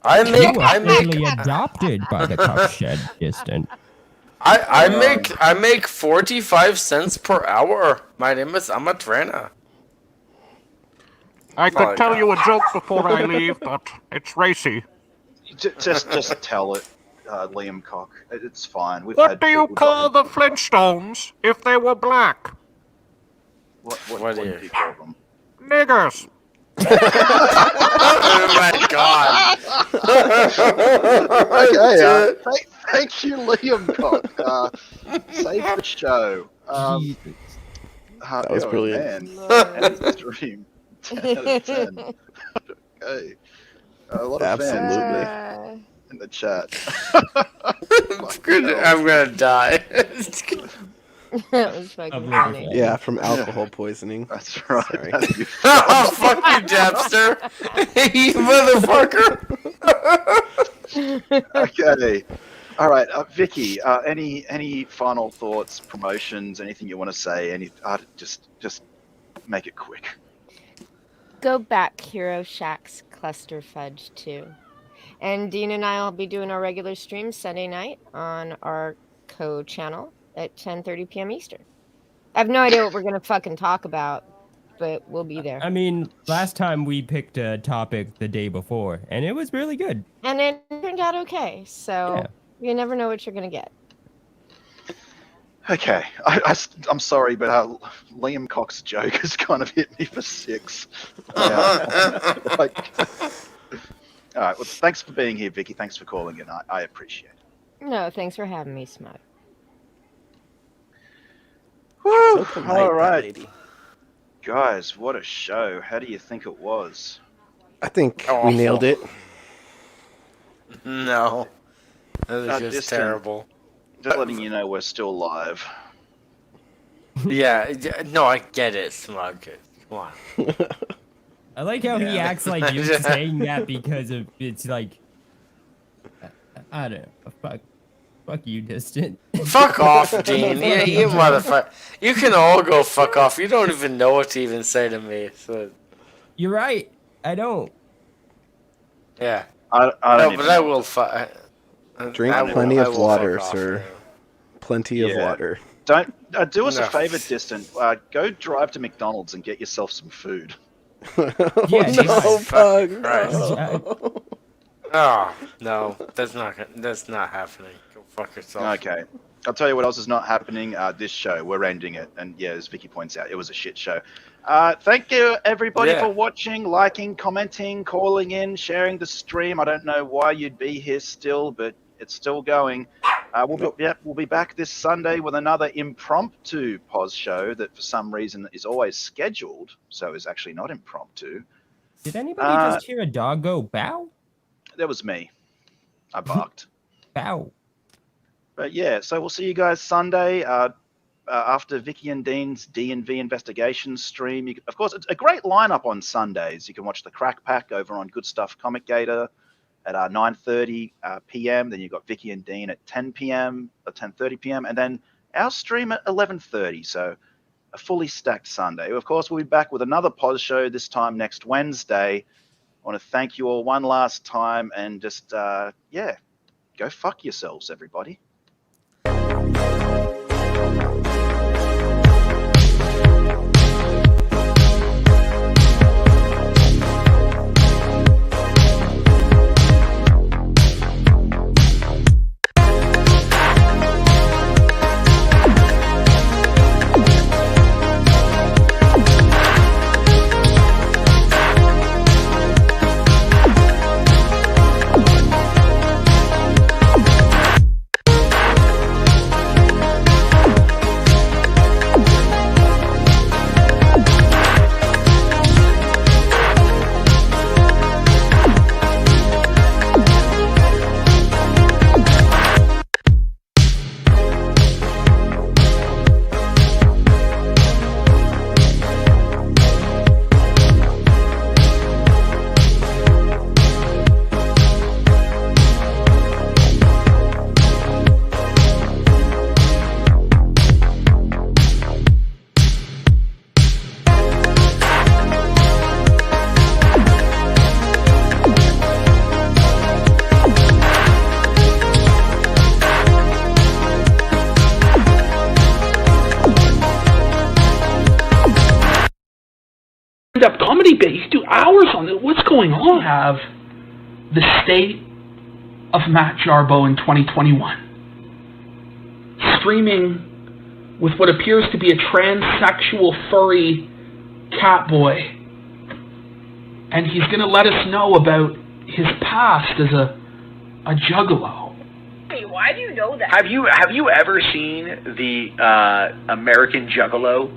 I He make was adopted by the cuck shed distant. I make 45 cents per hour. My name is Amit Reyna. I could tell you a joke before I leave, but it's racy. Just tell it, Liam Cock. It's fine. What do you call the Flintstones if they were black? What do you call them? Niggers. Oh my god. Okay, thank you, Liam Cock. Save the show. That was brilliant. Man. Stream. 10 out of 10. Okay. A lot of fans in the chat. I'm gonna die. That was fucking funny. Yeah, from alcohol poisoning. That's right. Sorry. Oh, fuck you, Dabbster. You motherfucker. Okay. All right, Vicky. Any final thoughts, promotions, anything you want to say? Just make it quick. Go back, Hero Shack's Cluster Fudge 2. And Dean and I will be doing our regular stream Sunday night on our channel at 10:30 p.m. Eastern. I have no idea what we're going to fucking talk about, but we'll be there. I mean, last time we picked a topic the day before, and it was really good. And it turned out okay, so you never know what you're going to get. Okay, I'm sorry, but Liam Cox's joke has kind of hit me for 6. Yeah. All right, well, thanks for being here, Vicky. Thanks for calling in. I appreciate it. No, thanks for having me, Smug. Woo! All right, guys, what a show. How do you think it was? I think we nailed it. No. That was just terrible. Just letting you know we're still live. Yeah, no, I get it, Smug. Come on. I like how he acts like you're saying that because of it's like I don't know. Fuck you, distant. Fuck off, Dean. Yeah, you motherfucker. You can all go fuck off. You don't even know what to even say to me. So. You're right. I don't. Yeah. I don't but I will drink plenty of water, sir. Plenty of water. Don't do us a favor, distant. Go drive to McDonald's and get yourself some food. No, Pug. No. Oh no, that's not happening. Go fuck yourself. Okay, I'll tell you what else is not happening. This show, we're ending it, and yeah, as Vicky points out, it was a shit show. Thank you everybody for watching, liking, commenting, calling in, sharing the stream. I don't know why you'd be here still, but it's still going. We'll be back this Sunday with another impromptu Poz show that for some reason is always scheduled, so is actually not impromptu. Did anybody just hear a dog go bow? That was me. I barked. Bow. But yeah, so we'll see you guys Sunday after Vicky and Dean's D&V investigation stream. Of course, it's a great lineup on Sundays. You can watch the Crack Pack over on Good Stuff Comic Gator at 9:30 p.m. Then you've got Vicky and Dean at 10 p.m. or 10:30 p.m. And then our stream at 11:30. So a fully stacked Sunday. Of course, we'll be back with another Poz show this time next Wednesday. I want to thank you all one last time and just, go fuck yourselves, everybody. could do hours on it. What's going on? We have the state of Matt Jarbo in 2021. Streaming with what appears to be a transsexual furry cat boy. And he's going to let us know about his past as a juggalo. Hey, why do you know that? Have you ever seen the American Juggalo?